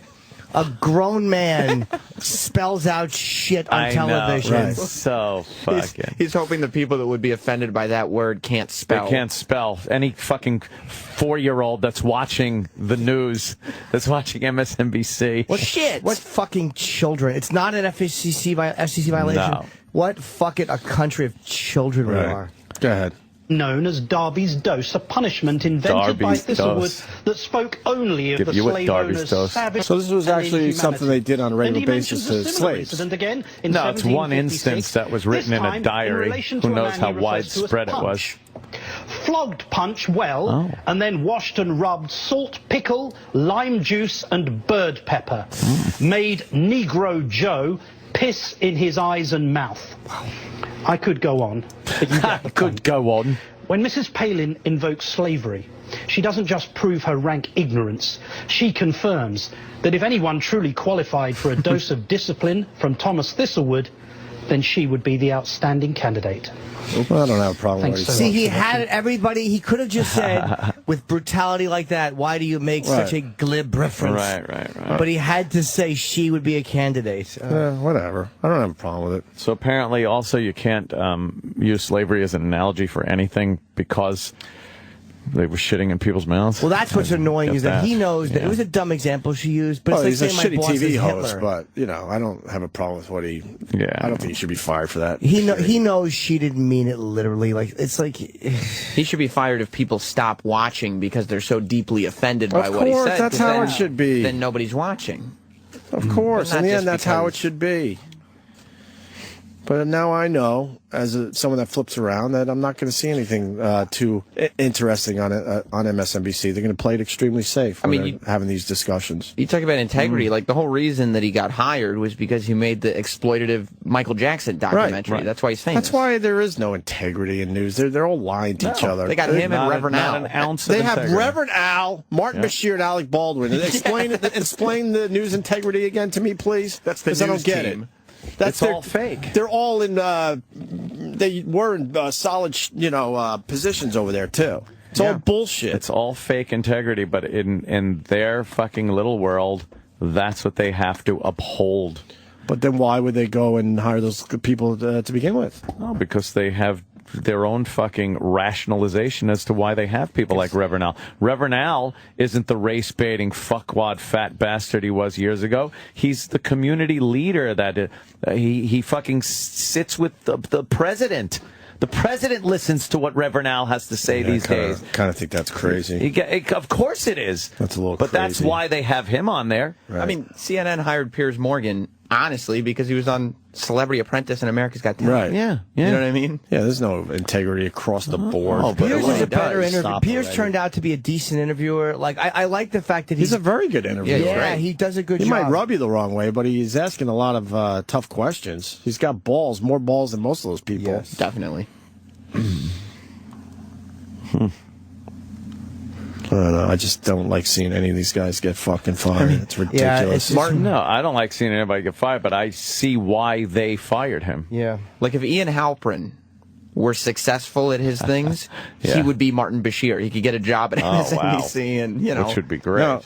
a grown man spells out shit on television. Right. So fucking. He's hoping the people that would be offended by that word can't spell. They can't spell. Any fucking 4-year-old that's watching the news, that's watching MSNBC. What shit? What fucking children? It's not an FCC violation. No. What fucking a country of children we are. Go ahead. Known as Darby's Dose, a punishment invented by Thistlewood that spoke only of the slave owner's savage. So this was actually something they did on a regular basis to slaves. Again, no, it's one instance that was written in a diary. Who knows how widespread it was. Flogged Punch and then washed and rubbed salt, pickle, lime juice, and bird pepper. Made Negro Joe piss in his eyes and mouth. I could go on. But you get the point. Go on. When Mrs. Palin invokes slavery, she doesn't just prove her rank ignorance. She confirms that if anyone truly qualified for a dose of discipline from Thomas Thistlewood, then she would be the outstanding candidate. Well, I don't have a problem with it. See, he had everybody. He could have just said, with brutality like that, why do you make such a glib reference? Right. But he had to say she would be a candidate. Whatever. I don't have a problem with it. So apparently, also, you can't use slavery as an analogy for anything because they were shitting in people's mouths. Well, that's what's annoying is that he knows that it was a dumb example she used. But he's it's like a shitty TV host, Hitler. but I don't have a problem with what he. Yeah, I don't think he should be fired for that. He knows she didn't mean it literally. Like it's like he should be fired if people stop watching because they're so deeply offended by what he said. That's how it should be. Then nobody's watching. Of course, in the end, that's how it should be. But now I know, as someone that flips around, that I'm not going to see anything too interesting on MSNBC. They're going to play it extremely safe when they're having these discussions. You talk about integrity. Like, the whole reason that he got hired was because he made the exploitative Michael Jackson documentary. Right. That's why he's famous. That's why there is no integrity in news. They're all lying to each other. They got him and Reverend Al. Not an ounce They of have integrity. Reverend Al, Martin Bashir, and Alec Baldwin. Explain the news integrity again to me, please. That's the news I don't get team. it. That's all fake. They're all in. They were in solid, positions over there too. It's all bullshit. It's all fake integrity, but in their fucking little world, that's what they have to uphold. But then why would they go and hire those people to begin with? Oh, because they have their own fucking rationalization as to why they have people like Reverend Al. Reverend Al isn't the race-baiting fuckwad fat bastard he was years ago. He's the community leader that he fucking sits with the president. The president listens to what Reverend Al has to say these days. Kind of think that's crazy. Of course it is. That's a little But crazy. that's why they have him on there. Right. I mean, CNN hired Piers Morgan, honestly, because he was on Celebrity Apprentice and America's Got Talent. Right. Yeah. You know what I mean? Yeah, there's no integrity across the board. Oh, but Piers is a better interviewer. Stop Piers already. turned out to be a decent interviewer. Like, I like the fact that He's a very good interviewer. Yeah, he does a good He job. might rub you the wrong way, but he's asking a lot of tough questions. He's got balls, more balls than most of those people. Yes. Definitely. I don't know. I just don't like seeing any of these guys get fucking fired. It's ridiculous. Martin, no, I don't like seeing anybody get fired, but I see why they fired him. Yeah. Like, if Ian Halpern were successful at his things, he would be Martin Bashir. He could get a job at MSNBC, and which would be great. No,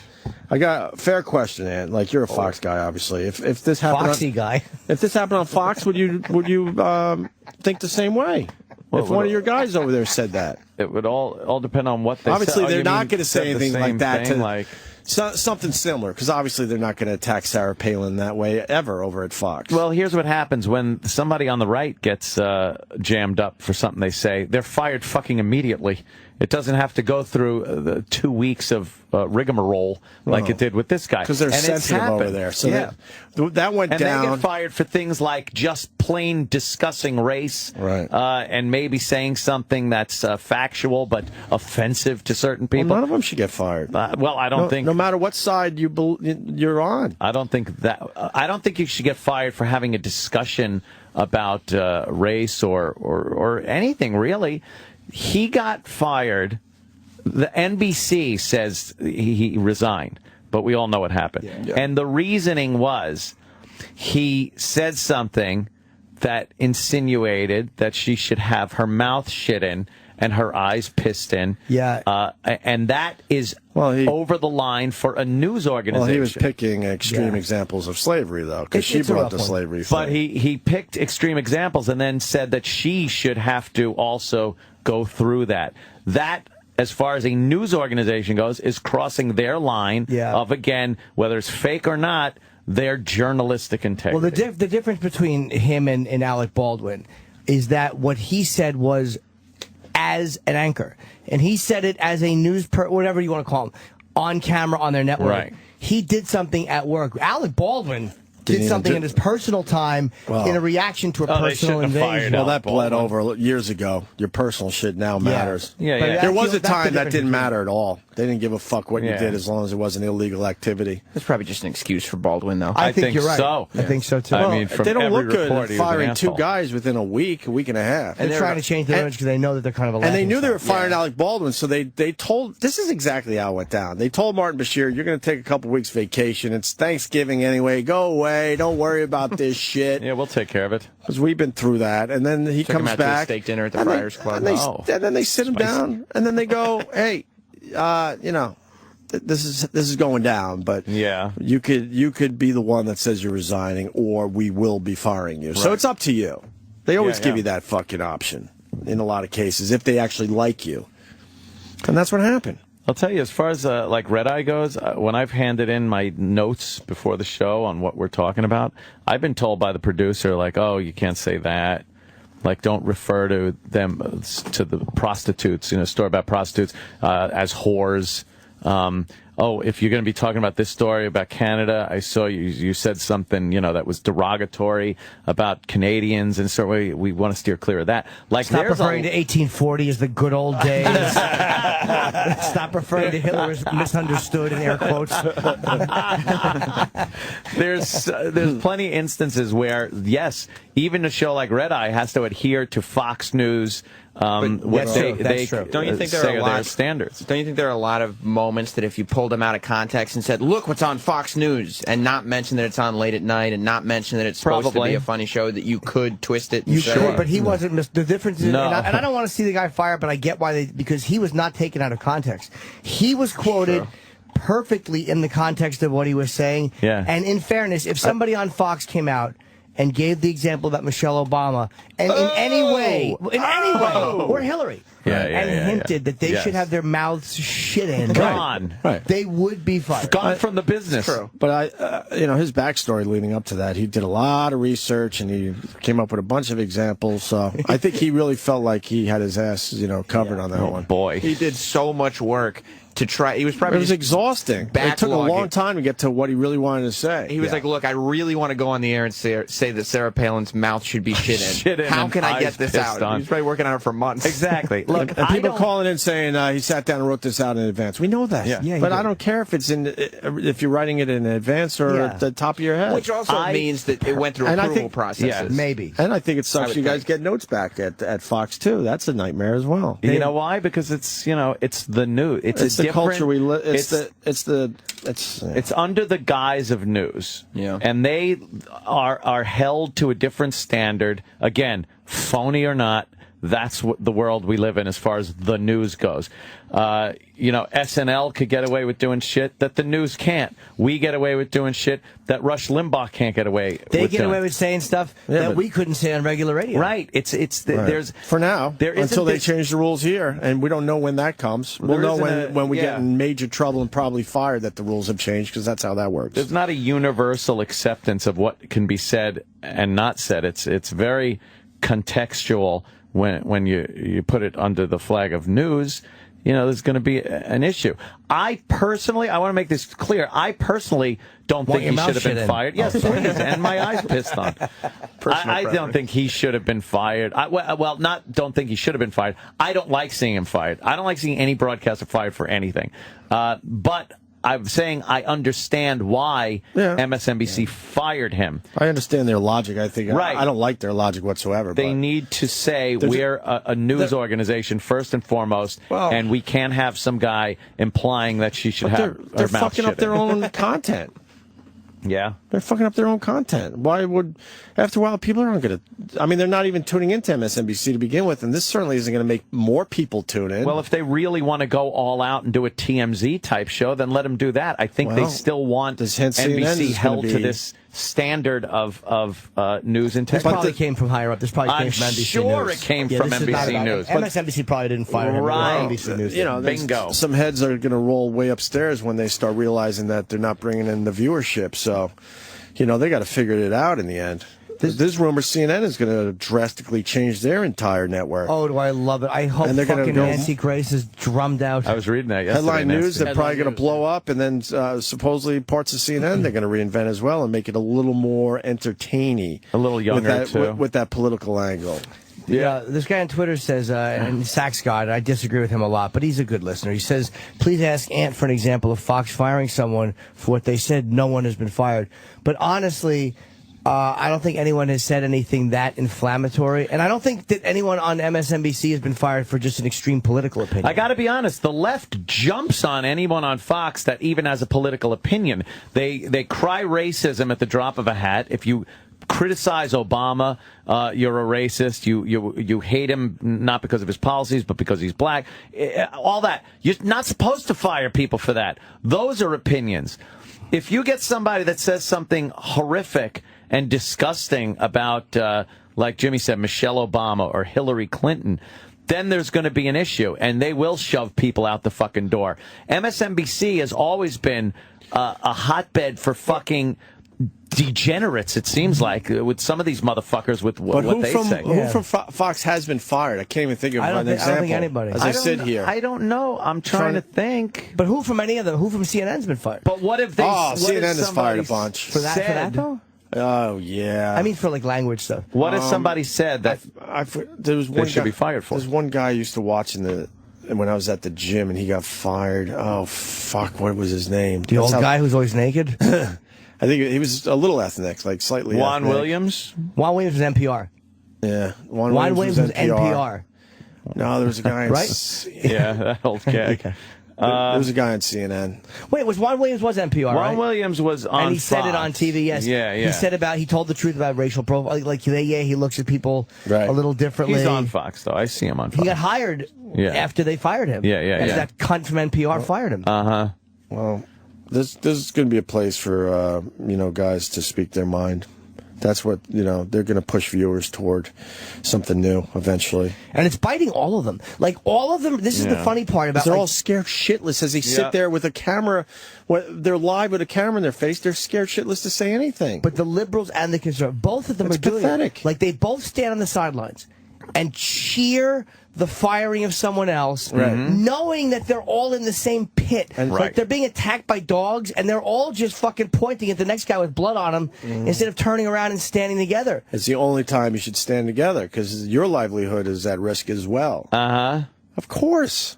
I got a fair question, Ant. Like, you're a Fox guy, obviously. If this happened, Foxy guy. If this happened on Fox, would you think the same way? Well, if one of your guys over there said that, it would all depend on what they obviously said. they're not going to say anything like that. Like something similar, because obviously they're not going to attack Sarah Palin that way ever over at Fox. Well, here's what happens when somebody on the right gets jammed up for something they say. They're fired fucking immediately. It doesn't have to go through the 2 weeks of rigmarole like it did with this guy. Because they're and sensitive over there. So that went and down. And they get fired for things like just plain discussing race, right? And maybe saying something that's factual but offensive to certain people. Well, none of them should get fired. Well, I don't think. No matter what side you're on. I don't think you should get fired for having a discussion about race or anything really. He got fired. The NBC says he resigned, but we all know what happened. Yeah. And the reasoning was he said something that insinuated that she should have her mouth shit in and her eyes pissed in. Yeah. And that is over the line for a news organization. Well, he was picking extreme examples of slavery, though, because she brought the slavery thing. But he picked extreme examples and then said that she should have to also go through that. That, as far as a news organization goes, is crossing their line of, again, whether it's fake or not, their journalistic integrity. Well, the difference between him and Alec Baldwin is that what he said was as an anchor, and he said it as a whatever you want to call him, on camera on their network. Right. He did something at work. Alec Baldwin did something in his personal time in a reaction to a personal invasion. Well, that bled over years ago. Your personal shit now matters. Yeah. There was a time that didn't matter at all. They didn't give a fuck what you did as long as it wasn't illegal activity. That's probably just an excuse for Baldwin, though. I think you're right. So. I think so, too. Well, I mean, from they don't every look good report, at he was an firing two asshole. guys within a week and a half. And they're trying to change their image because they know that they're kind of a And they laughing knew they were stock. firing Alec Baldwin, so they told, this is exactly how it went down. They told Martin Bashir, you're going to take a couple weeks vacation. It's Thanksgiving anyway. Go away. Don't worry about this shit. Yeah, we'll take care of it. Because we've been through that. And then he Took him comes out to a back. steak dinner at the Friars Club. And then they sit him down, and then they go, hey, this is going down, but you could be the one that says you're resigning, or we will be firing you. Right. So it's up to you. They always give you that fucking option in a lot of cases if they actually like you, and that's what happened. I'll tell you, as far as like Red Eye goes, when I've handed in my notes before the show on what we're talking about, I've been told by the producer, like, oh, you can't say that. Like, don't refer to them, to the prostitutes, store-bought prostitutes, as whores. oh, if you're going to be talking about this story about Canada, I saw you said something, that was derogatory about Canadians, and so we want to steer clear of that. Like, stop referring to 1840 as the good old days. Stop referring to Hitler as misunderstood in air quotes. There's plenty of instances where, yes, even a show like Red Eye has to adhere to Fox News. That's true. Don't you think there are a lot of standards? Don't you think there are a lot of moments that if you pulled them out of context and said, "Look what's on Fox News," and not mention that it's on late at night, and not mention that it's supposed to be a funny show, that you could twist it? You could, but he wasn't. The difference is, and I don't want to see the guy fired, but I get why because he was not taken out of context. He was quoted perfectly in the context of what he was saying. Yeah. And in fairness, if somebody on Fox came out and gave the example about Michelle Obama, and in any way, or Hillary, hinted that they should have their mouths shit in, gone, they would be fired. Gone from the business. True. But his backstory leading up to that, he did a lot of research and he came up with a bunch of examples. So I think he really felt like he had his ass, covered on that one. Boy, he did so much work to try. It was exhausting. It took a long time to get to what he really wanted to say. He was like, "Look, I really want to go on the air and say that Sarah Palin's mouth should be shit in. How can I get this out?" He was probably working on it for months. Exactly. Look, and people calling in saying he sat down and wrote this out in advance. We know that. Yeah, but I don't care if it's if you're writing it in advance or at the top of your head. Which also means that it went through approval processes. Maybe. And I think it sucks you guys get notes back at Fox too. That's a nightmare as well. You know why? Because it's the news. It's the culture we live. It's under the guise of news. Yeah. And they are held to a different standard. Again, phony or not, that's what the world we live in as far as the news goes. SNL could get away with doing shit that the news can't. We get away with doing shit that Rush Limbaugh can't get away with. They get away with saying stuff that we couldn't say on regular radio. Right. There's for now until they change the rules here, and we don't know when that comes. We'll know when we get in major trouble and probably fired that the rules have changed, because that's how that works. There's not a universal acceptance of what can be said and not said. It's very contextual when you put it under the flag of news. There's going to be an issue. I want to make this clear. I personally don't think he should have been fired. Yes, please. And my eyes pissed on. I don't think he should have been fired. Don't think he should have been fired. I don't like seeing him fired. I don't like seeing any broadcaster fired for anything. But I'm saying I understand why MSNBC fired him. I understand their logic. I think I don't like their logic whatsoever. They need to say we're a news organization first and foremost, and we can't have some guy implying that she should have. They're fucking up their own content. Yeah. They're fucking up their own content. Why would, after a while, people aren't going to, they're not even tuning into MSNBC to begin with, and this certainly isn't going to make more people tune in. Well, if they really want to go all out and do a TMZ type show, then let them do that. I think they still want NBC held to this standard of news integrity. This probably came from higher up. This probably came from NBC News. I'm sure it came from NBC News. MSNBC probably didn't fire him. Right. NBC News. Bingo. Some heads are going to roll way upstairs when they start realizing that they're not bringing in the viewership. So, they got to figure it out in the end. This rumor CNN is going to drastically change their entire network. Oh, do I love it. I hope fucking Nancy Grace is drummed out. I was reading that yesterday. Headline news, they're probably going to blow up, and then supposedly parts of CNN they're going to reinvent as well and make it a little more entertaining. A little younger, too. With that political angle. Yeah, this guy on Twitter says, and Sax God, I disagree with him a lot, but he's a good listener. He says, please ask Ant for an example of Fox firing someone for what they said. No one has been fired. But honestly, I don't think anyone has said anything that inflammatory, and I don't think that anyone on MSNBC has been fired for just an extreme political opinion. I got to be honest, the left jumps on anyone on Fox that even has a political opinion. They cry racism at the drop of a hat. If you criticize Obama, you're a racist. You hate him not because of his policies, but because he's black. All that. You're not supposed to fire people for that. Those are opinions. If you get somebody that says something horrific and disgusting about, like Jimmy said, Michelle Obama or Hillary Clinton, then there's going to be an issue, and they will shove people out the fucking door. MSNBC has always been a hotbed for fucking degenerates, it seems like, with some of these motherfuckers with what they say. Who from Fox has been fired? I can't even think of an example. I don't think anybody. As I sit here. I don't know. I'm trying to think. But who from any of them? Who from CNN's been fired? But what if they... CNN has fired a bunch. For that though? Oh, yeah. I mean, for like language stuff. What if somebody said that there was one they should be fired for? There's one guy I used to watch when I was at the gym, and he got fired. Oh, fuck, what was his name? The old guy who's always naked? I think he was a little ethnic, like slightly Juan ethnic. Williams? Juan Williams was NPR. Yeah. Juan Williams was NPR. No, there was a guy right? Yeah, that old gag. There was a guy on CNN. Wait, Juan Williams was NPR, right? Juan Williams was on And he said Fox. it on TV, yes. Yeah. He told the truth about racial profile. Like, he looks at people a little differently. He's on Fox, though. I see him on Fox. He got hired after they fired him. Yeah. And that cunt from NPR fired him. Uh-huh. Well, this is going to be a place for, guys to speak their mind. That's what, they're going to push viewers toward something new eventually. And it's biting all of them. Like, all of them, this is the funny part about... They're all scared shitless as they sit there with a camera. They're live with a camera in their face. They're scared shitless to say anything. But the liberals and the conservatives, both of them are doing pathetic. it. Like, they both stand on the sidelines and cheer the firing of someone else, knowing that they're all in the same pit. And like, they're being attacked by dogs, and they're all just fucking pointing at the next guy with blood on him instead of turning around and standing together. It's the only time you should stand together, because your livelihood is at risk as well. Uh-huh. Of course.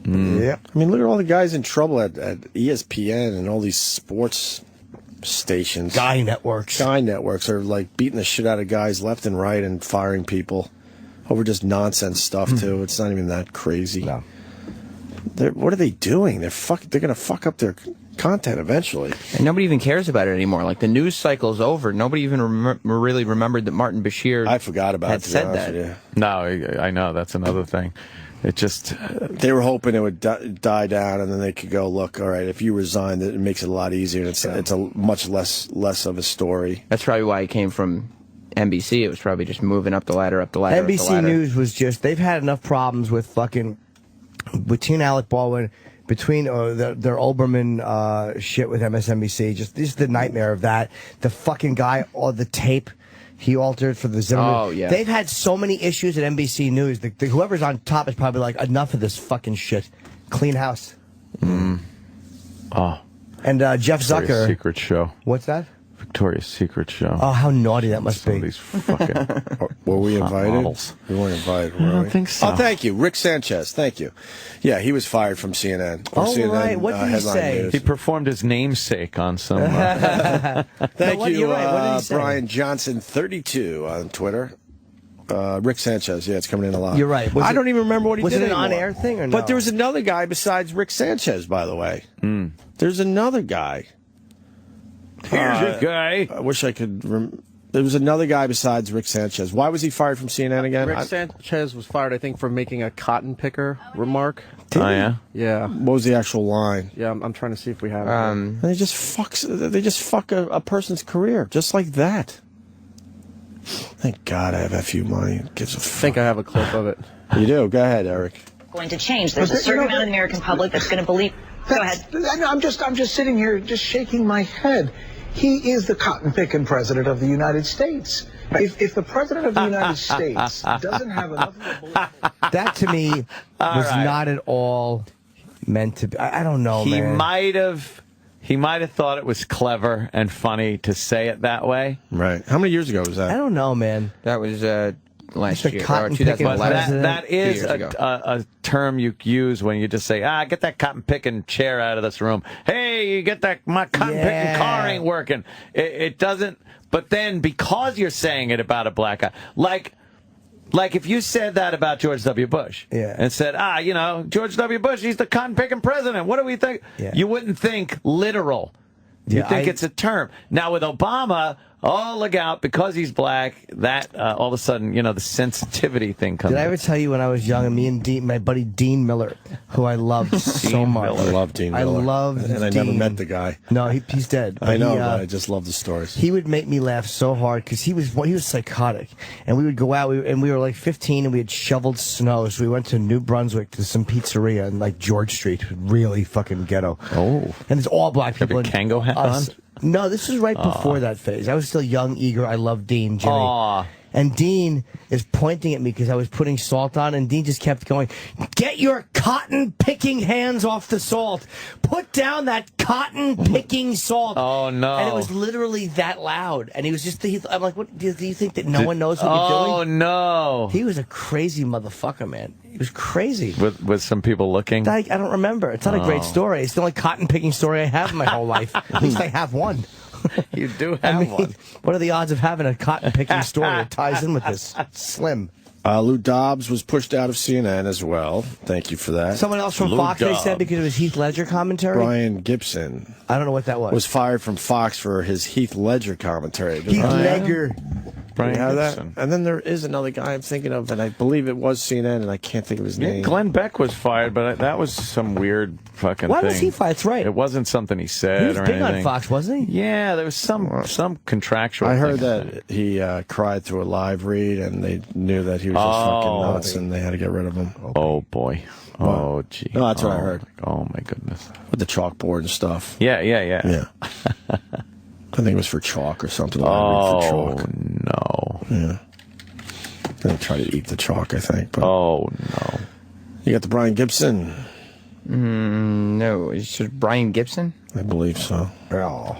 Yeah. I mean, look at all the guys in trouble at ESPN and all these sports stations. Guy networks are like beating the shit out of guys left and right and firing people over just nonsense stuff too. It's not even that crazy. No. What are they doing? They're going to fuck up their content eventually. And nobody even cares about it anymore. Like, the news cycle's over. Nobody even really remembered that Martin Bashir had said that. No, I know. That's another thing. It just... they were hoping it would die down, and then they could go, look, all right, if you resign, it makes it a lot easier, and it's a much less of a story. That's probably why it came from NBC. It was probably just moving up the ladder, NBC News was just... They've had enough problems with between Alec Baldwin, between their Olbermann shit with MSNBC. This is the nightmare of that. The fucking guy, the tape... he altered for the Zimmerman. Oh, yeah. They've had so many issues at NBC News. Whoever's on top is probably like, enough of this fucking shit. Clean house. Oh. And Jeff Zucker. Victoria's Secret show. What's that? Victoria's Secret show. Oh, how naughty that must be. These fucking were we invited? models. We weren't invited, I don't think so. Oh, thank you. Rick Sanchez, thank you. Yeah, he was fired from CNN. CNN right. What did he say? News. He performed his namesake on some... Thank you, What did he say? Brian Johnson, 32 on Twitter. Rick Sanchez, yeah, it's coming in a lot. You're right. I don't even remember what he did Was it an anymore. on-air thing or no? But there was another guy besides Rick Sanchez, by the way. There's another guy. Here's a guy. I wish I could... There was another guy besides Rick Sanchez. Why was he fired from CNN again? Rick Sanchez was fired, I think, for making a cotton picker remark. Oh, yeah? Yeah. What was the actual line? Yeah, I'm trying to see if we have it. They just fuck a person's career, just like that. Thank God I have FU money. Gives a fuck. I think I have a clip of it. You do? Go ahead, Eric. Going to change. There's a certain amount of the American public that's going to believe... Go ahead. I'm just sitting here just shaking my head. He is the cotton-picking president of the United States. If the president of the United States doesn't have enough of a belief... That, to me, was not at all meant to be. I don't know, He man. He might have thought it was clever and funny to say it that way. Right. How many years ago was that? I don't know, man. That was last year. Cotton picking That is a term you use when you just say, get that cotton picking chair out of this room. Hey, you get that, my cotton picking car ain't working. It doesn't, but then because you're saying it about a black guy, like if you said that about George W. Bush and said, George W. Bush, he's the cotton picking president. What do we think? You wouldn't think literal. You think it's a term. Now with Obama, oh, look out, because he's black, that all of a sudden, the sensitivity thing comes. Did I ever tell you when I was young, and me and my buddy Dean Miller, who I loved so much. I love Dean Miller. I loved And I Dean. never met the guy. No, he's dead. I know, but I just love the stories. He would make me laugh so hard because he was psychotic, and we would go out. We were like 15, and we had shoveled snow. So we went to New Brunswick to some pizzeria in like George Street, really fucking ghetto. Oh, and it's all black people. Have your Kango hat on? No, this was right before that phase. I was still young, eager. I loved Dean, Jimmy. Aww. And Dean is pointing at me because I was putting salt on, and Dean just kept going, "Get your cotton-picking hands off the salt. Put down that cotton-picking salt." Oh, no. And it was literally that loud. And he was just, I'm like, what, do you think that no one knows what you're doing? Oh, no. He was a crazy motherfucker, man. He was crazy. With some people looking? I don't remember. It's not a great story. It's the only cotton-picking story I have in my whole life. At least I have one. You do have one. What are the odds of having a cotton-picking story that ties in with this? Slim. Lou Dobbs was pushed out of CNN as well. Thank you for that. Someone else from Fox, they said, because it was Heath Ledger commentary? Brian Gibson. I don't know what that was. Fired from Fox for his Heath Ledger commentary. Heath Ledger. Brian Gibson. And then there is another guy I'm thinking of, and I believe it was CNN, and I can't think of his name. Glenn Beck was fired, but that was some weird fucking Why thing. was he fired? That's right. It wasn't something he said He was or big anything. on Fox, wasn't he? Yeah, there was some contractual I heard thing. that he cried through a live read, and they knew that he was just fucking nuts, and they had to get rid of him. Oh, boy. Oh, gee. No, that's what I heard. Oh, my goodness. With the chalkboard and stuff. Yeah. I think it was for chalk or something. Oh, for chalk. no. Yeah. They try to eat the chalk, I think. But oh, no. You got the Brian Gibson. No, it's just Brian Gibson? I believe so. Oh.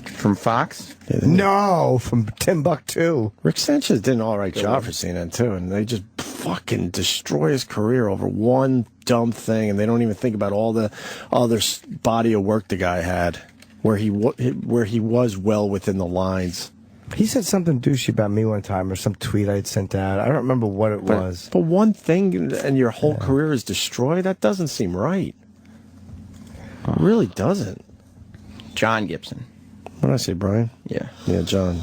From Fox? No, from Timbuktu. Rick Sanchez did an all right job for CNN, too, and they just fucking destroy his career over one dumb thing, and they don't even think about all the other body of work the guy had, where he was well within the lines. He said something douchey about me one time, or some tweet I had sent out. I don't remember what it was. But one thing and your whole career is destroyed? That doesn't seem right. It really doesn't. John Gibson. What did I say, Brian? Yeah. Yeah, John.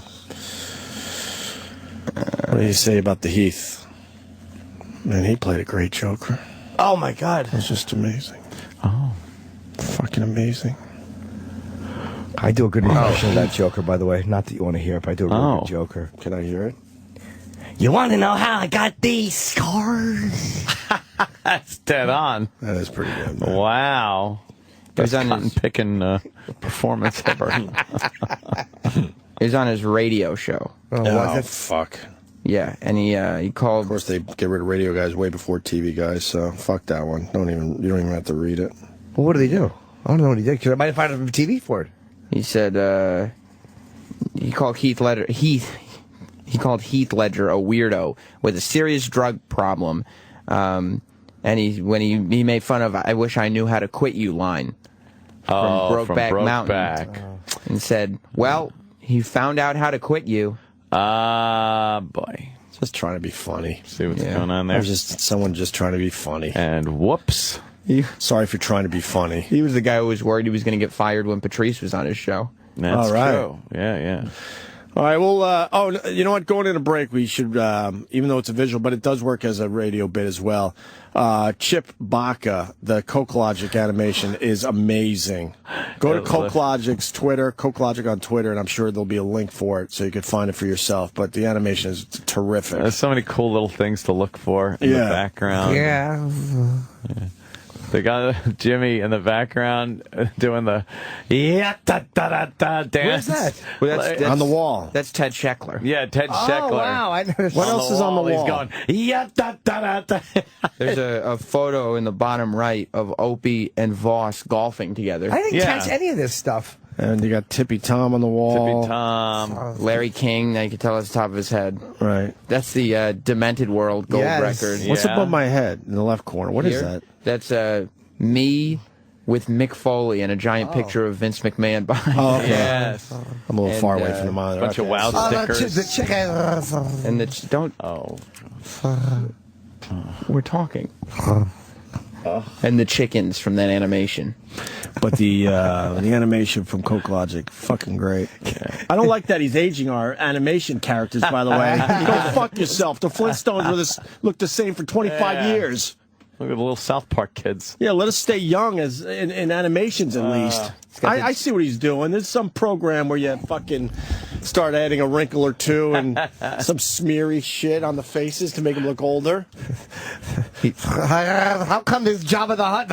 What do you say about the Heath? Man, he played a great Joker. Oh, my God. It was just amazing. Oh. Fucking amazing. I do a good impression of that Joker, by the way. Not that you want to hear it, but I do a really good Joker. Can I hear it? You want to know how I got these scars? That's dead on. That is pretty good, man. Wow. It was on his picking performance ever. It was on his radio show. Oh, fuck. Yeah, and he called. Of course, they get rid of radio guys way before TV guys, so fuck that one. You don't even have to read it. Well, what did he do? I don't know what he did, because I might have found him on TV for it. He said he called Heath Ledger he called Heath Ledger a weirdo with a serious drug problem, and when he made fun of "I wish I knew how to quit you" line from Brokeback Mountain, and said, "Well, he found out how to quit you." Boy. Just trying to be funny. See what's going on there? There's just someone just trying to be funny. And whoops. Sorry for trying to be funny. He was the guy who was worried he was going to get fired when Patrice was on his show. That's all right. true. Yeah. All right, well, you know what? Going into break, we should, even though it's a visual, but it does work as a radio bit as well. Chip Baca, the Coke Logic animation, is amazing. Go to Coke Logic's Twitter, Coke Logic on Twitter, and I'm sure there'll be a link for it so you can find it for yourself. But the animation is terrific. There's so many cool little things to look for in the background. Yeah. They got Jimmy in the background doing the dance. Where's that? Well, that's on the wall. That's Ted Scheckler. Yeah, Ted Scheckler. Oh, wow. I noticed. What else is on the wall? He's going, There's a photo in the bottom right of Opie and Voss golfing together. I didn't catch any of this stuff. And you got Tippy Tom on the wall. Tippy Tom. Larry King, now you can tell it's the top of his head. Right. That's the Demented World gold record. What's above my head in the left corner? What is that? That's me with Mick Foley and a giant picture of Vince McMahon behind. Oh, okay. Yes. I'm a little far away from the monitor. Bunch of wow stickers. And don't. Oh. We're talking. And the chickens from that animation. But the animation from Coke Logic, fucking great. Yeah. I don't like that he's aging our animation characters, by the way. Go fuck yourself. The Flintstones look the same for 25 years. Look at the little South Park kids. Yeah, let us stay young as in animations at least. I see what he's doing. There's some program where you fucking start adding a wrinkle or two and some smeary shit on the faces to make them look older. How come this Jabba the Hutt,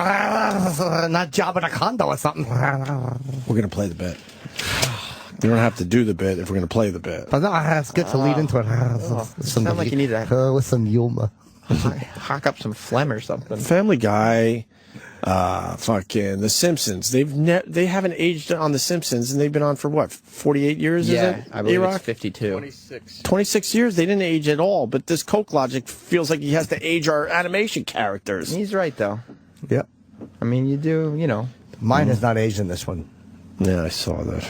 not Jabba the Condo or something? We're going to play the bit. You don't have to do the bit if we're going to play the bit. But no, it's good to lead into it. Sound like you need that. With some humor. Hock up some phlegm or something. Family Guy, fucking The Simpsons. They haven't aged on The Simpsons, and they've been on for what, 48 years? Yeah, is it? I believe it's 52. 26 years. They didn't age at all. But this Coke Logic feels like he has to age our animation characters. He's right though. Yep. I mean, you do. You know, mine is not aged in this one. Yeah, I saw that.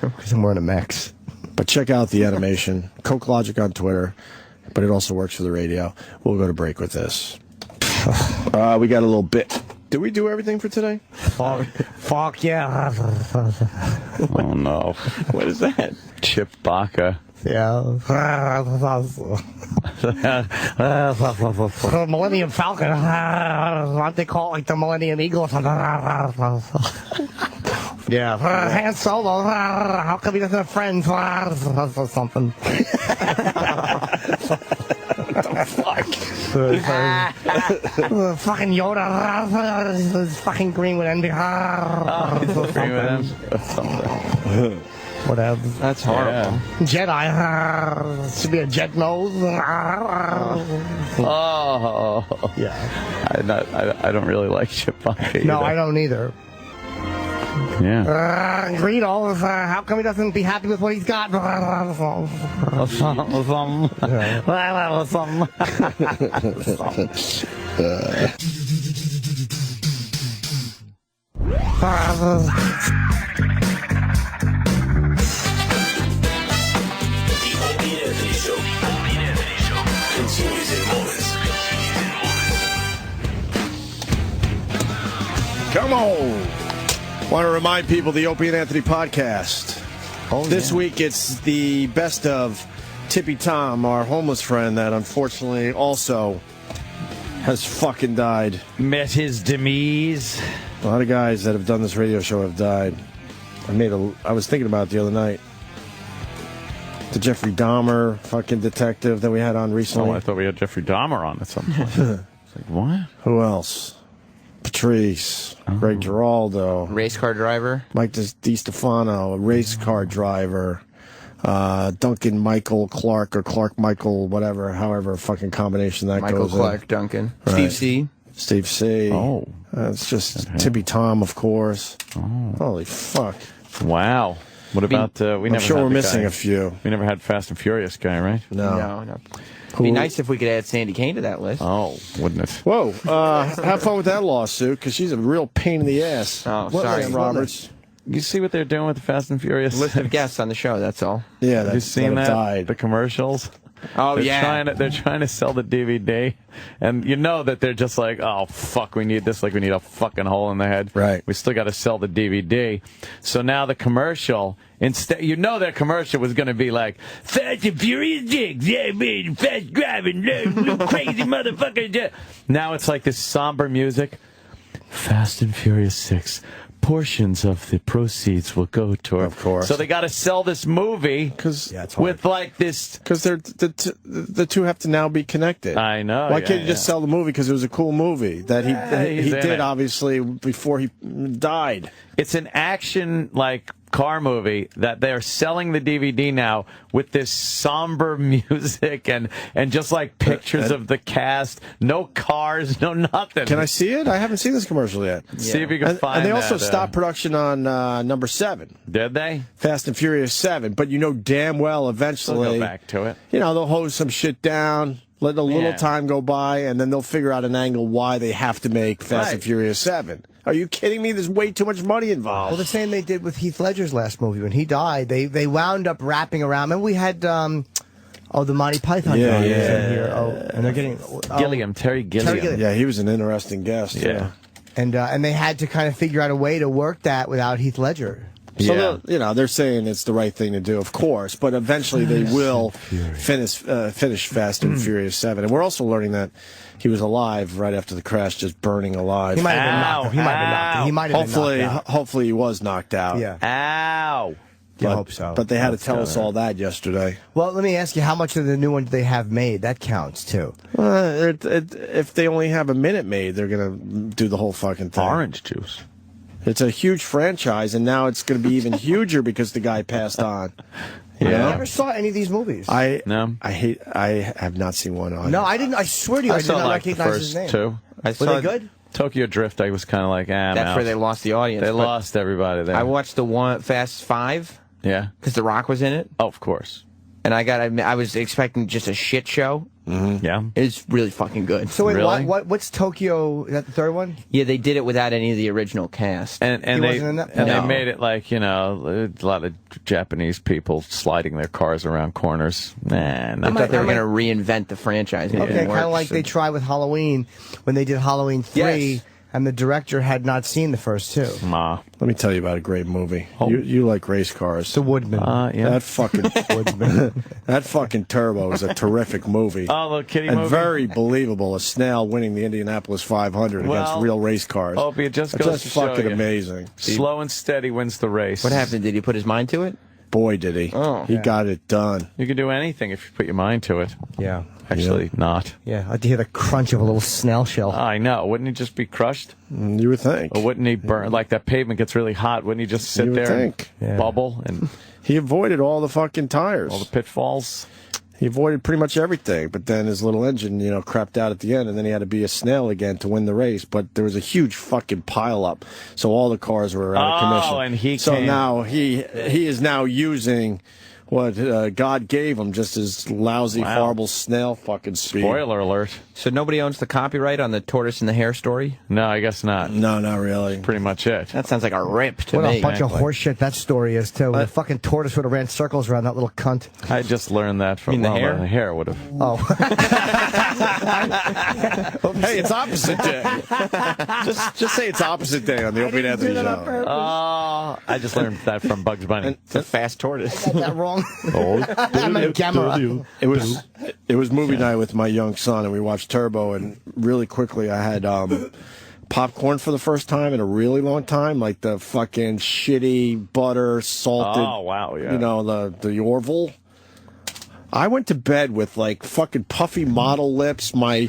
Because I'm wearing a Max. But check out the animation. Coke Logic on Twitter. But it also works for the radio. We'll go to break with this. We got a little bit. Did we do everything for today? Fuck yeah. Oh, no. What is that? Chip Baca. Yeah. Millennium Falcon. Aren't they called like the Millennium Eagle? Yeah. Han Solo. How come he doesn't have friends? Or something. What the fuck? Fucking Yoda. Fucking green with envy. Green with envy. Whatever. That's horrible. Yeah. Jedi. Should be a jet nose. Oh. Yeah. I don't really like Chip Baca. No, I don't either. Yeah. Greedo, how come he doesn't be happy with what he's got? Continues in moments. Come on. Want to remind people the Opie and Anthony podcast. This week it's the best of Tippy Tom, our homeless friend that unfortunately also has fucking died. Met his demise. A lot of guys that have done this radio show have died. I was thinking about it the other night. The Jeffrey Dahmer fucking detective that we had on recently. Oh, I thought we had Jeffrey Dahmer on at some point. It's like, what? Who else? Patrice, Greg Giraldo, race car driver, Mike DiStefano, a race car driver, Duncan Michael Clark or Clark Michael, whatever, however fucking combination that Michael goes Clark in. Duncan, Right. Steve C. Oh, it's just Tippy Tom, of course. Oh. Holy fuck! Wow. What about I'm sure we're missing a few. We never had Fast and Furious guy, right? No. It'd be nice if we could add Sandy Kane to that list. Oh, wouldn't it? Whoa! Have fun with that lawsuit because she's a real pain in the ass. Oh, sorry, Sam Roberts. You see what they're doing with the Fast and Furious? List of guests on the show. That's all. Yeah, have you seen that? Died. The commercials. Oh, They're trying to sell the DVD, and you know that they're just like, oh fuck, we need this like we need a fucking hole in the head. Right. We still got to sell the DVD. So now the commercial, instead, you know, their commercial was going to be like Fast and Furious jigs, yeah, man, fast driving, crazy motherfucker. Now it's like this somber music. Fast and Furious 6. Portions of the proceeds will go toward. Of course. So they got to sell this movie with like this. Because the two have to now be connected. I know. Why can't you just sell the movie because it was a cool movie that he did obviously before he died? It's an action like car movie that they're selling the DVD now with this somber music and just like pictures of the cast, no cars, no nothing. Can I see it? I haven't seen this commercial yet. See if you can find it. And they also stopped production on number 7. Did they? Fast and Furious 7. But you know damn well eventually They'll go back to it. You know, they'll hose some shit down, let a little time go by, and then they'll figure out an angle why they have to make Fast and Furious 7. Are you kidding me? There's way too much money involved. Well, the same they did with Heath Ledger's last movie. When he died, they wound up wrapping around. And we had Oh, the Monty Python guy is in here. Oh, and they're getting Gilliam, Terry Gilliam. Yeah, he was an interesting guest. Yeah. And they had to kind of figure out a way to work that without Heath Ledger. So they're saying it's the right thing to do, of course, but eventually they will finish Fast and Furious 7. And we're also learning that he was alive right after the crash, just burning alive. He might have been knocked. He might have been knocked out. Hopefully he was knocked out. Yeah. Ow. But, I hope so. But they had to tell us all that yesterday. Well, let me ask you, how much of the new one do they have made? That counts, too. If they only have a minute made, they're going to do the whole fucking thing. Orange juice. It's a huge franchise, and now it's going to be even huger because the guy passed on. I never saw any of these movies. I have not seen one on. No, I didn't. I swear to you, I did not like recognize the his name. first two. Were they good? Tokyo Drift, I was kind of like, That's where they lost the audience. They lost everybody there. I watched the one Fast 5. Yeah. Because The Rock was in it. Oh, of course. And I was expecting just a shit show. Mm-hmm. Yeah. It's really fucking good. So wait, what's Tokyo? Is that the third one? Yeah, they did it without any of the original cast. And He wasn't in that? they made it like, a lot of Japanese people sliding their cars around corners. I thought they were going to reinvent the franchise. Okay, kind of like they tried with Halloween when they did Halloween 3. Yes. And the director had not seen the first two. Let me tell you about a great movie. You like race cars. The Woodman. That fucking Woodman. That fucking Turbo is a terrific movie. Oh, the kitty and movie. Very believable. A snail winning the Indianapolis 500 against real race cars. Opie, it just It's goes just to show fucking you. amazing. Slow and steady wins the race. What happened? Did he put his mind to it? Boy, did he. Oh. He got it done. You can do anything if you put your mind to it. Yeah. Actually, not. Yeah, I like to hear the crunch of a little snail shell. I know. Wouldn't he just be crushed? You would think. Or wouldn't he burn? Like that pavement gets really hot. Wouldn't he just sit You would there think. and bubble? And He avoided all the fucking tires. all the pitfalls? He avoided pretty much everything, but then his little engine, crapped out at the end, and then he had to be a snail again to win the race. But there was a huge fucking pile up, so all the cars were out of commission. And he so came. now he is now using what God gave him, just his lousy, horrible snail fucking speed. Spoiler alert. So nobody owns the copyright on the tortoise and the hare story? No, I guess not. No, not really. Pretty much it. That sounds like a rip to What me. a bunch of horseshit that story is, too. The fucking tortoise would have ran circles around that little cunt. I just learned that from You mean the hare? The hare would have. Oh. Hey, it's opposite day. just say it's opposite day on the Opie and Anthony show. I just learned that from Bugs Bunny. It's a fast tortoise. I got that wrong. I'm a camera. It was movie night with my young son, and we watched Turbo, and really quickly I had popcorn for the first time in a really long time, like the fucking shitty butter salted. Oh, wow, yeah. The Orville. I went to bed with like fucking puffy model lips. My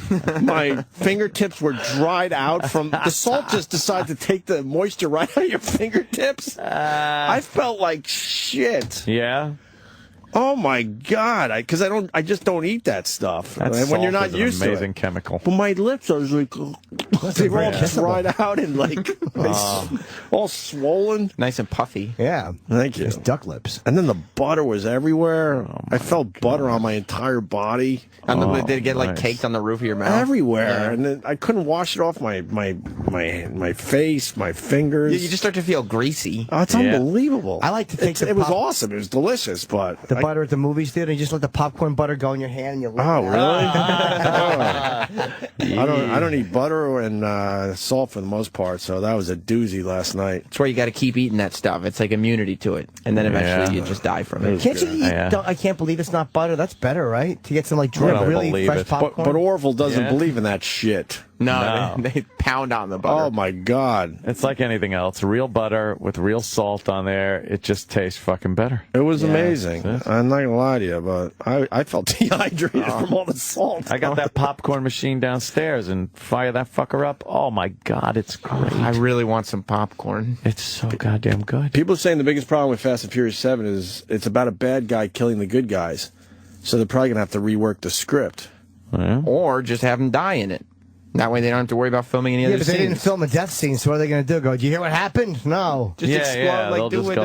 fingertips were dried out from the salt. Just decided to take the moisture right out of your fingertips. I felt like shit. Yeah. Oh my God! Because I just don't eat that stuff. That when you're not is an used amazing to it. chemical. But my lips are like they were all dried out and like all swollen. Nice and puffy. Yeah. Thank you. It's duck lips. And then the butter was everywhere. I felt butter on my entire body. And did it get like caked on the roof of your mouth? Everywhere, Yeah. and then I couldn't wash it off my face, my fingers. You just start to feel greasy. Oh, it's unbelievable. I like to take it was awesome. It was delicious, but the butter at the movies theater, you just let the popcorn butter go in your hand and you lick Oh, it. really? I don't eat butter and salt for the most part, so that was a doozy last night. It's where you got to keep eating that stuff. It's like immunity to it, and then eventually you just die from it. Can't you eat? I can't believe it's not butter. That's better, right? To get some like really fresh popcorn. But Orville doesn't believe in that shit. No. They pound on the butter. Oh my God! It's like anything else. Real butter with real salt on there. It just tastes fucking better. It was amazing. I'm not gonna lie to you, but I felt dehydrated from all the salt. I got that popcorn machine downstairs and fire that fucker up. Oh my God, it's great. I really want some popcorn. It's so goddamn good. People are saying the biggest problem with Fast and Furious 7 is it's about a bad guy killing the good guys, so they're probably gonna have to rework the script, or just have them die in it. That way they don't have to worry about filming any other but scenes. they didn't film a death scene, so what are they going to do? Go, do you hear what happened? No. Just explode like do it.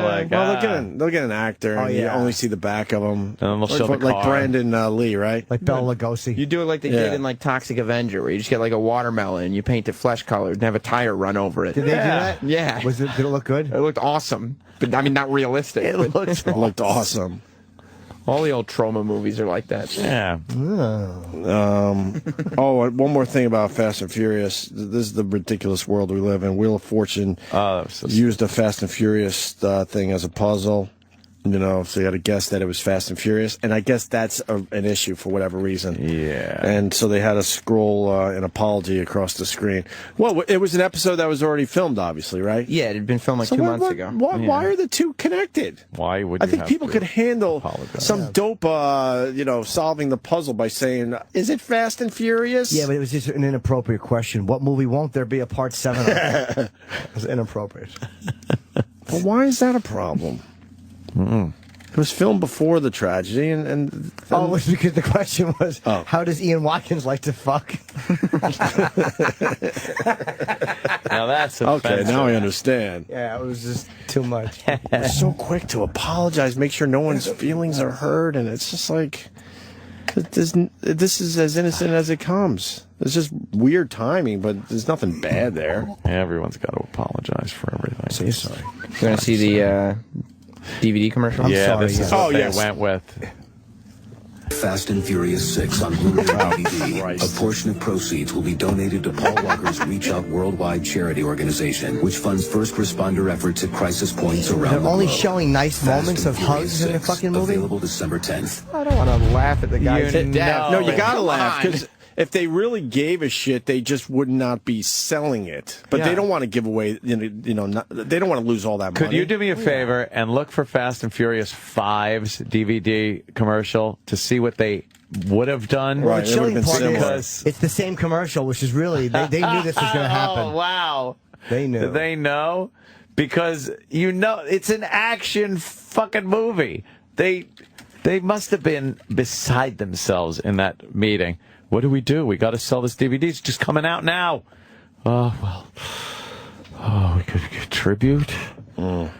They'll get an actor, and you only see the back of them. And then they'll show the like car. Brandon Lee, right? Like Bela Lugosi. You do it like they did in like Toxic Avenger, where you just get like a watermelon and you paint it flesh colored and have a tire run over it. Did they do that? Yeah. Did it look good? It looked awesome, but I mean not realistic. It looked awesome. All the old trauma movies are like that. Yeah. One more thing about Fast and Furious. This is the ridiculous world we live in. Wheel of Fortune used a Fast and Furious thing as a puzzle. You know, so you got to guess that it was Fast and Furious, and I guess that's an issue for whatever reason. Yeah. And so they had to scroll an apology across the screen. Well, it was an episode that was already filmed, obviously, right? Yeah, it had been filmed like 2 months ago. Why are the two connected? Why would I you think have people to could handle apologize? some dope, solving the puzzle by saying, "Is it Fast and Furious?" Yeah, but it was just an inappropriate question. What movie won't there be a part 7 of? It was inappropriate. Well, why is that a problem? It was filmed before the tragedy, and it was because the question was, how does Ian Watkins like to fuck? Now that's okay. Now I understand. Yeah, it was just too much. We're so quick to apologize, make sure no one's feelings are hurt, and it's just like this is as innocent as it comes. It's just weird timing, but there's nothing bad there. Everyone's got to apologize for everything. So sorry. You want to see the DVD commercial? This is what they went with. Fast and Furious 6 on Blu-ray and DVD. A portion of proceeds will be donated to Paul Walker's Reach Out Worldwide charity organization, which funds first responder efforts at crisis points around the globe. They're only showing nice moments of hugs in the fucking movie? Available December 10th. I don't want to laugh at the guy to death. No, you gotta laugh, because if they really gave a shit, they just would not be selling it. But they don't want to give away, they don't want to lose all that money. Could you do me a favor and look for Fast and Furious 5's DVD commercial to see what they would have done? Well, the chilling part is it's the same commercial, which is really, they knew this was going to happen. Oh, wow. They knew. Did they know? Because, it's an action fucking movie. They must have been beside themselves in that meeting. What do? We got to sell this DVD. It's just coming out now. Oh, well. Oh, we could contribute some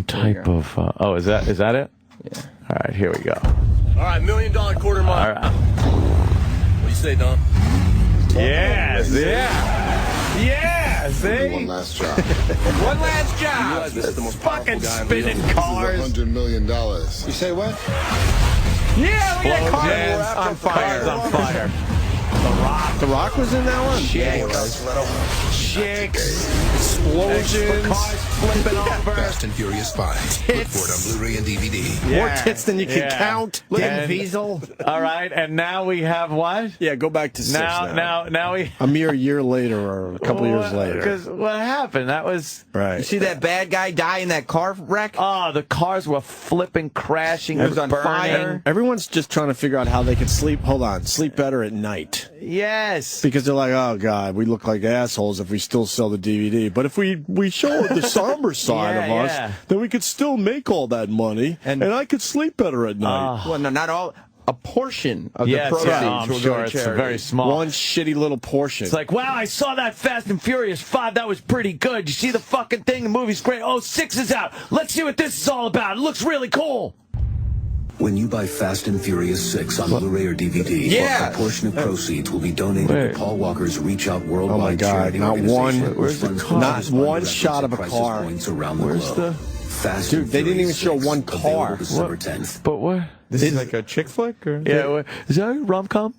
type of... is that it? Yeah. All right, here we go. All right, $1 million quarter mile. All right. What do you say, Don? Yes, yeah. Yeah, see? One last job. One last job. This is the most fucking spinning This cars. is $100 million. You say what? Yeah, look at that car. Yes, on fire. Car's on fire. The Rock was in that one? Chicks. Explosions. Cars flipping over. Fast and Furious 5. Look for it on Blu-ray and DVD. More tits than you can count. Vin Diesel. All right, and now we have what? Yeah, go back to 6 now we... A mere year later, or a couple years later. Because what happened? That was... Right. You see that bad guy die in that car wreck? Oh, the cars were flipping, crashing, it was on burning. fire. Everyone's just trying to figure out how they can sleep better at night. Yes. Because they're like, oh, God, we look like assholes if we still sell the DVD. But if we show the somber side of us, then we could still make all that money, and I could sleep better at night. Well, no, not all. A portion of the proceeds will go to it's charity. very small. One shitty little portion. It's like, wow, I saw that Fast and Furious 5. That was pretty good. You see the fucking thing? The movie's great. Oh, 6 is out. Let's see what this is all about. It looks really cool. When you buy Fast and Furious 6 on Blu-ray or DVD, a portion of proceeds will be donated to Paul Walker's Reach Out Worldwide charity organization. Not one shot of a car. Where's the... Dude, they didn't even show one car. December 10th. But what? This is like a chick flick? Or? Yeah, is that a rom-com?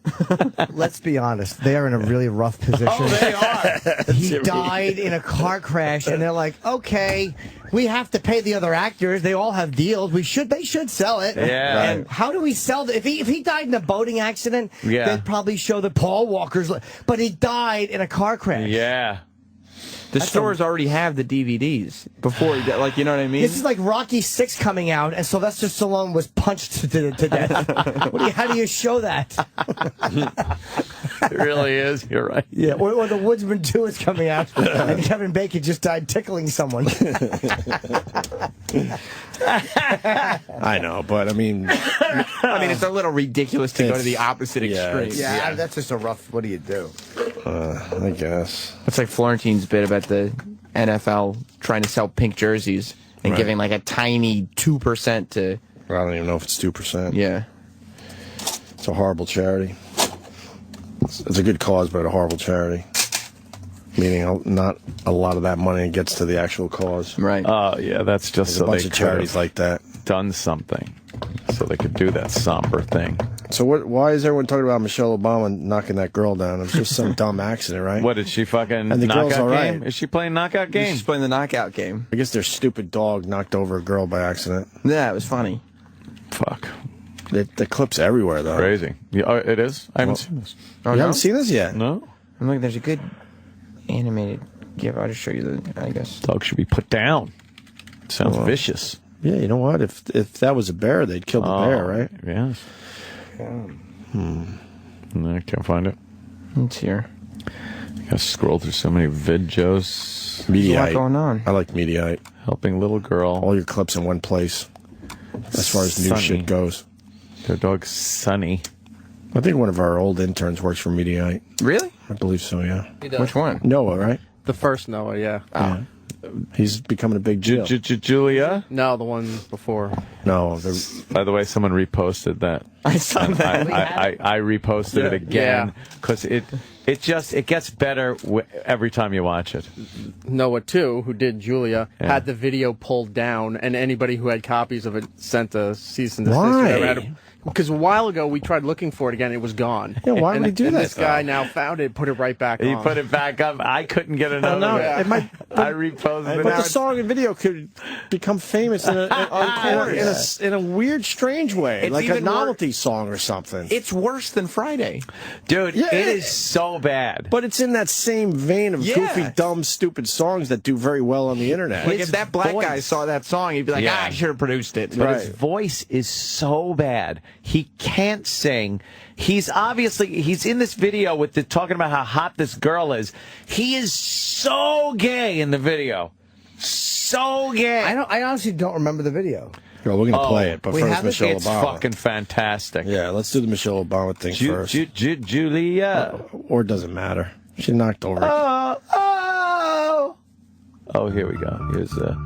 Let's be honest. They are in a really rough position. Oh, they are. He died in a car crash, and they're like, okay, we have to pay the other actors. They all have deals. They should sell it. Yeah. And how do we sell if he died in a boating accident, they'd probably show the Paul Walker's. But he died in a car crash. Yeah. The stores already have the DVDs before, like, you know what I mean? This is like Rocky 6 coming out, and Sylvester Stallone was punched to death. How do you show that? It really is. You're right. Yeah, or The Woodsman 2 is coming out, and Kevin Bacon just died tickling someone. I know, but I mean, it's a little ridiculous to go to the opposite extreme. Yeah, that's just a rough. What do you do? I guess it's like Florentine's bit about the NFL trying to sell pink jerseys and giving like a tiny 2% to. I don't even know if it's 2%. Yeah, it's a horrible charity. It's a good cause, but a horrible charity. Meaning, not a lot of that money gets to the actual cause. Right. Oh, yeah, that's just There's a bunch of charities like that. Done something. so they could do that somber thing. So why is everyone talking about Michelle Obama knocking that girl down? It was just some dumb accident, right? What, did she fucking and the girl's knockout all right. game? Is she playing knockout game? She's playing the knockout game. I guess their stupid dog knocked over a girl by accident. Yeah, it was funny. Fuck. The clip's everywhere, though. Crazy. Yeah, it is? I haven't seen this. Oh, you haven't seen this yet? No. I'm looking, there's a good animated GIF. I'll just show you the, I guess. Dog should be put down. Sounds vicious. Yeah, you know what? If that was a bear, they'd kill the bear, right? Yes. I can't find it. It's here. You gotta scroll through so many videos. There's a lot going on. I like Mediaite. Helping little girl. All your clips in one place. As far as new Sunny. shit goes. Their dog's Sunny. I think one of our old interns works for Mediaite. Really? I believe so, yeah. Which one? Noah, right? The first Noah, yeah. Yeah. He's becoming a big deal. Julia? No, the one before. No. By the way, someone reposted that. I saw that. I reposted it again because it gets better every time you watch it. Noah, too, who did Julia, had the video pulled down, and anybody who had copies of it sent a cease and desist. Why? Because a while ago we tried looking for it again, it was gone. Yeah, why would he do that? This guy now found it, put it right back on. He put it back up. I couldn't get another one. It might, I reposted it. but the song and video could become famous in a weird, strange way, It's like a even novelty song or something. It's worse than Friday. Dude, Yeah, it is so bad. But it's in that same vein of goofy, dumb, stupid songs that do very well on the internet. Like if that black guy saw that song, he'd be like, I should have produced it. But his voice is so bad. He can't sing. He's in this video with talking about how hot this girl is. He is so gay in the video. So gay. I honestly don't remember the video. Well, we're going to play it, but first Michelle It's Obama. fucking fantastic. Yeah, let's do the Michelle Obama thing first. Julia. Or it doesn't matter. She knocked over. Oh, here we go. Here's the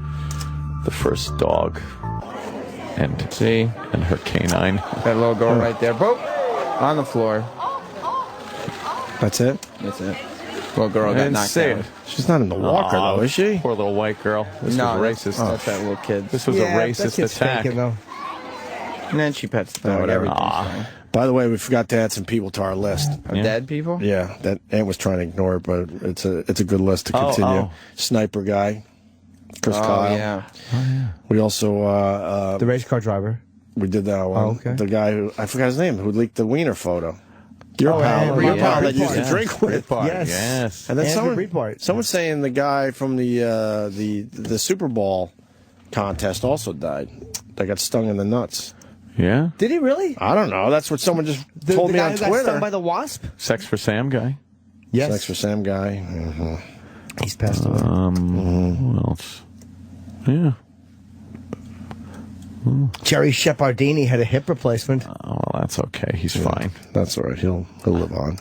first dog. And her canine. That little girl right there. Boop. On the floor. That's it? That's it. Little girl got knocked out. She's not in the walker, though, is she? Poor little white girl. This was racist. That's that little kid. This was a racist attack. Though. And then she pets the dog. Whatever. Everything's fine. By the way, we forgot to add some people to our list. Of dead people? Yeah, that Ant was trying to ignore it, but it's a good list to continue. Sniper guy, Chris Kyle. Yeah. We also The race car driver. we did that one. Oh, okay. The guy who I forgot his name who leaked the wiener photo. Your pal that used to drink with. Yes. And then Andrew someone's saying the guy from the Super Bowl contest also died. They got stung in the nuts. Yeah? Did he really? I don't know. That's what someone just told me on The guy who Twitter. got stung by the wasp? Sex for Sam guy? Yes. Sex for Sam guy. Mm-hmm. He's passed away. Who else? Yeah. Jerry Shepardini had a hip replacement. Oh, well, that's okay. He's fine. That's all right. He'll live on.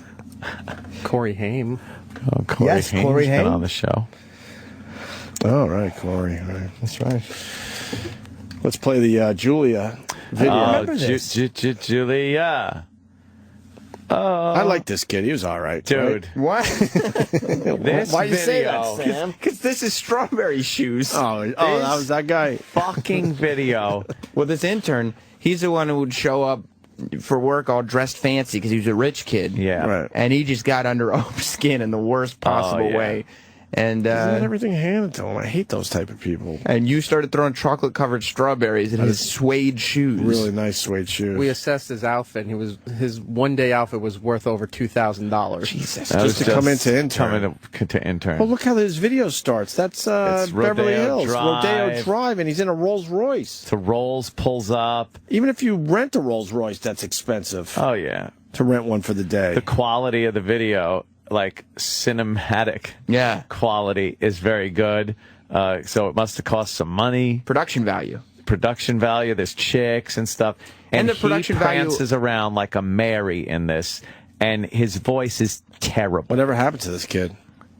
Corey Haim. Oh, Corey Haim's Corey been Haim. on the show. All right, Corey. All right. That's right. Let's play the Julia video. Oh, remember this. Julia. Oh. I like this kid. He was all right. Dude. What? This Why you say video. that, Sam? Because this is Strawberry Shoes. Oh, that was that guy. Fucking video. Well, this intern, he's the one who would show up for work all dressed fancy because he was a rich kid. Yeah. Right. And he just got under Opie's skin in the worst possible way. And Isn't everything handed to him? I hate those type of people. And you started throwing chocolate-covered strawberries in his suede shoes. Really nice suede shoes. We assessed his outfit, and his one-day outfit was worth over $2,000. Jesus. Just to come into intern. To intern. Well, look how this video starts. That's Beverly Hills. Rodeo Drive, and he's in a Rolls Royce. The Rolls pulls up. Even if you rent a Rolls Royce, that's expensive. Oh, yeah. To rent one for the day. The quality of the video, like cinematic quality, is very good. So it must have cost some money. Production value. There's chicks and stuff. And the production he prances around like a Mary in this, and his voice is terrible. Whatever happened to this kid?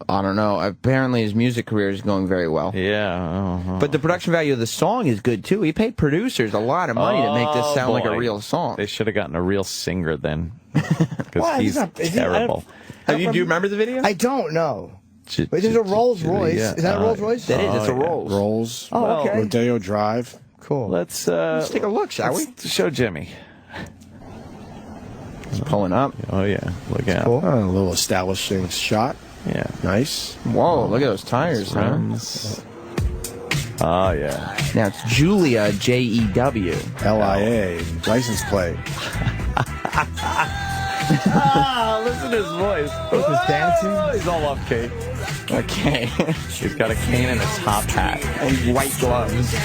I don't know. Apparently his music career is going very well. Yeah. But the production value of the song is good, too. He paid producers a lot of money to make this sound like a real song. They should have gotten a real singer then. Because he's terrible. Do you remember the video? I don't know. Wait, there's a Rolls Royce. Is that a Rolls Royce? That is. It's a Rolls. Rolls. Oh, okay. Rodeo Drive. Cool. Let's take a look, shall we? Show Jimmy. He's pulling up. Oh yeah, look out. Cool. A little establishing shot. Yeah. Nice. Whoa, look at those tires, huh? Oh yeah. Now it's Julia, Jew. LIA, license plate. Listen to his voice. He's dancing. He's all off key. Okay. He's got a cane and a top hat. And white gloves.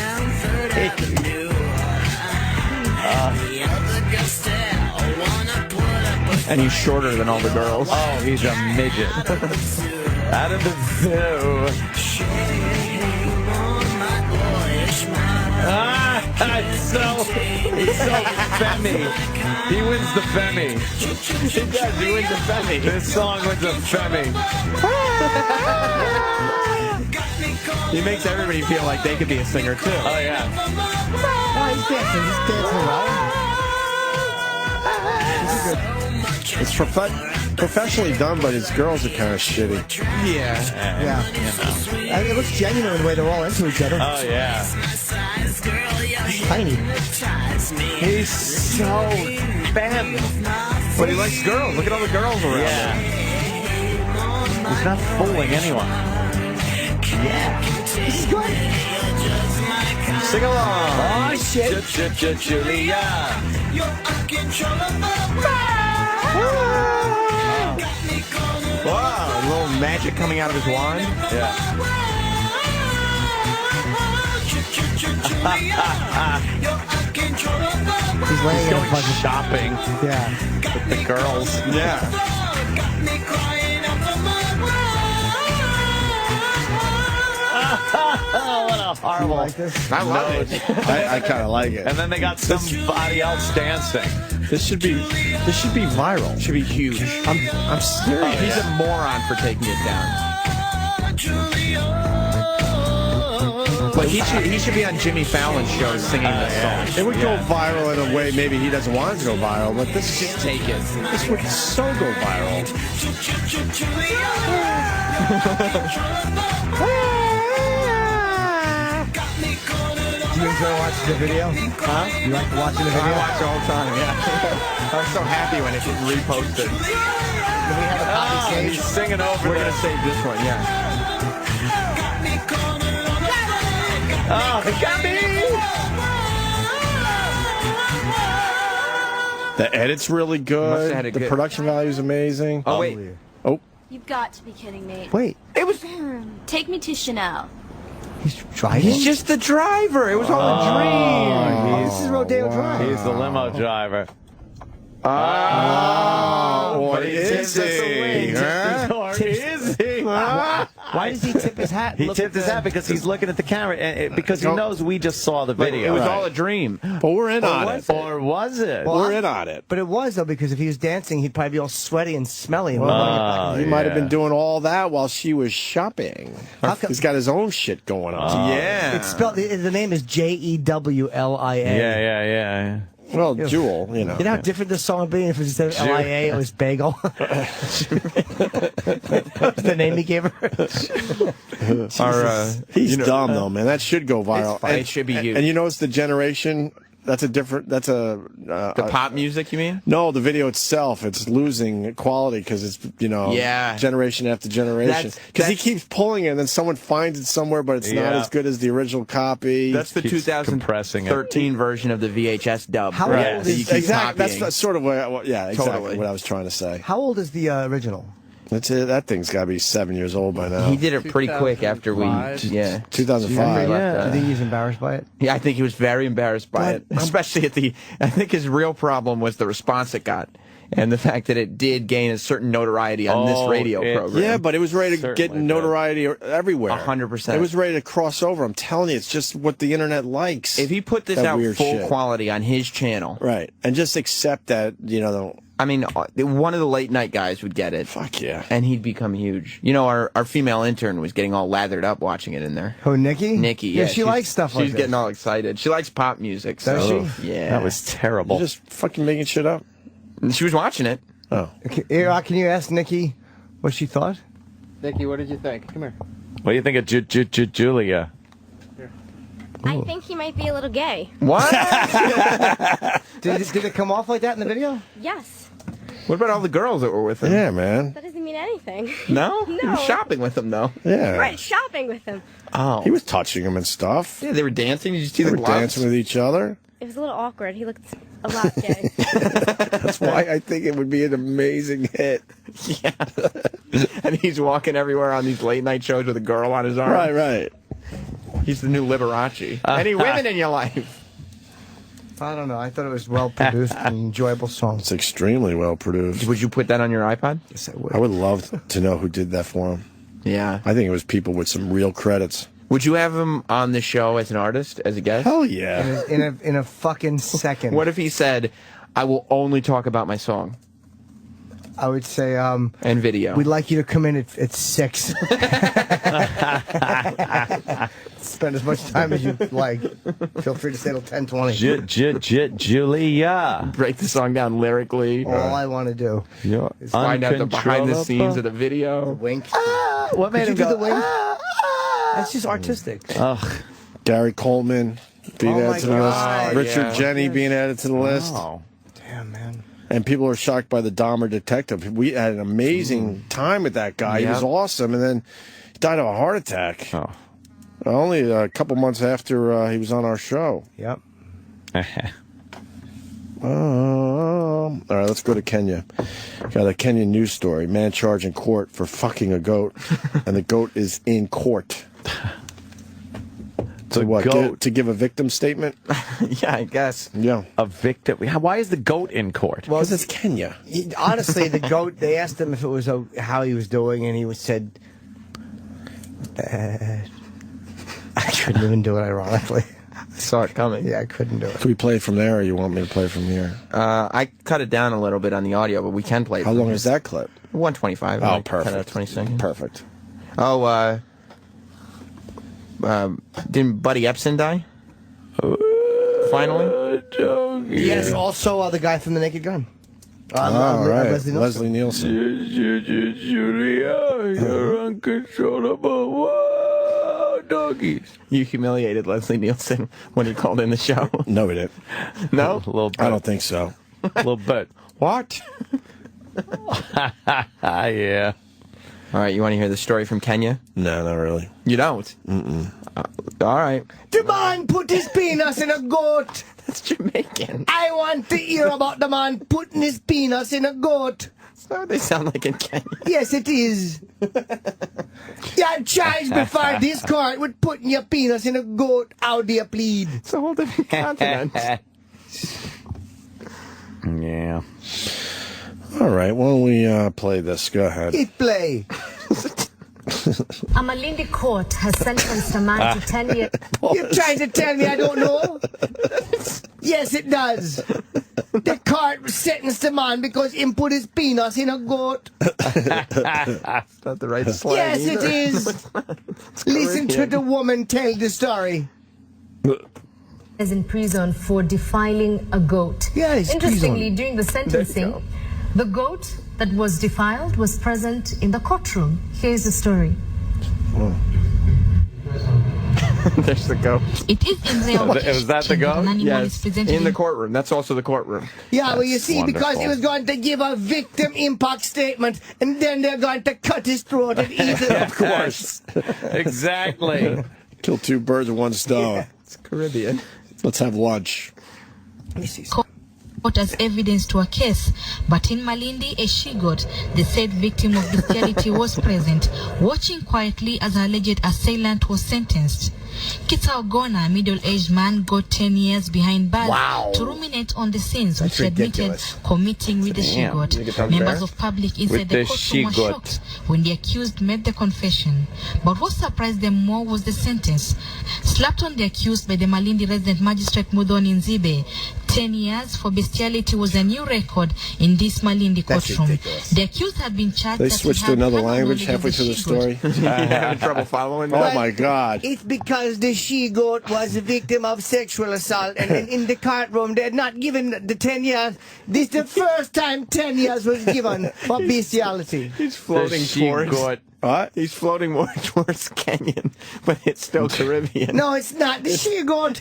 And he's shorter than all the girls. Oh, he's a midget. Out of the zoo. It's so Femi. He wins the Femi. He does. He wins the Femi. This song wins a Femi. He makes everybody feel like they could be a singer too. Oh yeah. Oh, he's dancing. He's dancing well. It's professionally done, but his girls are kind of shitty. Yeah. Yeah. I mean, it looks genuine the way they're all into each other. Oh yeah. Tiny. He's so femme. But he likes girls. Look at all the girls around him. He's not fooling anyone. Yeah. This is good. Sing along. Oh, shit. Julia. Wow, a little magic coming out of his wand. Yeah. He's laying in a going bunch of shopping Yeah. with the girls. Yeah. What a horrible. Like this? I love it. I kind of like it. And then they got somebody else dancing. This should be viral. Should be huge. I'm serious. He's a moron for taking it down. Like he should be on Jimmy Fallon's show singing this song. It would go viral in a way maybe he doesn't want it to go viral, but this Just take it. this would so go viral. Do you enjoy watching the video? Huh? You like watching the I video? watch it all the time, yeah. I was so happy when it gets reposted. Do we have a copy saved? He's singing over We're going to save this one, yeah. Oh, it got me! The edit's really Must have had good. a The good- production value is amazing. Oh, wait. Oh, You've got to be kidding me. Wait. It was... Take me to Chanel. He's driving? He's just the driver. It was all a dream. This is Rodeo Drive. He's the limo driver. what but he is tips us he? away. Huh? Or is he? Why does he tip his hat? He Look tipped at his the- hat because he's looking at the camera, because he knows we just saw the video. It was all a dream. But we're in on it. Or was it? Well, We're in on it. But it was, though, because if he was dancing, he'd probably be all sweaty and smelly. He might have been doing all that while she was shopping. How come- He's got his own shit going on. Yeah. It's spelled. The name is Jewlia. Yeah. Well, Jewel, you know. You know how different this song would be if instead of LIA it was Bagel? That was the name he gave her. He's dumb though, man. That should go viral. It should be huge. And you notice the generation. That's a different. That's a. The pop music, you mean? No, the video itself. It's losing quality because it's Yeah. generation after generation. Because he keeps pulling it, and then someone finds it somewhere, but it's not as good as the original copy. That's the 2013 version of the VHS dub. How right. old that is- you keep exactly. copying. That's sort of what. Yeah, exactly Totally. what I was trying to say. How old is the original? That's it. That thing's got to be 7 years old by now. He did it pretty quick after we. Yeah. 2005. I think he's embarrassed by it. Yeah, I think he was very embarrassed by it, especially at the. I think his real problem was the response it got, and the fact that it did gain a certain notoriety on this radio program. Yeah, but it was ready to get notoriety everywhere. 100%. It was ready to cross over. I'm telling you, it's just what the internet likes. If he put this That out weird full shit. quality on his channel, right, and just accept that, I mean, one of the late night guys would get it. Fuck yeah. And he'd become huge. You know, our female intern was getting all lathered up watching it in there. Oh, Nikki? Nikki, Yeah, yeah. she likes stuff like She's this. getting all excited. She likes pop music. Does so, she? Yeah. That was terrible. You're just fucking making shit up. She was watching it. Oh. Can you ask Nikki what she thought? Nikki, what did you think? Come here. What do you think of Julia? I think he might be a little gay. What? Did it come off like that in the video? Yes. What about all the girls that were with him? Yeah, man. That doesn't mean anything. No? No. He was shopping with him, though. Yeah. Right, shopping with him. Oh. He was touching him and stuff. Yeah, they were dancing. Did you see They the were gloves? dancing with each other. It was a little awkward. He looked a lot gay. That's why I think it would be an amazing hit. Yeah. And he's walking everywhere on these late night shows with a girl on his arm. Right. He's the new Liberace. Any women in your life? I don't know. I thought it was well produced and enjoyable song. It's extremely well produced. Would you put that on your iPod? Yes, I would. I would love to know who did that for him. Yeah. I think it was people with some real credits. Would you have him on the show as an artist, as a guest? Hell yeah. In a fucking second. What if he said, I will only talk about my song? I would say, and video. We'd like you to come in at 6. Spend as much time as you like. Feel free to stay till 10:20. Julia. Break the song down lyrically. All I want to do is find out the behind the scenes of the video. Wink. What made him do go? the wink? That's just artistic. Ugh. Gary Coleman being added to the list. Richard yeah. Jenney being added to the list. Oh. Damn, man. And people are shocked by the Dahmer detective. We had an amazing time with that guy. He was awesome. And then he died of a heart attack. Oh. Only a couple months after he was on our show. Yep. All right, let's go to Kenya. Got a Kenyan news story. Man charged in court for fucking a goat. And the goat is in court. To what? To give a victim statement? Yeah, I guess. Yeah. A victim. Why is the goat in court? Well, it's Kenya. Honestly, the goat, they asked him if it was how he was doing, and he said, I couldn't even do it, ironically. I saw it coming. Yeah, I couldn't do it. Can we play it from there, or you want me to play it from here? I cut it down a little bit on the audio, but we can play it. How long is that clip? 125. Oh, perfect. Cut out 20 seconds. Perfect. Oh, didn't Buddy Epson die? Finally? Yes, also the guy from The Naked Gun. Right. Leslie Nielsen. Julia, you're uncontrollable. Whoa, doggies. You humiliated Leslie Nielsen when he called in the show. No, we didn't. No? A little bit. I don't think so. A little bit. What? Yeah. All right, you want to hear the story from Kenya? No, not really. You don't? Mm-mm. All right. The man put his penis in a goat. That's Jamaican. I want to hear about the man putting his penis in a goat. That's not what they sound like in Kenya. Yes, it is. You're charged before this court with putting your penis in a goat. How do you plead? It's a whole different continent. Yeah. All right, why don't we play this? Go ahead. Hit play. A Malindi court has sentenced a man to 10 years. You're trying to tell me I don't know? Yes, it does. The court sentenced a man because he put his penis in a goat. It's not the right slang. Yes, either. it is. Listen to the woman tell the story. Is in prison for defiling a goat. Yes, interestingly, during the sentencing, the goat that was defiled was present in the courtroom. Here's the story. There's the goat. It is in real. Was that the goat? Yes. In the courtroom. That's also the courtroom. Yeah, well, you see, because he was going to give a victim impact statement, and then they're going to cut his throat and eat it. Of course. Exactly. Kill two birds with one stone. Yeah, it's Caribbean. Let's have lunch. Let me see. As evidence to a case, but in Malindi, a she-goat, the said victim of bestiality was present, watching quietly as her alleged assailant was sentenced. Kita Ogona, a middle-aged man, got 10 years behind bars to ruminate on the sins which he admitted committing with the she-goat. Members of public inside the courtroom were shocked when the accused made the confession. But what surprised them more was the sentence. Slapped on the accused by the Malindi resident magistrate Mudhoni Nzibe, 10 years for bestiality was a new record in this Malindi courtroom. The accused had been charged. They switched to another language halfway through the story. Having trouble following. Oh my God! It's because the she-goat was a victim of sexual assault, and in the courtroom they had not given the 10 years. This is the first time 10 years was given for bestiality. He's floating towards What? He's floating more towards Kenyan, but it's still Caribbean. No, it's not. The she-goat,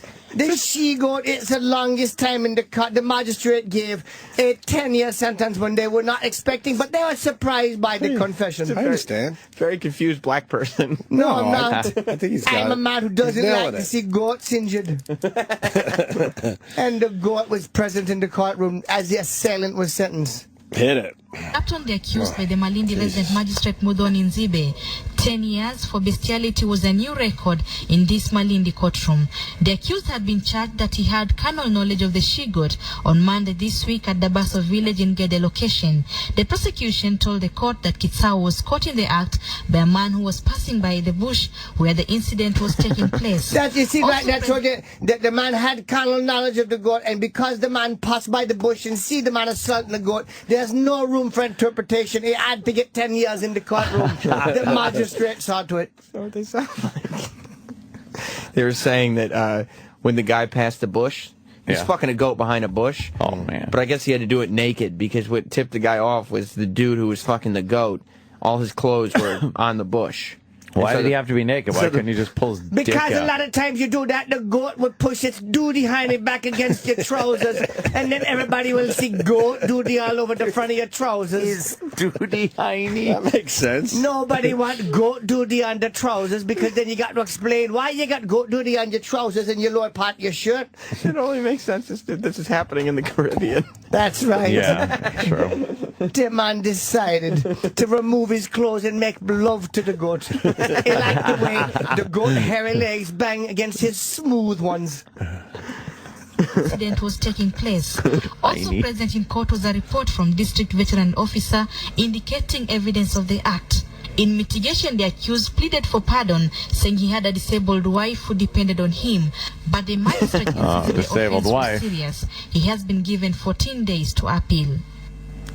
it's the longest time in the court. The magistrate gave a 10-year sentence when they were not expecting, but they were surprised by the confession. I understand. Very confused black person. No, I'm not. I think he's got I'm a man who doesn't like to see goats injured. And the goat was present in the courtroom as the assailant was sentenced. Hit it. Upon the accused by the Malindi resident magistrate Mudhoni Nzibe, 10 years for bestiality was a new record in this Malindi courtroom. The accused had been charged that he had carnal knowledge of the she-goat on Monday this week at the Basso village in Gede location. The prosecution told the court that Kitsao was caught in the act by a man who was passing by the bush where the incident was taking place. That you see, right? That's what the man had carnal knowledge of the goat, and because the man passed by the bush and see the man assaulting the goat, there's no room for interpretation. He had to get 10 years in the courtroom. The magistrate saw to it. That's what they sound like. They were saying that when the guy passed the bush, he's fucking a goat behind a bush. Oh, man. But I guess he had to do it naked because what tipped the guy off was the dude who was fucking the goat. All his clothes were on the bush. Why did he have to be naked? Why couldn't he just pull his dick out? Because a lot of times you do that, the goat would push its duty hiney back against your trousers, and then everybody will see goat duty all over the front of your trousers. His duty hiney? That makes sense. Nobody want goat duty on the trousers because then you got to explain why you got goat duty on your trousers and your lower part of your shirt. It only makes sense if this is happening in the Caribbean. That's right. Yeah, true. The man decided to remove his clothes and make love to the goat. He liked the way the goat hairy legs bang against his smooth ones. Incident was taking place. Also present in court was a report from District Veteran Officer indicating evidence of the act. In mitigation, the accused pleaded for pardon, saying he had a disabled wife who depended on him. But the magistrate insisted the offense was serious. He has been given 14 days to appeal.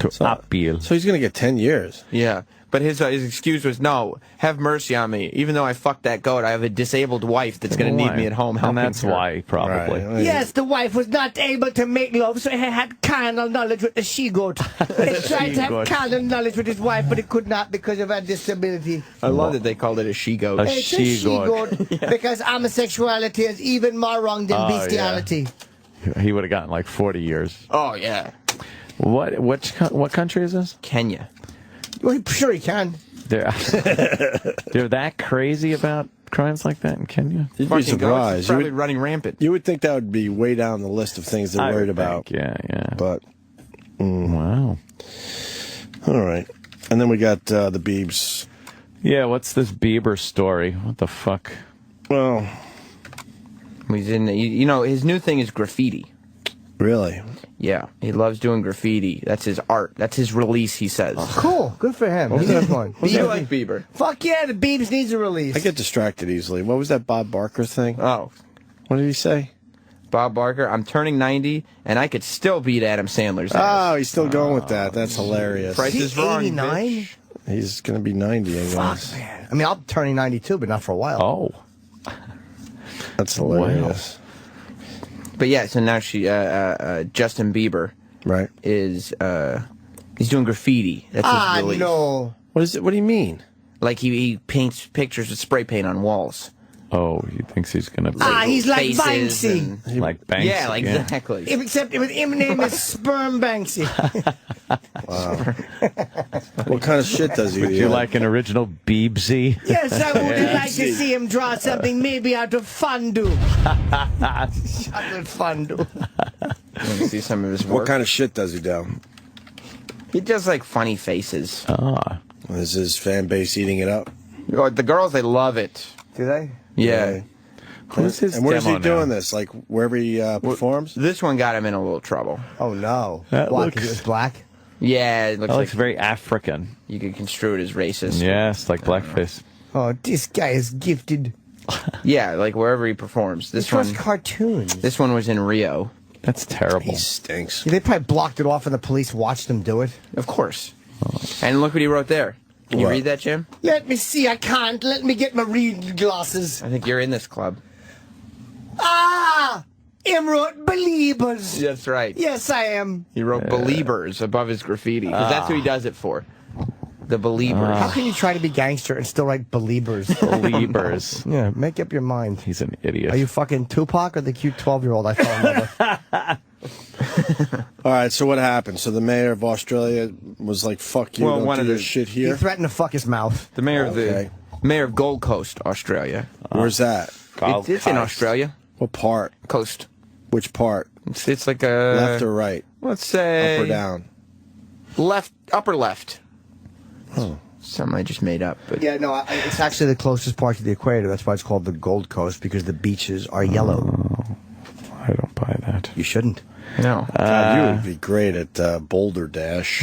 So he's going to get 10 years. Yeah. But his excuse was, no, have mercy on me. Even though I fucked that goat, I have a disabled wife that's going to need me at home helping And that's her. why, probably. Right. Yes, the wife was not able to make love, so he had carnal knowledge with the she-goat. He tried to have carnal knowledge with his wife, but he could not because of her disability. I love that they called it a she-goat. It's a she-goat because homosexuality is even more wrong than bestiality. Yeah. He would have gotten like 40 years. Oh, yeah. What country is this? Kenya. Well, sure he can. They're that crazy about crimes like that in Kenya? You'd be surprised. Probably running rampant. You would think that would be way down the list of things they're worried about. Yeah. But, wow. All right. And then we got the Biebs. Yeah, what's this Bieber story? What the fuck? Well, he's in. You know, his new thing is graffiti. Really? Yeah, he loves doing graffiti. That's his art. That's his release, he says. Oh, cool. Good for him. He's good one. You like Bieber? Fuck yeah, the Biebs needs a release. I get distracted easily. What was that Bob Barker thing? Oh. What did he say? Bob Barker, I'm turning 90, and I could still beat Adam Sandler's ass. Oh, he's still going with that. That's hilarious. Price is wrong, 89? bitch. He's going to be 90, I guess. Fuck, man. I mean, I'm turning 92, but not for a while. Oh. That's hilarious. Wow. But yeah, so now Justin Bieber, right, is he's doing graffiti. That's his release. No. What is it? What do you mean? Like he paints pictures with spray paint on walls. Oh, he thinks he's gonna. He's like Banksy. Like Banksy. Yeah, exactly. Except his name is Sperm Banksy. Wow. What kind of shit does he do? Would you like an original Biebsy? Yes, I would like to see him draw something maybe out of fondue. Chocolate fondue. Want to see some of his work? What kind of shit does he do? He does like funny faces. Is his fan base eating it up? Oh, the girls, they love it. Do they? Yeah. Who's his and where's he demo doing now? this? Like wherever he performs? This one got him in a little trouble. Oh no! That Why? looks- Because it was black. Yeah, it looks That like looks very African. you could construe it as racist. Yes, like blackface. Oh, this guy is gifted. Yeah, like wherever he performs. This was cartoons. This one was in Rio. That's terrible. He stinks. They probably blocked it off, and the police watched him do it. Of course. And look what he wrote there. Can you What? read that, Jim? Let me see. I can't. Let me get my reading glasses. I think you're in this club. Him wrote Believers. That's right. Yes, I am. He wrote Beliebers above his graffiti, because that's who he does it for. The Beliebers. How can you try to be gangster and still write Beliebers? Beliebers. Yeah, make up your mind. He's an idiot. Are you fucking Tupac or the cute 12-year-old I fell in love with? All right, so what happened? So the mayor of Australia was like, fuck you, Well, don't one do of this the- shit He here? threatened to fuck his mouth. The mayor of Okay. mayor of Gold Coast, Australia. Where's that? It's in Australia. What part? Coast. Which part? It's like a Left or right? Let's say Up or down? left, upper left. Something I just made up. But Yeah, no, it's actually the closest part to the equator. That's why it's called the Gold Coast, because the beaches are yellow. I don't buy that. You shouldn't. No. God, you would be great at Boulder Dash.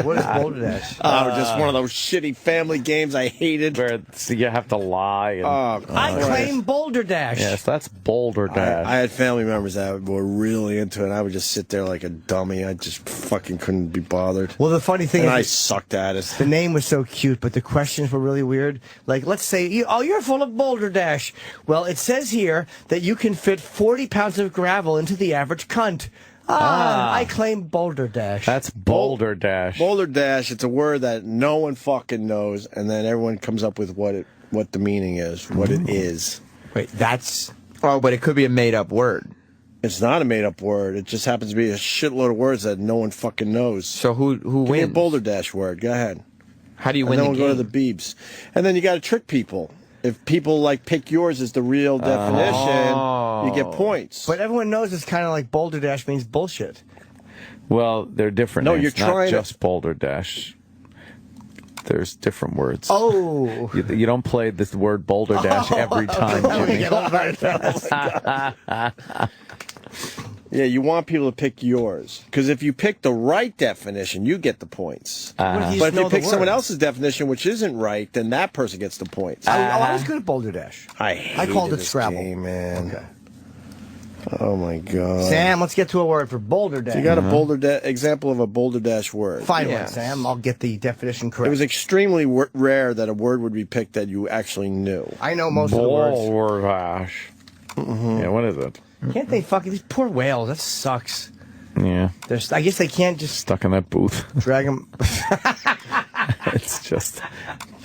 What is Boulder Dash? Oh, just one of those shitty family games I hated. Where you have to lie. And, I claim Boulder Dash. Yes, that's Boulder Dash. I had family members that were really into it. I would just sit there like a dummy. I just fucking couldn't be bothered. Well, the funny thing And is, I sucked at it. the name was so cute, but the questions were really weird. Like, let's say, you're full of Boulder Dash. Well, it says here that you can fit 40 pounds of gravel into the average cunt. I claim Boulder Dash. That's Boulder Dash. Boulder Dash, it's a word that no one fucking knows, and then everyone comes up with what the meaning is, what it is. Wait, that's... Oh, but it could be a made-up word. It's not a made-up word. It just happens to be a shitload of words that no one fucking knows. So who Give me a wins? Boulder Dash word. Go ahead. How do you And win then the we'll game? go to the Biebs. And then you got to trick people. If people like pick yours as the real definition, you get points. But everyone knows it's kind of like Boulder Dash means bullshit. Well, they're different. No, names, you're trying not just Boulder Dash. There's different words. Oh. You don't play this word Boulder Dash every time, Jimmy. Yeah, you want people to pick yours. Because if you pick the right definition, you get the points. But if you pick someone else's definition, which isn't right, then that person gets the points. I was good at Boulder Dash. I called it this Scrabble. game, man. Okay. Oh, my God. Sam, let's get to a word for Boulder Dash. So you got a example of a Boulder Dash word. Find one, Sam. I'll get the definition correct. It was extremely rare that a word would be picked that you actually knew. I know most of the words. Boulder Dash. Yeah, what is it? Can't they fucking... These poor whales. That sucks. Yeah. I guess they can't just... Stuck in that booth. Drag them... It's just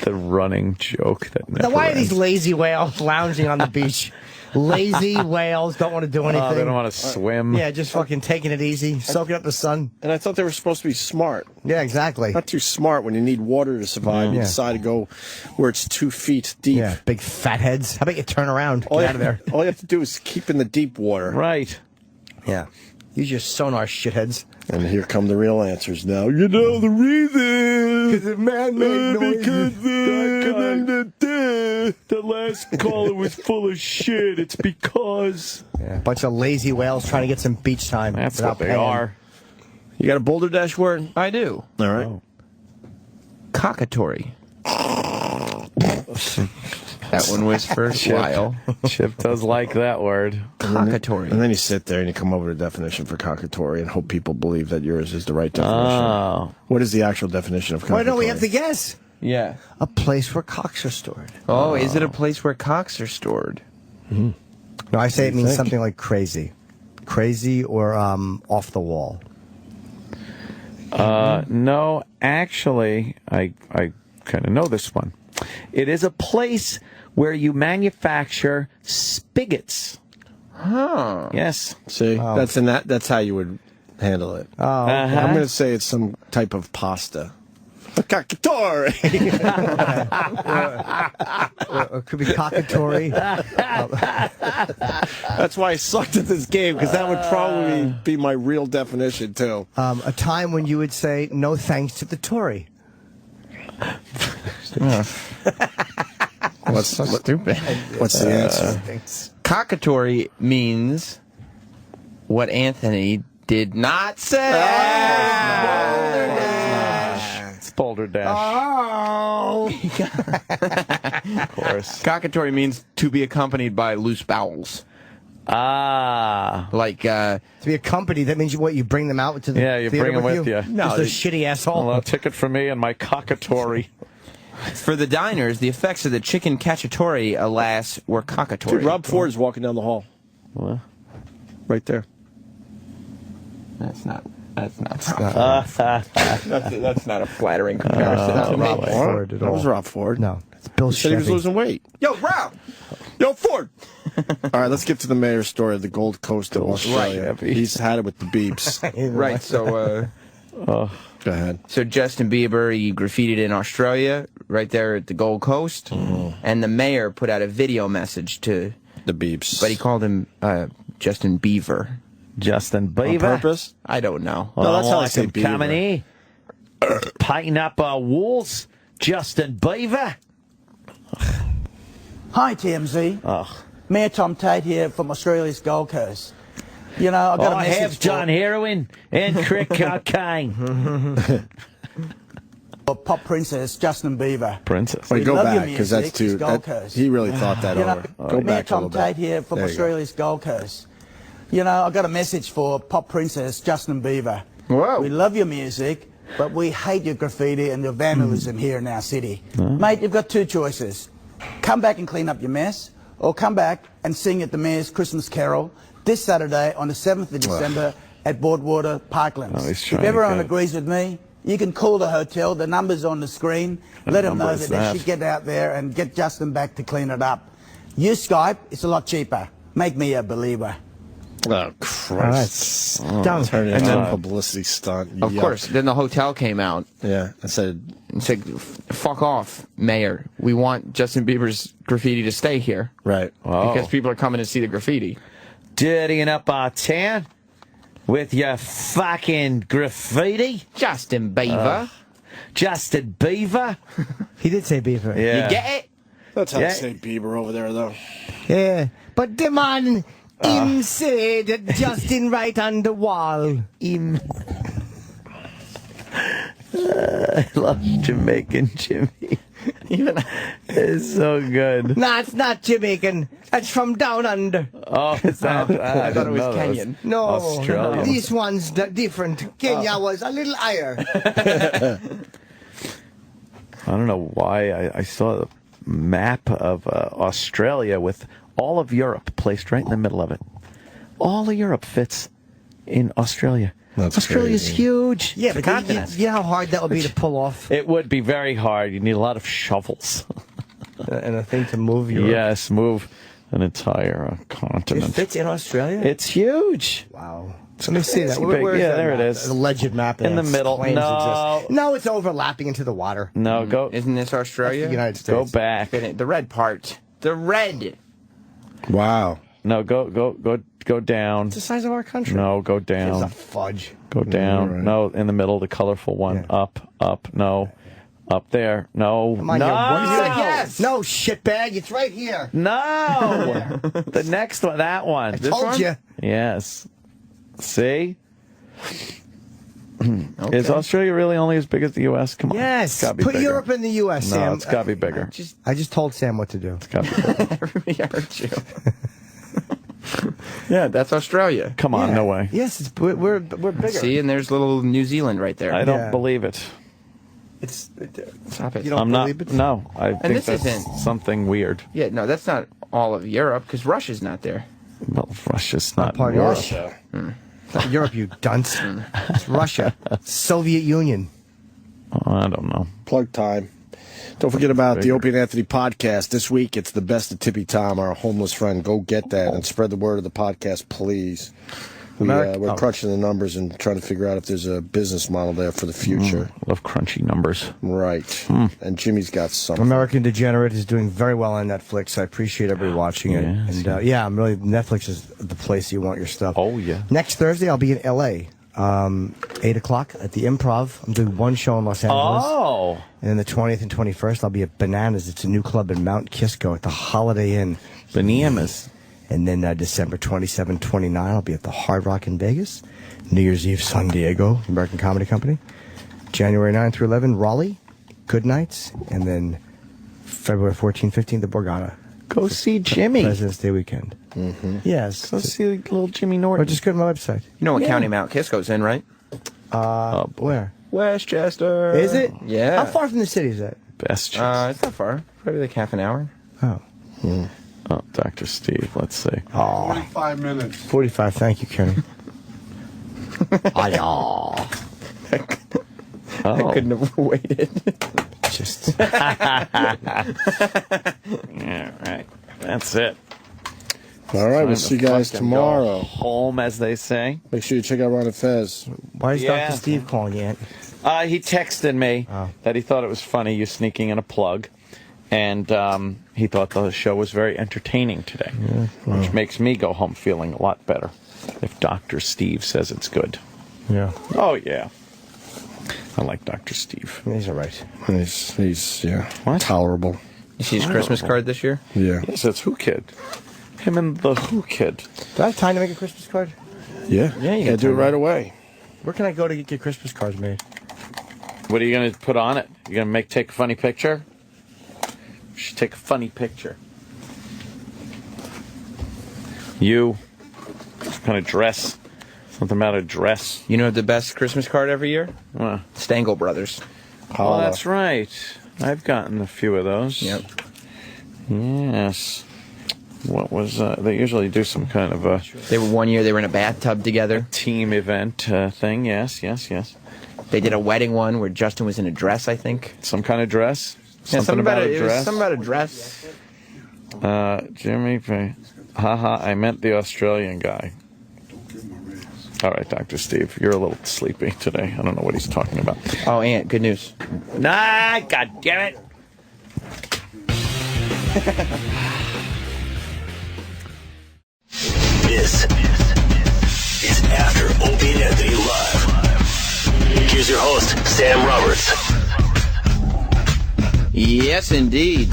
the running joke that never Now, why are ends. these lazy whales lounging on the beach? Lazy whales don't want to do anything. Oh, they don't want to swim. Yeah, just fucking taking it easy, soaking up the sun. And I thought they were supposed to be smart. Yeah, exactly. Not too smart when you need water to survive. You decide to go where it's 2 feet deep. Yeah, big fatheads. How about you turn around? Get out of there. All you have to do is keep in the deep water. Right. Yeah. Use your sonar, shitheads. And here come the real answers now. You know the reason. Because the man-made noises. The last caller was full of shit. It's because... Yeah, a bunch of lazy whales trying to get some beach time. That's without what they paying. are. You got a Boulder Dash word? I do. All right. Cockatory. That one was for a while. Chip does like that word. Cockatory. And then you sit there and you come over to the definition for cockatory and hope people believe that yours is the right definition. Oh. What is the actual definition of cockatory? Why don't we have to guess? Yeah. A place where cocks are stored. Oh, is it a place where cocks are stored? No, I say it means something like crazy. Crazy or off the wall. No, actually, I kind of know this one. It is a place where you manufacture spigots. Huh. Yes. See, that's how you would handle it. Oh, okay. I'm going to say it's some type of pasta. A cockatory. It could be cockatory. That's why I sucked at this game, because that would probably be my real definition, too. A time when you would say, no thanks to the Tory. What's so stupid? What's the answer? Cockatory means what Anthony did not say. It's Boulder Dash. Oh! Of course. Cockatory means to be accompanied by loose bowels. Ah. Like, to be accompanied, that means you bring them out to the Yeah, you theater bring them with you. No, just a shitty asshole. Well, a ticket for me and my cockatory. for the diners, the effects of the chicken cacciatore, alas, were cockatory. Dude, Rob Ford is walking down the hall. What? Right there. That's not. That's not a flattering comparison. Not Rob Ford at all. That was Rob Ford. No, it's Bill He said he was Chevy. losing weight. Yo, Rob! Yo, Ford! All right, let's get to the mayor's story of the Gold Coast of Australia. Right. He's had it with the beeps. Right, so... Go ahead. So Justin Bieber, he graffitied in Australia, right there at the Gold Coast, and the mayor put out a video message to... The beeps. But he called him Justin Beaver. Justin Bieber? On purpose? I don't know. No, that's how I like say him Bieber. coming here, painting up our walls. Justin Bieber. Hi, TMZ. Oh. Mayor Tom Tate here from Australia's Gold Coast. You know, I've got a I message have done heroin and crack cocaine. for Pop Princess Justin Bieber. Princess. Wait, We go love back, your because music, that's too... it's Gold Coast. he really thought that You know, over. Go Mayor back a Tom little bit. Tate here from There you go. Australia's Gold Coast. You know, I've got a message for Pop Princess Justin Bieber. Whoa. We love your music, but we hate your graffiti and your vandalism here in our city. Mate, you've got two choices. Come back and clean up your mess, or come back and sing at the Mayor's Christmas Carol this Saturday on the 7th of December at Broadwater Parklands. Oh, he's If trying to everyone get- agrees with me, you can call the hotel. The number's on the screen. Let them know number is that they that? should get out there and get Justin back to clean it up. Use Skype. It's a lot cheaper. Make me a believer. Oh, Christ. Dumb. Turned it And into then- a publicity stunt. Of course. Then the hotel came out Yeah, I said... and said, fuck off, mayor. We want Justin Bieber's graffiti to stay here. Right. Because people are coming to see the graffiti. Dirtying up our town with your fucking graffiti. Justin Bieber. Justin Bieber. He did say Beaver. Yeah. You get it? That's how Yeah. they say Bieber over there, though. Yeah. But the man, him said Justin right on the wall. Him. I love Jamaican Jimmy. It's so good. Nah, it's not Jamaican. That's from down under. Oh, it's not. I thought it was Kenyan. No, Australian. this one's different. Kenya was a little higher. I don't know why I saw a map of Australia with all of Europe placed right in the middle of it. All of Europe fits in Australia. That's Australia's crazy. huge. Yeah, It's a but continent. you know how hard that would be to pull off? It would be very hard. You need a lot of shovels. And a thing to move your... Yes, move an entire It continent. fits in Australia? It's huge. Wow. Let me see that. Big. Where is Yeah, that there it map? is. An alleged map. In the that middle. claims No. exists. No, it's overlapping into the water. No, go. Isn't this Australia? That's the United Go States. back. The red part. The red. Wow. No, go down. It's the size of our country. No, go It's down. a fudge. Go down. right. No, in the middle, the colorful one. Yeah. Up. No. Up there. No. Come on, no. you said yes. No, shitbag. It's right here. No. The next one. That one. I told you. Yes. See? Is Australia really only as big as the U.S.? Come on. Yes. It's gotta be Put bigger. Europe in the U.S., No, Sam. it's got to be bigger. I just told Sam what to do. It's got to be bigger. Everybody heard you. Yeah, that's Australia. Come on, Yeah. no way. Yes, we're bigger. See, and there's little New Zealand right there. I don't Yeah. believe it. Stop it. You don't I'm not. believe it? No, I think this that's isn't- something weird. Yeah, no, that's not all of Europe, because Russia's not there. Well, Russia's not part of Europe. Russia. It's not Europe, you dunce. It's Russia. Soviet Union. Oh, I don't know. Plug time. Don't forget about the Opie and Anthony podcast. This week, it's the best of Tippy Tom, our homeless friend. Go get that and spread the word of the podcast, please. We're crunching the numbers and trying to figure out if there's a business model there for the future. Love crunchy numbers. Right. And Jimmy's got something. American Degenerate is doing very well on Netflix. I appreciate everybody watching it. And I'm really, Netflix is the place you want your stuff. Oh, yeah. Next Thursday, I'll be in L.A. 8 o'clock at the Improv. I'm doing one show in Los Angeles. Oh. And then the 20th and 21st, I'll be at Bananas. It's a new club in Mount Kisco at the Holiday Inn. Bananas. And then December 27, 29, I'll be at the Hard Rock in Vegas. New Year's Eve, San Diego, American Comedy Company. January 9 through 11, Raleigh, Good Nights. And then February 14, 15, the Borgata. Go see Jimmy. President's Day weekend. Mm-hmm. Yes. Go see little Jimmy Norton. Or just go to my website. You know what county Mount Kisco's in, right? Where? Westchester. Is it? Yeah. How far from the city is that? Best. It's not far. Probably like half an hour. Oh. Oh, Dr. Steve, let's see. Oh. 45 minutes. 45, thank you, Kenny. I couldn't have waited. Just. Yeah, right. That's it. All right, we'll see you guys tomorrow. Home, as they say. Make sure you check out Ron and Fez. Why is Dr. Steve calling you? He texted me that he thought it was funny you sneaking in a plug, and he thought the show was very entertaining today, which makes me go home feeling a lot better if Dr. Steve says it's good. Yeah. Oh, yeah. I like Dr. Steve. He's all right. He's tolerable. You see his Christmas card this year? Yeah. Yes, it's Who Kid. Him and the Who Kid. Do I have time to make a Christmas card? Yeah. Yeah, you gotta do it right away. Where can I go to get Christmas cards made? What are you going to put on it? You going to take a funny picture? You should take a funny picture. You, some kind of dress. Something about a dress. You know the best Christmas card every year? What? Stengel Brothers. Oh, that's right. I've gotten a few of those. Yep. Yes. What was they usually do some kind of a... They were one year, they were in a bathtub together. Team event thing, yes. They did a wedding one where Justin was in a dress, I think. Some kind of dress? Yeah, something about a dress. Something about a dress. Jimmy, haha, I meant the Australian guy. All right, Dr. Steve, you're a little sleepy today. I don't know what he's talking about. Oh, Aunt, good news. Nah, God damn it. This is After Opie and Anthony Live. Here's your host, Sam Roberts. Yes, indeed.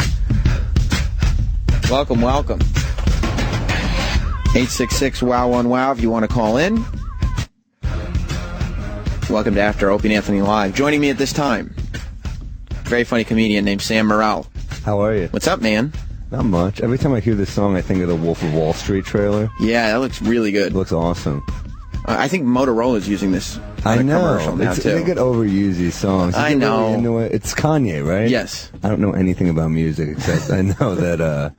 Welcome. 866-WOW-1-WOW if you want to call in. Welcome to After Opie and Anthony Live. Joining me at this time, very funny comedian named Sam Morrell. How are you? What's up, man? Not much. Every time I hear this song, I think of the Wolf of Wall Street trailer. Yeah, that looks really good. It looks awesome. I think Motorola's using this I know. commercial now, too. They get overused, these songs. I know. Really into it. It's Kanye, right? Yes. I don't know anything about music, except I know that,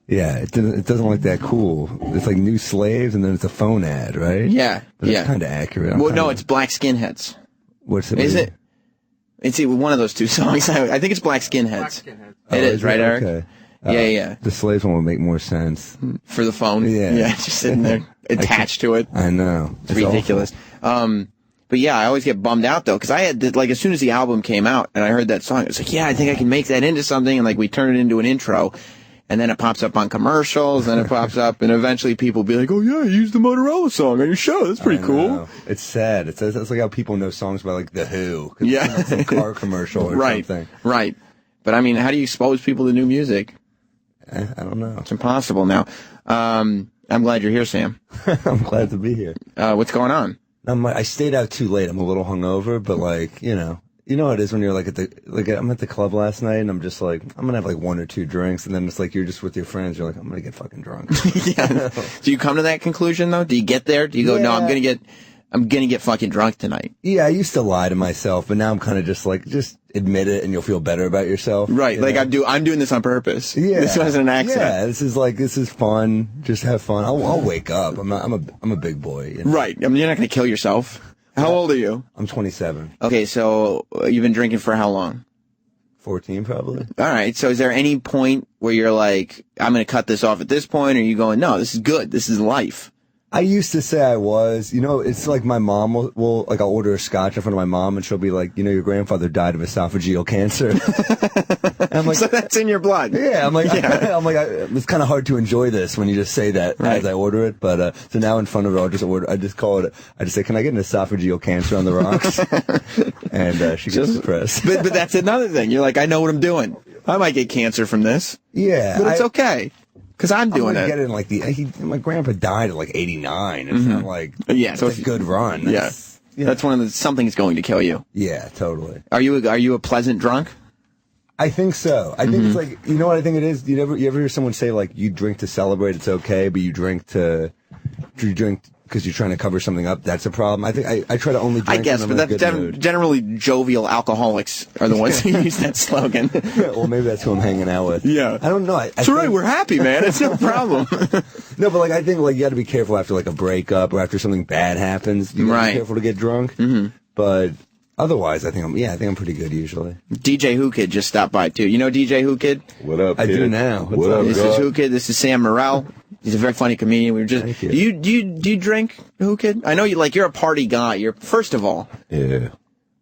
yeah, it doesn't look that cool. It's like New Slaves, and then it's a phone ad, right? Yeah, but yeah. It's kind of accurate. Well, no, it's Black Skinheads. What's it? Is it? It's one of those two songs. I think it's Black Skinheads. It is, right, Eric? Okay. Yeah. The Slaves one would make more sense. For the phone? Yeah. Just sitting there attached to it. I know. It's ridiculous. But yeah, I always get bummed out, though, because I had, as soon as the album came out and I heard that song, it's like, yeah, I think I can make that into something, and, we turn it into an intro. And then it pops up on commercials, and it pops up, and eventually people be like, oh, yeah, you used the Motorola song on your show. That's pretty cool. It's sad. It's like how people know songs by, The Who. Yeah. It's some car commercial or something. Right. But, I mean, how do you expose people to new music? I don't know. It's impossible now. I'm glad you're here, Sam. I'm glad to be here. What's going on? I stayed out too late. I'm a little hungover, but you know how it is when you're I'm at the club last night and I'm just I'm gonna have one or two drinks, and then it's you're just with your friends. You're I'm gonna get fucking drunk. Yeah. Do you come to that conclusion though? Do you get there? Do you go, no, I'm gonna get fucking drunk tonight? Yeah, I used to lie to myself, but now I'm kind of just admit it and you'll feel better about yourself. Right. I'm doing this on purpose. Yeah. This wasn't an accident. Yeah. This is fun. Just have fun. I'll wake up. I'm a big boy. You know? Right. I mean, you're not gonna kill yourself. How old are you? I'm 27. Okay, so you've been drinking for how long? 14, probably. All right, so is there any point where you're I'm going to cut this off at this point, or are you going, no, this is good, this is life? I used to say I was. It's my mom will I'll order a scotch in front of my mom, and she'll be like, your grandfather died of esophageal cancer. I'm so that's in your blood. Yeah, it's kind of hard to enjoy this when you just say that as I order it. But so now in front of her, I just say, can I get an esophageal cancer on the rocks? And she gets depressed. But that's another thing. You're I know what I'm doing. I might get cancer from this. Yeah, but it's okay. Because I'm doing it. Get in my grandpa died at 89. It's not so it's a good run. That's one of something's going to kill you. Yeah, totally. Are you a pleasant drunk? I think so. I think it's you know what I think it is? You ever hear someone say you drink to celebrate, it's okay, but you drink because you're trying to cover something up, that's a problem. I think I try to only drink when I'm in a good mood. Generally jovial alcoholics are the ones who use that slogan. Yeah, well, maybe that's who I'm hanging out with. Yeah. I don't know. That's right, we're happy, man. It's no problem. No, but like I think like you got to be careful after like a breakup or after something bad happens. You got to be careful to get drunk. Mm-hmm. But otherwise, I think I'm pretty good usually. DJ Who Kid just stopped by too. You know DJ Who Kid? What up? I do now. What up? This is Who Kid. This is Sam Morrell. He's a very funny comedian. We were just. Thank you. Do you drink, Who Kid? I know you're a party guy. You're first of all. Yeah.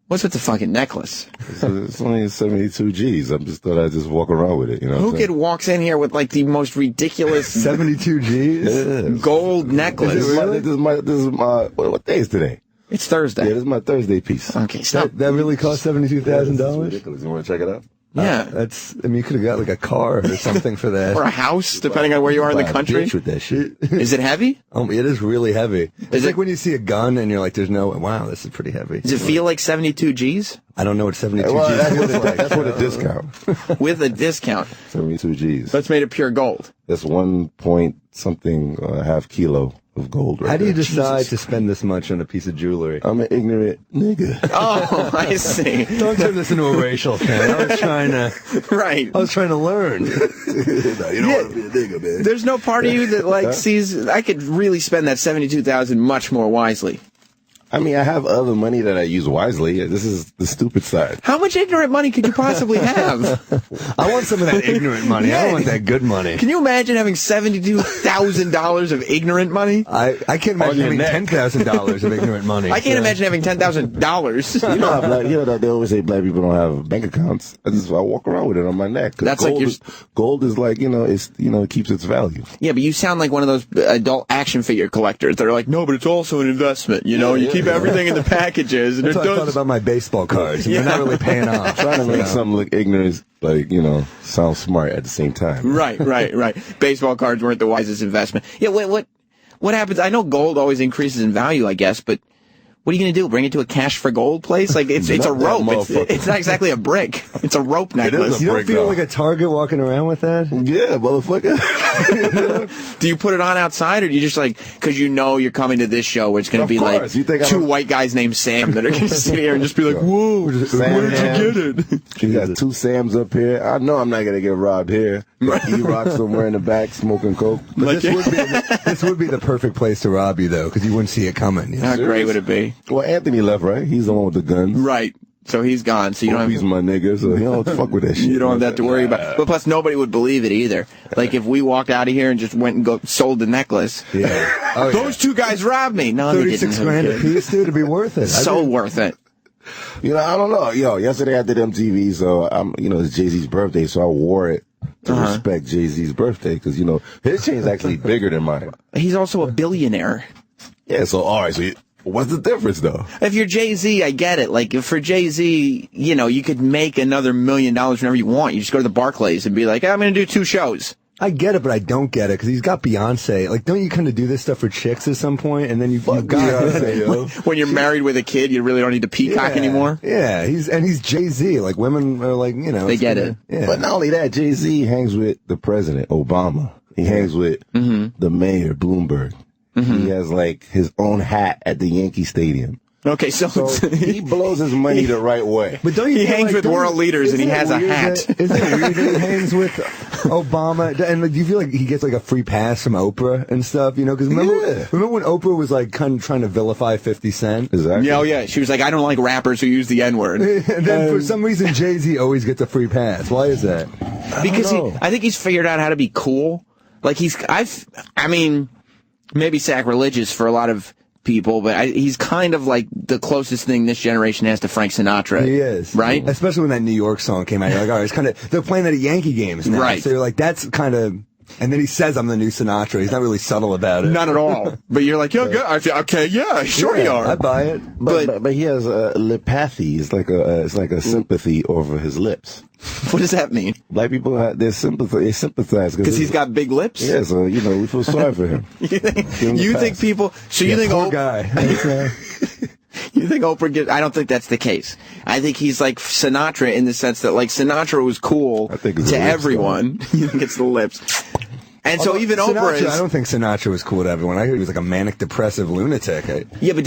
What's with the fucking necklace? It's only 72 G's. I just thought I'd just walk around with it. You know. Who Kid walks in here with like the most ridiculous 72 G's gold necklace. This is my what day is today? It's Thursday. Yeah, this is my Thursday piece. Okay, stop. That really cost $72,000. Ridiculous. You want to check it out? Yeah, you could have got like a car or something for that, or a house, depending on where you are in the country. With that shit. Is it heavy? It is really heavy. It's like when you see a gun and you're like, "There's no wow, this is pretty heavy." Does it feel like 72 G's? I don't know what 72 G's is like. That's with a discount. With a discount, 72 G's. That's made of pure gold. That's 1 point something half kilo of gold. Right How do you there. decide to spend this much on a piece of jewelry? I'm an ignorant nigga. Oh, I see. Don't turn this into a racial thing. I was trying to learn. No, you don't want to be a nigga, man. There's no part of you that like sees I could really spend that 72,000 much more wisely. I mean, I have other money that I use wisely. This is the stupid side. How much ignorant money could you possibly have? I want some of that ignorant money. I don't want that good money. Can you imagine having $72,000 of ignorant money? I can't imagine having $10,000 of ignorant money. I can't imagine having $10,000. You know, they always say black people don't have bank accounts. I walk around with it on my neck. That's gold is like, it keeps its value. Yeah, but you sound like one of those adult action figure collectors. They're like, no, but it's also an investment. You keep everything in the packages. And That's what I thought about my baseball cards. They're not really paying off. Trying to make something look ignorant, sound smart at the same time. Right. Baseball cards weren't the wisest investment. Yeah, what happens? I know gold always increases in value, I guess, but what are you going to do? Bring it to a cash for gold place? Like it's a rope. It's not exactly a brick. It's a rope necklace. You don't feel like a target walking around with that? Yeah, motherfucker. Do you put it on outside, or do you just because you're coming to this show where it's going to be like two white guys named Sam that are going to sit here and just be like, whoa, where'd you get it? You got two Sams up here. I know I'm not going to get robbed here. E-Rock somewhere in the back smoking coke. But this would be the perfect place to rob you, though, because you wouldn't see it coming. How great would it be? Well, Anthony left, right? He's the one with the guns. Right. So he's gone. So you don't have. He's my nigga, so he don't fuck with that shit. You don't have that to worry about. But plus, nobody would believe it either. Like if we walked out of here and just went and sold the necklace. Yeah. Those two guys robbed me. No, they didn't. $36,000 a piece, dude, to be worth it. So worth it. I don't know. Yesterday I did MTV, so it's Jay-Z's birthday, so I wore it to respect Jay-Z's birthday because his chain's actually bigger than mine. He's also a billionaire. Yeah. So all right. So what's the difference, though? If you're Jay-Z, I get it. Like, for Jay-Z, you could make another $1 million whenever you want. You just go to the Barclays and be like, I'm going to do 2 shows. I get it, but I don't get it, because he's got Beyonce. Like, don't you kind of do this stuff for chicks at some point, and then you've got Beyonce, when you're married with a kid, you really don't need to peacock anymore? Yeah, he's Jay-Z. Like, women are like, They get it. Yeah. But not only that, Jay-Z hangs with the president, Obama. He hangs with the mayor, Bloomberg. He has, his own hat at the Yankee Stadium. Okay, so he blows his money the right way. But don't you he hangs with world leaders and he has a hat. Isn't it weird that he hangs with Obama? And do you feel like he gets a free pass from Oprah and stuff? Because remember when Oprah was kind of trying to vilify 50 Cent? Exactly. Yeah, yeah. She was like, I don't like rappers who use the N-word. And then for some reason, Jay-Z always gets a free pass. Why is that? Because I think he's figured out how to be cool. Like maybe sacrilegious for a lot of people, but he's kind of like the closest thing this generation has to Frank Sinatra. He is. Right? Especially when that New York song came out. You're like, all right, they're playing that at Yankee games now. Right. So you're like, that's kind of... And then he says, I'm the new Sinatra. He's not really subtle about it. Not at all. But you're like, okay, yeah, sure you are. I buy it. But he has lipathy. It's like a sympathy over his lips. What does that mean? Black people they sympathize because he's got big lips. Yeah, so we feel sorry for him. You think people? So you think poor guy? You think Oprah gets... I don't think that's the case. I think he's like Sinatra in the sense that Sinatra was cool to everyone. You think it's the lips. And so even Oprah is... I don't think Sinatra was cool to everyone. I heard he was like a manic depressive lunatic. Yeah, but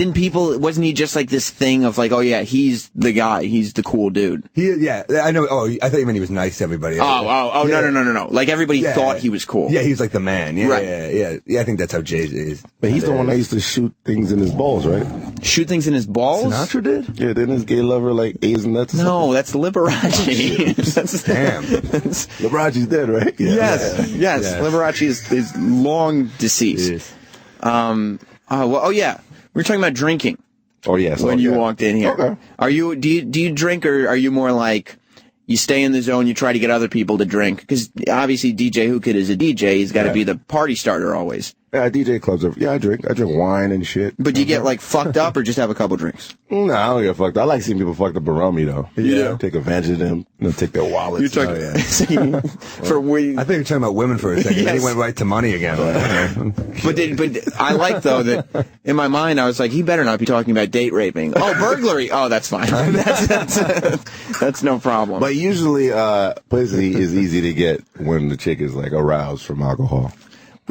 wasn't he just like this thing of like, oh yeah, he's the guy, he's the cool dude? Yeah, I know. Oh, I thought you meant he was nice to everybody. No. Like everybody thought he was cool. Yeah, he was like the man. Yeah, right. Yeah, I think that's how Jay-Z is. But he's the one that used to shoot things in his balls, right? Shoot things in his balls? Sinatra did? Yeah, didn't his gay lover like A's and nuts? No, that's Liberace. Damn. Liberace's dead, right? Yeah. Yes. Liberace is long deceased. We were talking about drinking. Oh yes. When you walked in here. Okay. Are you do you drink, or are you more like you stay in the zone, you try to get other people to drink? Because obviously DJ Hookit is a DJ, he's got to be the party starter always. Yeah, DJ clubs are. Yeah, I drink wine and shit. But do you get like fucked up or just have a couple drinks? No, I don't get fucked up. I like seeing people fucked up around me though. Yeah. Take advantage of them, take their wallets. You're talking I think you're talking about women for a second. Then he went right to money again. But I like though that in my mind I was like, he better not be talking about date raping. Oh, burglary. Oh, that's fine. That's no problem. But usually, pussy is easy to get when the chick is like aroused from alcohol.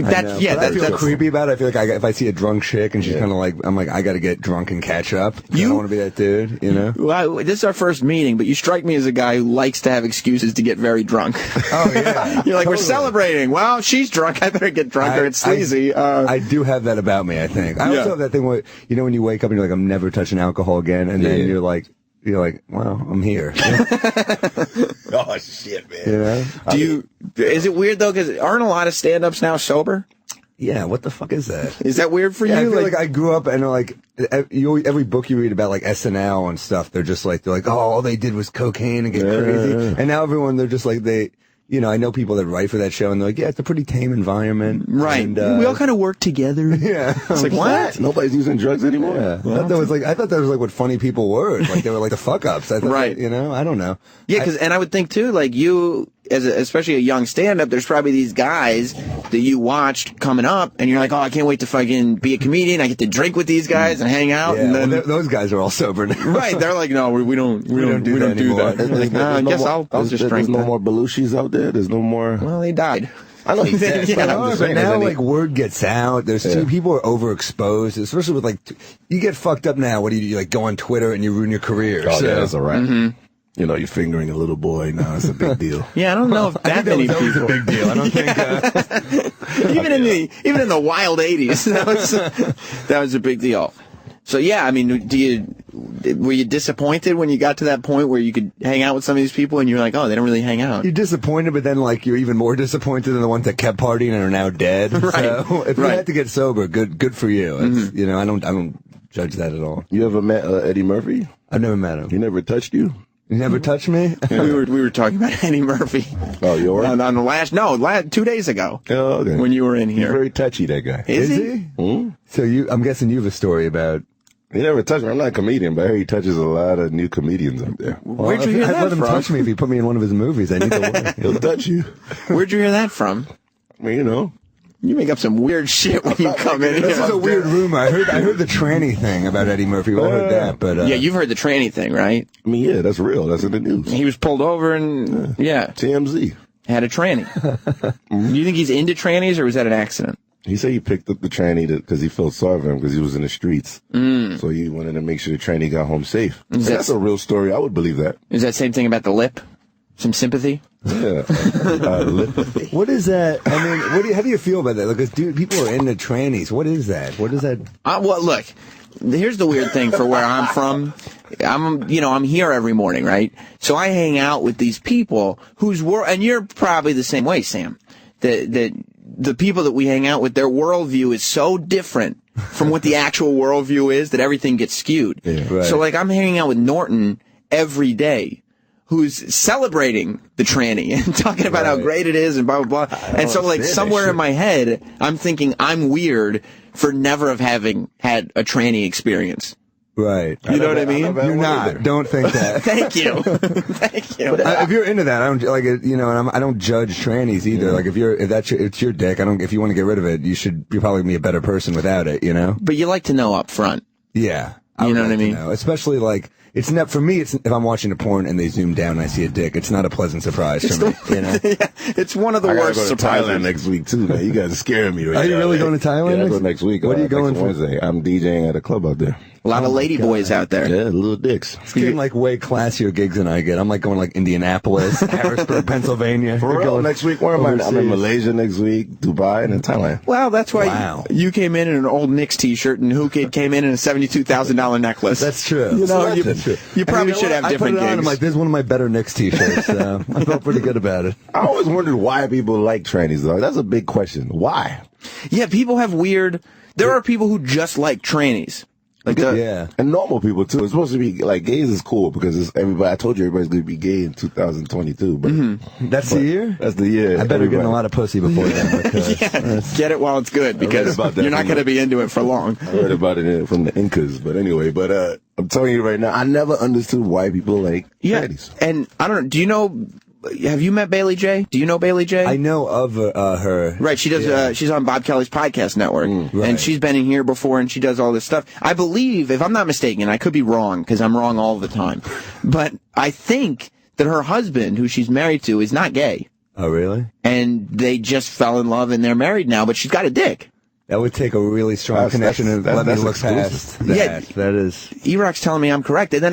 I feel creepy about it. I feel like if I see a drunk chick and she's kind of like, I'm like, I got to get drunk and catch up. I don't want to be that dude, you know? Well, this is our first meeting, but you strike me as a guy who likes to have excuses to get very drunk. Oh, yeah. You're like, we're celebrating. Well, she's drunk. I better get drunk or it's sleazy. I do have that about me, I think. I also have that thing where, you know, when you wake up and you're like, I'm never touching alcohol again, and then you're like, well, I'm here. Oh shit, man! You know? Is it weird though? Because aren't a lot of stand-ups now sober? Yeah, what the fuck is that? Is that weird for you? I feel like I grew up and like every book you read about like SNL and stuff, they're like, oh, all they did was cocaine and get crazy. And now they're just like I know people that write for that show, and they're like, yeah, it's a pretty tame environment. Right. And, we all kind of work together. Yeah. It's like, what? Nobody's using drugs anymore? Yeah. I thought that was like what funny people were. Like they were like the fuck-ups. I thought, right. I don't know. Yeah, and I would think, too, like you, especially a young stand-up, there's probably these guys that you watched coming up, and you're like, oh, I can't wait to fucking be a comedian. I get to drink with these guys and hang out. Yeah, and then those guys are all sober now. Right. They're like, no, we don't do that. Like, I guess I'll just drink. There's no more Belushis out there. There's no more. Well, they died. I know he's dead. But now, like, word gets out. There's people are overexposed, especially with, like, you get fucked up now. What do? You like, go on Twitter and you ruin your career. Oh, yeah, that's all right. Mm-hmm. You know, you're fingering a little boy now. It's a big deal. Yeah, I don't know if that many people. That was a big deal. I don't think. Even in the wild '80s, that was a big deal. So yeah, I mean, were you disappointed when you got to that point where you could hang out with some of these people and you're like, oh, they don't really hang out? You're disappointed, but then like you're even more disappointed in the ones that kept partying and are now dead. Right. So if you had to get sober, good for you. It's, you know, I don't judge that at all. You ever met Eddie Murphy? I've never met him. He never touched you? You never touched me? we were talking about Eddie Murphy. Oh, you were? On the 2 days ago. Oh, okay. When you were in here. He's very touchy, that guy. Is he? Hmm? So I'm guessing you have a story about. He never touched me. I'm not a comedian, but I hear he touches a lot of new comedians out there. Where'd you hear that from? I'd let him touch me if he put me in one of his movies. I need to work. He'll touch you. Where'd you hear that from? I mean, you know. You make up some weird shit when you come in here. This is a weird rumor. I heard the tranny thing about Eddie Murphy. I heard that, but yeah, you've heard the tranny thing, right? I mean, yeah, that's real. That's in the news. He was pulled over and TMZ had a tranny. Do you think he's into trannies, or was that an accident? He said he picked up the tranny because he felt sorry for him because he was in the streets. So he wanted to make sure the tranny got home safe. That's a real story. I would believe that. Is that same thing about the lip? Some sympathy? Yeah. What is that? I mean, how do you feel about that? Like, dude, people are into trannies. What is that? What is that? Well, look, here's the weird thing for where I'm from. I'm here every morning, right? So I hang out with these people whose world, and you're probably the same way, Sam. The people that we hang out with, their worldview is so different from what the actual worldview is that everything gets skewed. Yeah, right. So, like, I'm hanging out with Norton every day, who's celebrating the tranny and talking about how great it is and blah, blah, blah. And so, like, somewhere in my head, I'm thinking I'm weird for never having had a tranny experience. Right. You know what I mean? You're not. Don't think that. Thank you. Thank you. If you're into that, I don't like it. You know, and I don't judge trannies either. Yeah. Like if it's your dick. If you want to get rid of it, you're probably be a better person without it. You know. But you like to know up front. Yeah. You know what I mean? Especially like it's not for me. It's if I'm watching a porn and they zoom down and I see a dick, it's not a pleasant surprise for me. You know? It's one of the worst surprises. Thailand next week too. Man. You guys are scaring me. Are you really going to Thailand? Yeah, I go next week. What are you going for? Wednesday. I'm DJing at a club out there. A lot of lady boys out there. Yeah, little dicks. It's getting like way classier gigs than I get. I'm like going like Indianapolis, Harrisburg, Pennsylvania. For real, next week, where am I? I'm in Malaysia next week, Dubai, and then Thailand. Well, that's why you came in an old Knicks t-shirt and Who Kid came in a $72,000 necklace. That's true. You know, That's true. You probably should have different I put it on, gigs. I'm like, this is one of my better Knicks t-shirts. I felt pretty good about it. I always wondered why people like trannies, though. That's a big question. Why? Yeah, people have weird... There are people who just like trannies. Like and normal people too. It's supposed to be like gays is cool because it's everybody. I told you everybody's going to be gay in 2022, but that's the year. That's the year. I better get a lot of pussy before then. Get it while it's good because you're not going to be into it for long. I heard about it from the Incas, but anyway. But I'm telling you right now, I never understood why people like trannies. And I don't know. Do you know? Have you met Bailey J? Do you know Bailey J? I know of her. Right, she does. She's on Bob Kelly's podcast network, and she's been in here before, and she does all this stuff. I believe, if I'm not mistaken, I could be wrong because I'm wrong all the time, but I think that her husband, who she's married to, is not gay. Oh, really? And they just fell in love, and they're married now. But she's got a dick. That would take a really strong connection and let me look past that. Yeah, that is. E-Rock's telling me I'm correct, and then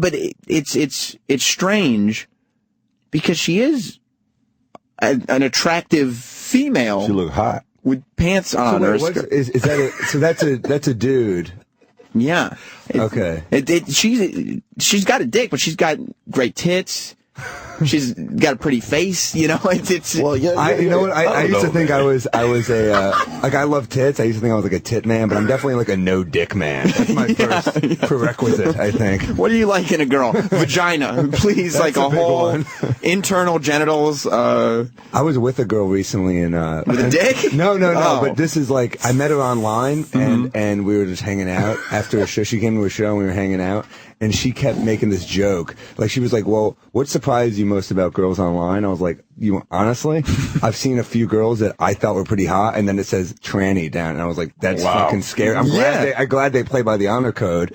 but it's strange. Because she is an attractive female. She look hot with pants on her. Is that so that's a dude. Yeah. Okay. She's got a dick, but she's got great tits. She's got a pretty face, you know. It's well, yeah. You know what? I used to think I was a like I love tits. I used to think I was like a tit man, but I'm definitely like a no dick man. That's my first prerequisite, I think. What do you like in a girl? Vagina, please. Like a whole internal genitals. I was with a girl recently and with a dick? No. But this is like I met her online and we were just hanging out after a show. She came to a show and we were hanging out. And she kept making this joke. Like, she was like, well, what surprised you most about girls online? I was like, honestly, I've seen a few girls that I thought were pretty hot, and then it says tranny down. And I was like, that's fucking scary. I'm glad they play by the honor code.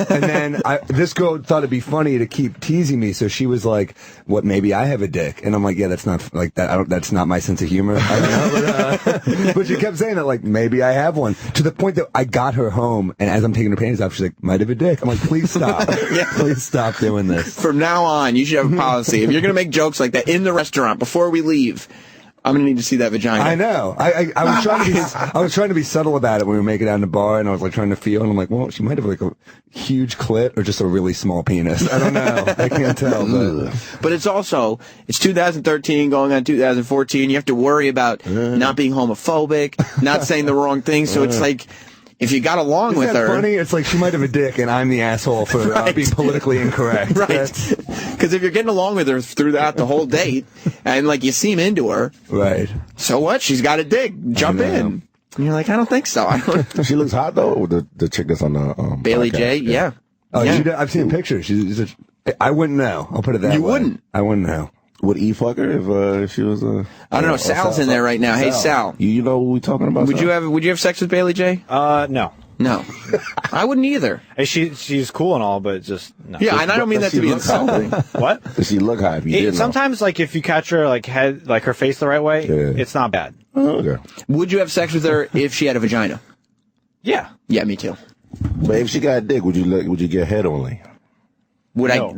And then this girl thought it'd be funny to keep teasing me, so she was like, what, maybe I have a dick? And I'm like, yeah, that's not like that. That's not my sense of humor. I don't know, but she kept saying that, like, maybe I have one. To the point that I got her home, and as I'm taking her panties off, she's like, might have a dick. I'm like, please stop. Please stop doing this. From now on, you should have a policy. If you're going to make jokes like that in the restaurant before we leave, I'm going to need to see that vagina. I know. I was trying to be I was trying to be subtle about it when we were making it out in the bar, and I was like trying to feel, and I'm like, well, she might have like a huge clit or just a really small penis. I don't know. I can't tell. But it's 2013 going on 2014. You have to worry about not being homophobic, not saying the wrong thing. So it's like, if you got along with her... funny? It's like she might have a dick and I'm the asshole for being politically incorrect. Right. Because if you're getting along with her throughout the whole date and like you seem into her... Right. So what? She's got a dick. Jump in. And you're like, I don't think so. She looks hot though, the chick that's on the Bailey podcast. J? Yeah. Oh, yeah. I've seen pictures. I wouldn't know. I'll put it that way. You wouldn't? I wouldn't know. Would E fuck her if she was a... I don't know. Sal's in there right now. Hey, Sal. You know what we're talking about? Would you have sex with Bailey J? No. No. I wouldn't either. She's cool and all, but just no. Yeah, and I don't mean that to be insulting. What? Does she look high? Sometimes, like if you catch her head, like her face the right way, it's not bad. Oh, okay. Would you have sex with her if she had a vagina? Yeah. Yeah, me too. But if she got a dick, would you get head only? Would I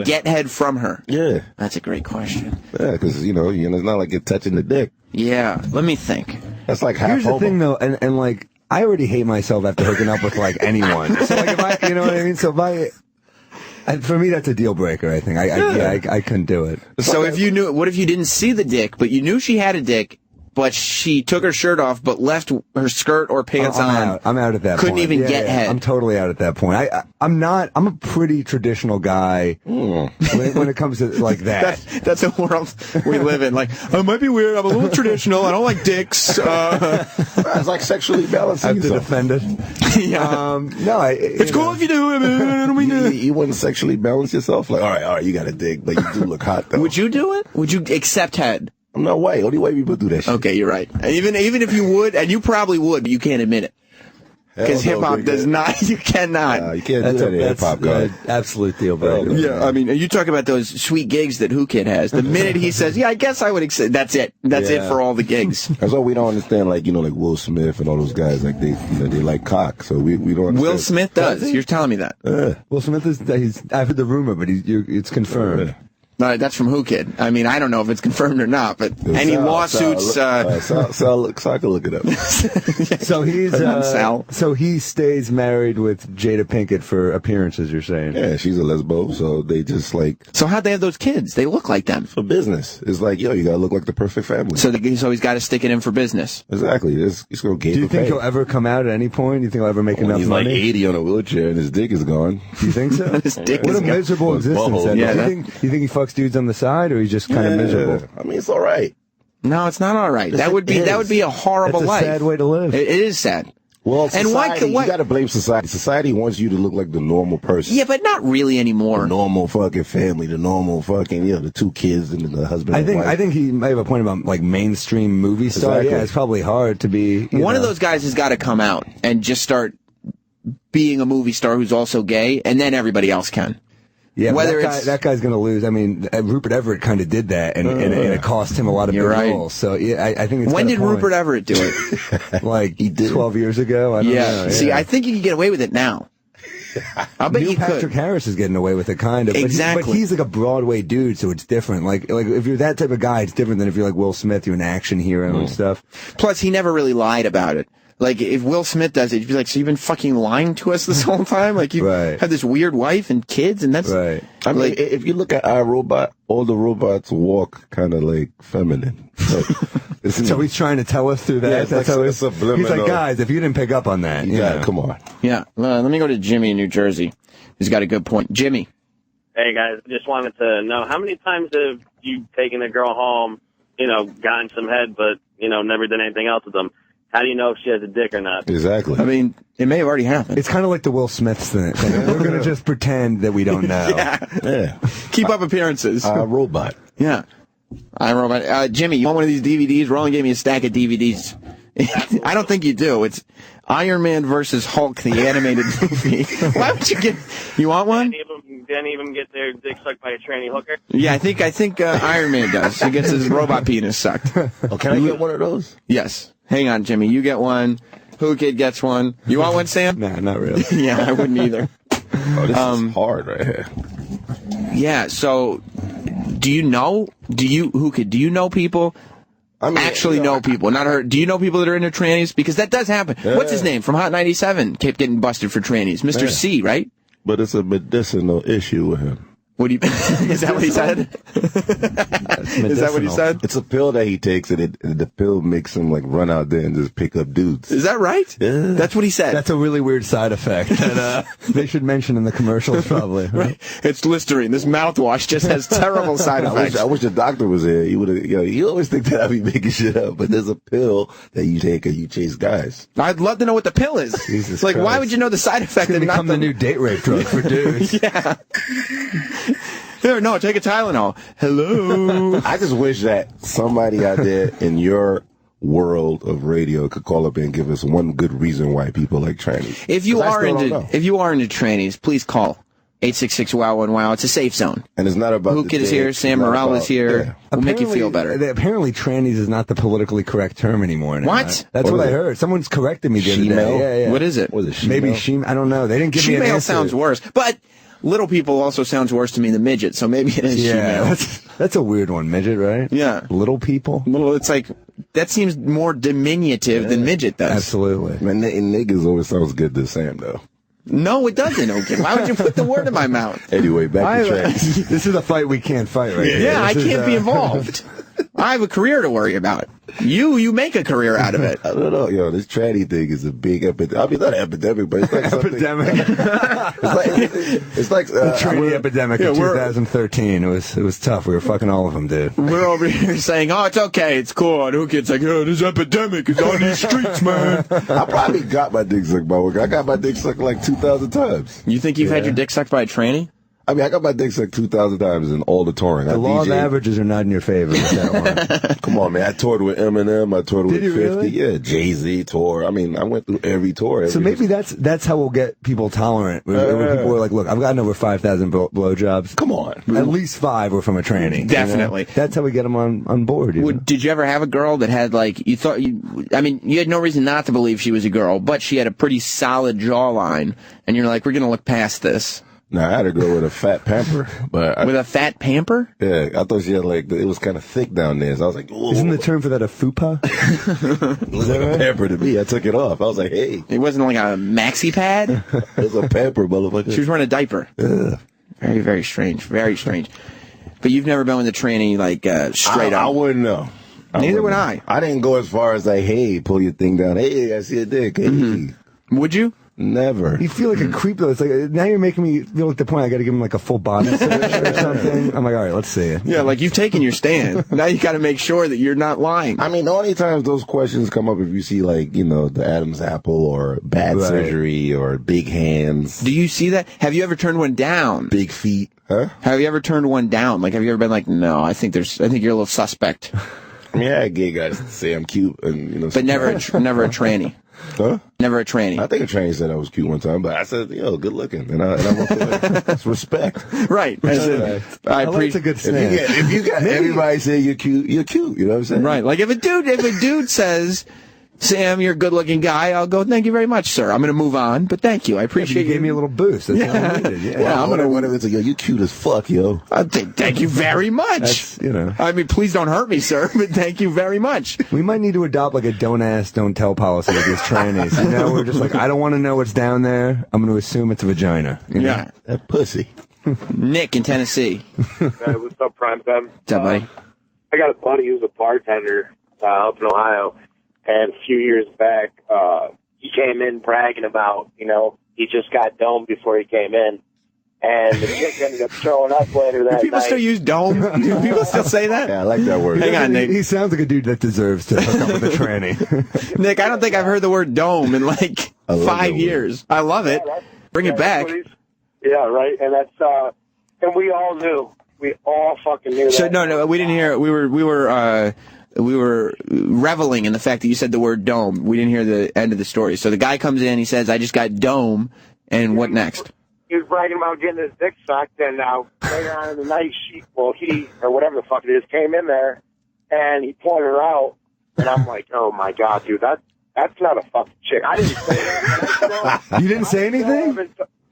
get head from her? Yeah. That's a great question. Yeah, because, it's not like you're touching the dick. Yeah. Let me think. That's like half Here's the thing, though, and like, I already hate myself after hooking up with, like, anyone. So, like, if I, you know what I mean? So, for me, that's a deal breaker, I think. I couldn't do it. So, what if you didn't see the dick, but you knew she had a dick, but she took her shirt off, but left her skirt or pants on? I'm out at that point. Couldn't even get head. I'm totally out at that point. I'm a pretty traditional guy when it comes to like that. That's a world we live in. Like, I might be weird. I'm a little traditional. I don't like dicks. It's like sexually balancing. I have to defend it. Yeah. No, it's cool if you do. I mean, I don't mean to. You wouldn't sexually balance yourself? Like, all right, you got a dick, but you do look hot, though. Would you do it? Would you accept head? No way. Only way people do that shit. Okay, you're right. Even if you would, and you probably would, but you can't admit it. Because hip-hop does not, you cannot. You can't do that in hip-hop, guy. Absolute deal breaker. Yeah, I mean, you talk about those sweet gigs that Who Kid has. The minute he says, yeah, I guess I would accept, that's it. That's it for all the gigs. That's why we don't understand, like, like Will Smith and all those guys, like, they like cock, so we don't understand. Will Smith does. You're telling me that. Will Smith I've heard the rumor, but it's confirmed. No, that's from Who Kid. I mean, I don't know if it's confirmed or not, but any lawsuits... Sal can look it up. So he's so he stays married with Jada Pinkett for appearances, you're saying? Yeah, she's a lesbo, so they just like... So how'd they have those kids? They look like them. For business. It's like, you gotta look like the perfect family. So he's got to stick it in for business. Exactly. He's gonna Do you think he'll ever come out at any point? Do you think he'll ever make enough he's money? He's like 80 on a wheelchair and his dick is gone. Do you think so? His dick what is a gone. miserable existence. Do you think he fucks dudes on the side, or he's just kind of miserable? I mean, it's all right. No, it's not all right. That would be a horrible life. It's a sad way to live. It is sad. Well, society, you got to blame society. Society wants you to look like the normal person. Yeah, but not really anymore. The normal fucking family, the normal fucking, the 2 kids and the husband. I think he may have a point about like mainstream movie star. Exactly. Yeah, it's probably hard to be. One of those guys has got to come out and just start being a movie star who's also gay, and then everybody else can. Yeah, that guy's going to lose. I mean, Rupert Everett kind of did that, and it cost him a lot of big roles. So yeah, I think. When did Rupert Everett do it? Like 12 years ago. I don't know. See, I think you can get away with it now. I bet you Patrick could. Harris is getting away with it, kind of. Exactly. But he's like a Broadway dude, so it's different. Like if you're that type of guy, it's different than if you're like Will Smith, you're an action hero and stuff. Plus, he never really lied about it. Like, if Will Smith does it, you'd be like, so you've been fucking lying to us this whole time? Like, you have this weird wife and kids, and that's... Right. I mean, if you look at iRobot, all the robots walk kind of like feminine. So he's trying to tell us through that? Yeah, that's how he's like, guys, if you didn't pick up on that... Yeah, come on. Yeah. Let me go to Jimmy in New Jersey. He's got a good point. Jimmy. Hey, guys. Just wanted to know, how many times have you taken a girl home, gotten some head, but, never done anything else with them? How do you know if she has a dick or not? Exactly. I mean, it may have already happened. It's kind of like the Will Smith thing. We're going to just pretend that we don't know. Yeah. Keep up appearances. iRobot. Yeah. iRobot. Jimmy, you want one of these DVDs? Ron gave me a stack of DVDs. I don't think you do. It's Iron Man versus Hulk, the animated movie. Why would you get... You want one? Didn't even get their dick sucked by a tranny hooker? Yeah, I think Iron Man does. He gets his robot penis sucked. Oh, can I get one of those? Yes. Hang on, Jimmy. You get one. Who Kid gets one. You want one, Sam? Nah, not really. Yeah, I wouldn't either. Oh, this is hard right here. Yeah, so do you know people? I mean, actually know people, not her. Do you know people that are into trannies? Because that does happen. Yeah. What's his name from Hot 97? Kept getting busted for trannies. Mr. C, right? But it's a medicinal issue with him. What do you? Is that what he said? Is that what he said? It's a pill that he takes, and the pill makes him like run out there and just pick up dudes. Is that right? Yeah, that's what he said. That's a really weird side effect that they should mention in the commercials, probably. Right? It's Listerine. This mouthwash just has terrible side effects. I wish the doctor was here. He would have. You always think that I'd be making shit up, but there's a pill that you take and you chase guys. I'd love to know what the pill is. Jesus like, Christ. Why would you know the side effect? It's become the new date rape drug for dudes. Yeah. Here, no, take a Tylenol. Hello. I just wish that somebody out there in your world of radio could call up and give us one good reason why people like trannies. If you are into trannies, please call 866-WOW-1-WOW. It's a safe zone. And it's not about Who Kid is here, Sam Morrell is here. Yeah. We'll make you feel better. Apparently, trannies is not the politically correct term anymore. Now. What? That's what I heard. Someone's corrected me the other day. Yeah. What is it? Was it maybe she? I don't know. They didn't give me an answer. She-male sounds worse, but little people also sounds worse to me than midget, so maybe it is she-male. That's a weird one, midget, right? Yeah. Little people? It's like, that seems more diminutive than midget does. Absolutely. Man, niggas always sounds good to Sam, though. No, it doesn't, okay? Why would you put the word in my mouth? Anyway, back to trannies. This is a fight we can't fight right here. Yeah, I can't be involved. I have a career to worry about. You make a career out of it. I don't know. Yo, this tranny thing is a big epidemic. I mean, not epidemic, but it's like epidemic. It's like the tranny epidemic in 2013. It was tough. We were fucking all of them, dude. We're over here saying, "Oh, it's okay, it's cool." And Who Kid's like, "Oh, this epidemic is on these streets, man." I probably got my dick sucked by work. I got my dick sucked like 2,000 times. You think you've had your dick sucked by a tranny? I mean, I got my dick sucked 2,000 times in all the touring. The law of averages are not in your favor with that one. Come on, man. I toured with Eminem. I toured with 50. Really? Yeah, Jay-Z tour. I mean, I went through every tour. So maybe that's how we'll get people tolerant. When people are like, look, I've gotten over 5,000 blowjobs. Come on. At least 5 were from a tranny. Definitely. You know? That's how we get them on board. Did you ever have a girl that had, like, you had no reason not to believe she was a girl, but she had a pretty solid jawline, and you're like, we're going to look past this? No, I had a girl with a fat pamper, with a fat pamper? Yeah, I thought she had it was kind of thick down there. So I was like, whoa. Isn't the term for that a fupa? It was like a pamper to me. I took it off. I was like, hey. It wasn't like a maxi pad? It was a pamper, motherfucker. She was wearing a diaper. Yeah. Very, very strange. Very strange. But you've never been with a tranny, straight up? I wouldn't know. Neither would I. I didn't go as far as hey, pull your thing down. Hey, I see a dick. Hey. Mm-hmm. Would you? Never. You feel like a creep though. It's like now you're making me feel like the point I got to give him like a full body search or something. I'm like, all right, let's see it. Yeah, like you've taken your stand. Now you got to make sure that you're not lying. I mean, the only times those questions come up if you see the Adam's apple or bad surgery or big hands. Do you see that? Have you ever turned one down? Big feet, huh? Have you ever turned one down? Like, have you ever been like, no, I think you're a little suspect. I mean, I had gay guys say I'm cute, and but never a tranny. Huh? Never a tranny. I think a tranny said I was cute one time, but I said, good looking, and I walked away. It's respect. Right. I like a good stand. If you got everybody saying you're cute, you're cute. You know what I'm saying? Right. Like if a dude says, Sam, you're a good-looking guy, I'll go, thank you very much, sir. I'm going to move on, but thank you. I appreciate you. gave me a little boost. That's all I needed. Yeah. Well, I'm going to whatever it's like, you cute as fuck, yo. Thank you very much. I mean, please don't hurt me, sir, but thank you very much. We might need to adopt like a don't ask, don't tell policy with these trannies. We're just like, I don't want to know what's down there. I'm going to assume it's a vagina. Yeah. That pussy. Nick in Tennessee. Hey, what's up, Prime Time? What's up, buddy? I got a buddy who's a bartender up in Ohio. And a few years back, he came in bragging about, he just got domed before he came in. And the chick ended up showing up later that night. Do people still use dome? Do people still say that? Yeah, I like that word. Hang on, Nick. He sounds like a dude that deserves to hook up with a tranny. Nick, I don't think I've heard the word dome in 5 years. I love it. Bring it back. Yeah, right. And that's, and we all knew. We all fucking knew that. So, no, we didn't hear it. We were reveling in the fact that you said the word dome. We didn't hear the end of the story. So the guy comes in, he says, I just got dome, and what next? He was bragging about getting his dick sucked, and later on in the night, he, or whatever the fuck it is, came in there, and he pointed her out, and I'm like, oh my God, dude, that's not a fucking chick. I didn't say that. You didn't say anything?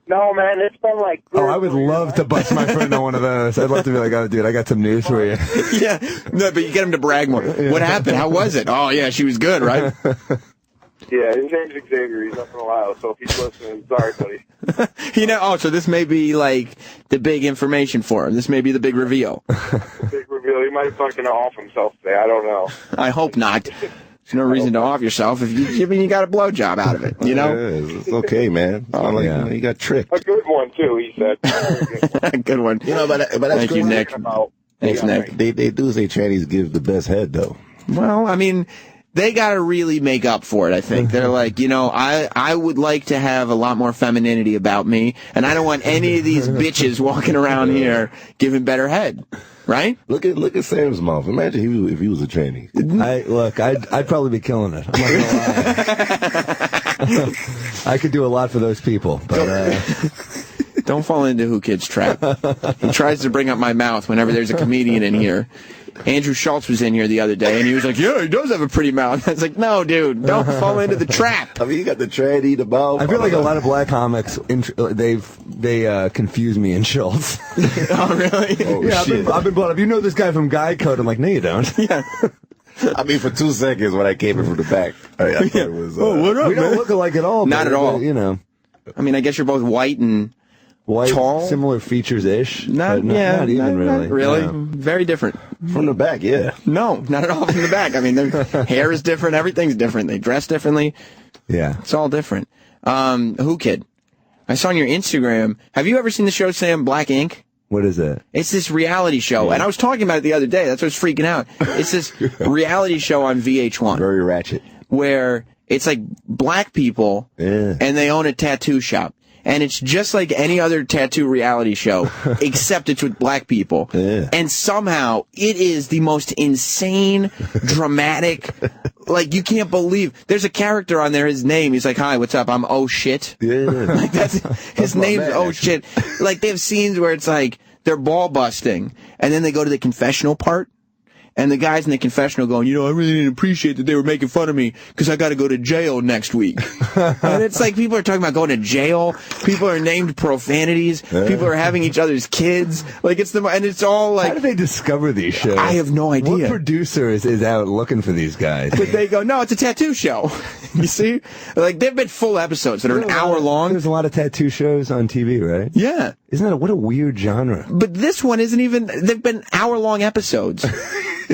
No, man, it's been like... Oh, I would love to bust my friend on one of those. I'd love to be like, oh, dude, I got some news for you. Yeah, no, but you get him to brag more. What happened? How was it? Oh, yeah, she was good, right? Yeah, his name's Xavier. He's up in Ohio, so if he's listening, sorry, buddy. So this may be like the big information for him. This may be the big reveal. Big reveal. He might fucking off himself today. I don't know. I hope not. There's no reason to off yourself if you got a blowjob out of it, Yeah, it's okay, man. You got tricked. A good one, too, he said. A good one. But that's Thank you, Nick. Thanks, Nick. They do say trannies give the best head, though. Well, I mean, they got to really make up for it, I think. They're like, I would like to have a lot more femininity about me, and I don't want any of these bitches walking around here giving better head. Right? Look at Sam's mouth. Imagine if he was a tranny. I'd probably be killing it. I'm not gonna lie. I could do a lot for those people, but don't fall into Who Kid's trap. He tries to bring up my mouth whenever there's a comedian in here. Andrew Schultz was in here the other day, and he was like, yeah, he does have a pretty mouth. I was like, no, dude, don't fall into the trap. I mean, you got the tranny, the mouth. I feel like a lot of black comics, they confuse me and Schultz. Oh, really? Oh, yeah, shit. I've been brought up. You know this guy from Guy Code? I'm like, no, you don't. Yeah. I mean, for 2 seconds when I came in from the back, I thought it was. What up, we don't look alike at all. Not at all. I mean, I guess you're both white and tall, similar features-ish. Not even really. Really, very different from the back. Yeah, no, not at all from the back. I mean, their hair is different. Everything's different. They dress differently. Yeah, it's all different. Who Kid? I saw on your Instagram. Have you ever seen the show Sam Black Ink? What is it? It's this reality show, and I was talking about it the other day. That's what was freaking out. It's this reality show on VH1. Very ratchet. Where it's like black people, and they own a tattoo shop. and it's just like any other tattoo reality show, except it's with black people. Yeah. And somehow it is the most insane, dramatic, like you can't believe. There's a character on there, his name, he's like, hi, what's up? I'm oh shit. Yeah. Like his name's man, oh actually. shit. Like they have scenes where it's like they're ball busting, and then they go to the confessional part. And the guys in the confessional going, I really didn't appreciate that they were making fun of me because I got to go to jail next week. And it's like people are talking about going to jail. People are named profanities. People are having each other's kids. Like and it's all like. How do they discover these shows? I have no idea. What producer is out looking for these guys? But they go, no, it's a tattoo show. You see? Like there've been full episodes that are an hour long. There's a lot of tattoo shows on TV, right? Yeah. Isn't that what a weird genre? But this one isn't even. They've been hour-long episodes.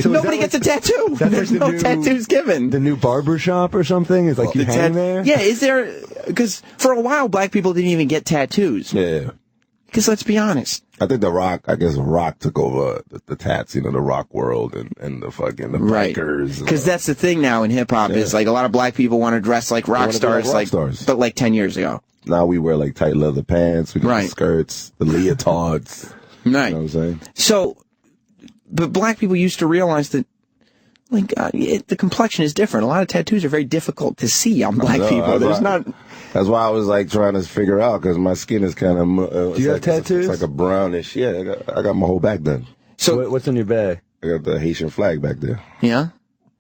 So nobody gets a tattoo. There's no tattoos given. The new barbershop or something is like you hang there? Yeah, is there... Because for a while, black people didn't even get tattoos. Yeah. Because let's be honest. I think Rock took over the tats, the rock world and the fucking bikers. Because that's the thing now in hip-hop is like a lot of black people want to dress like rock stars, but like 10 years ago. Now we wear like tight leather pants, we got the skirts, the leotards. Right. You know what I'm saying? So... But black people used to realize that, like, the complexion is different. A lot of tattoos are very difficult to see on black people. That's why I was like trying to figure out because my skin is kind of. Do you have tattoos? It's like a brownish. Yeah, I got my whole back done. So what's on your back? I got the Haitian flag back there. Yeah,